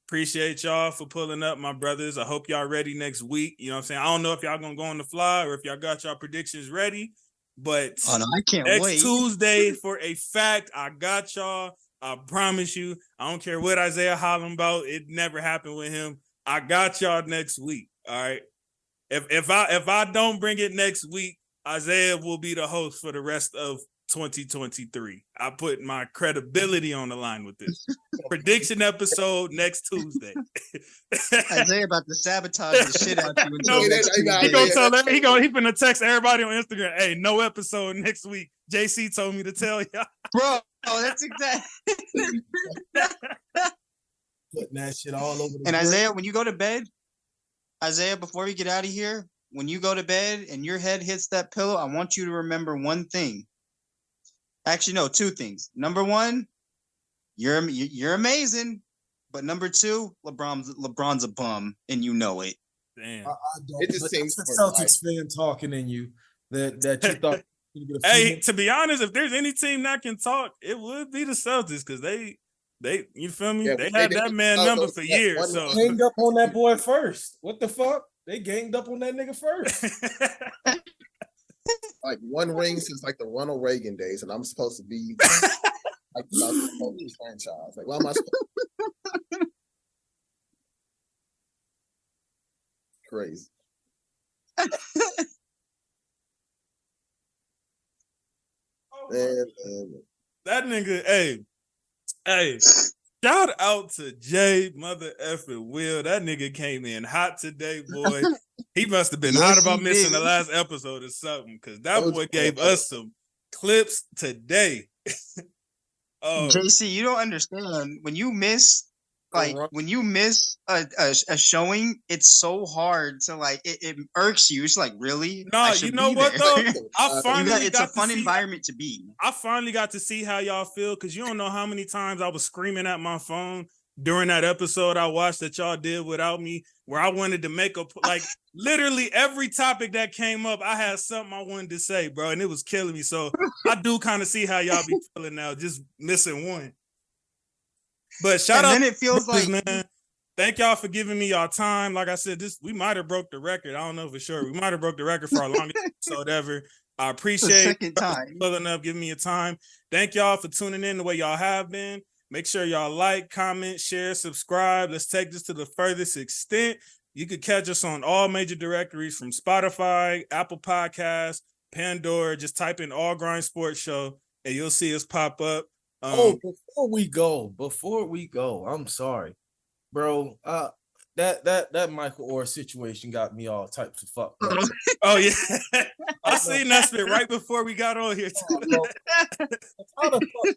Appreciate y'all for pulling up, my brothers. I hope y'all ready next week. You know what I'm saying? I don't know if y'all gonna go on the fly or if y'all got y'all predictions ready, but I can't next wait. Tuesday for a fact, I got y'all. I promise you. I don't care what Isaiah hollering about. It never happened with him. I got y'all next week. All right. If I don't bring it next week, Isaiah will be the host for the rest of 2023. I put my credibility on the line with this. Prediction episode next Tuesday. Isaiah about to sabotage the shit out you. No, He gonna tell he finna text everybody on Instagram. Hey, no episode next week. JC told me to tell y'all. Bro, that's exactly. Putting that shit all over. And Isaiah, when you go to bed, Isaiah, before we get out of here, when you go to bed and your head hits that pillow, I want you to remember one thing. Actually, no, two things. Number one, you're amazing, but number two, LeBron's a bum, and you know it. Damn. I don't. It just seems the Celtics fan talking in you that you thought. Hey, to be honest, if there's any team that can talk, it would be the Celtics because they you feel me? Yeah, they had that man number for years. So ganged up on that boy first. What the fuck? They ganged up on that nigga first. Like one ring since like the Ronald Reagan days, and I'm supposed to be like the franchise. Like, why am I supposed crazy? Man. That nigga, hey, shout out to Jay Mother effing Will. That nigga came in hot today, boy. He must have been hot about missing the last episode or something, because that boy gave us some clips today. JC, you don't understand. When you miss a showing, it's so hard to like it irks you. It's like, really? No, you know what though? It's a fun environment to be. I finally got to see how y'all feel, because you don't know how many times I was screaming at my phone during that episode I watched that y'all did without me, where I wanted to make like literally every topic that came up, I had something I wanted to say, bro, and it was killing me. So I do kind of see how y'all be feeling now, just missing one. But shout out, then it feels like, man. Thank y'all for giving me y'all time. Like I said, we might have broke the record. I don't know for sure. We might have broke the record for our longest episode ever. I appreciate second time pulling up, giving me your time. Thank y'all for tuning in the way y'all have been. Make sure y'all like, comment, share, subscribe. Let's take this to the furthest extent. You could catch us on all major directories from Spotify, Apple Podcasts, Pandora. Just type in All Grind Sports Show and you'll see us pop up. Before we go, I'm sorry, bro. That Michael Orr situation got me all types of fucked up. Oh yeah, I seen that spit right before we got on here too. How the fuck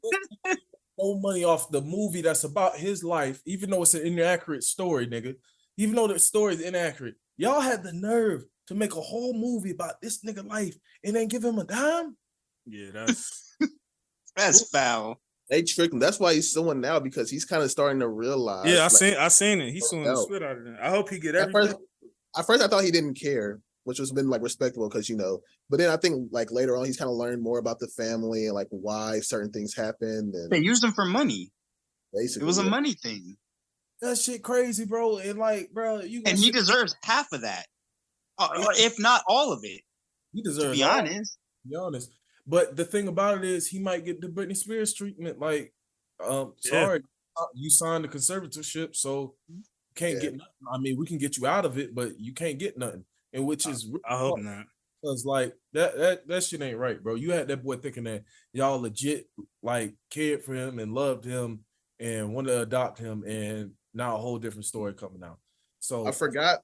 no money off the movie that's about his life, even though it's an inaccurate story, nigga. Even though the story is inaccurate, y'all had the nerve to make a whole movie about this nigga life and then give him a dime. Yeah, that's foul. They tricked him. That's why he's suing now, because he's kind of starting to realize. Yeah, I seen it. He's suing the spit out of it. I hope he get everything. At first, I thought he didn't care, which has been like respectable, because But then I think like later on, he's kind of learned more about the family and like why certain things happened. And they used him for money. Basically, it was a money thing. That shit crazy, bro. And like, bro, he deserves half of that, if not all of it. He deserves. To be honest. To be honest. But the thing about it is, he might get the Britney Spears treatment. Like, sorry, you signed the conservatorship, so you can't get nothing. I mean, we can get you out of it, but you can't get nothing. And which is, I hope not. Because like that shit ain't right, bro. You had that boy thinking that y'all legit like cared for him and loved him and wanted to adopt him, and now a whole different story coming out. So I forgot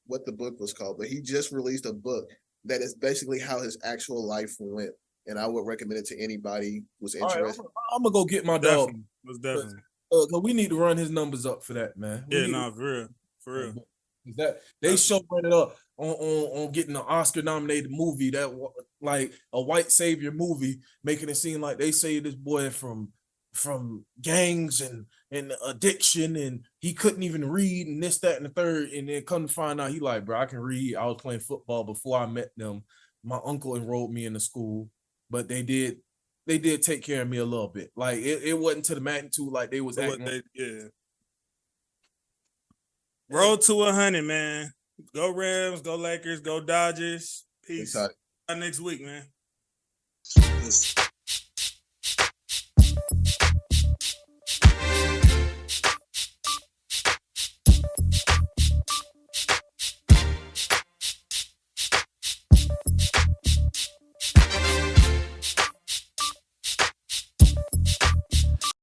what the book was called, but he just released a book that is basically how his actual life went, and I would recommend it to anybody who's interested. Right, I'm gonna go get my dog. Most definitely. We need to run his numbers up for that, man. For real. That they showing it up on getting an Oscar-nominated movie, that like a white savior movie, making it seem like they saved this boy from gangs and addiction, and he couldn't even read, and this, that, and the third, and then come to find out he like, bro, I can read. I was playing football before I met them. My uncle enrolled me in the school, but they did take care of me a little bit. Like it wasn't to the magnitude like they was acting. Road to 100, man. Go Rams, go Lakers, go Dodgers. Peace. Next week, man.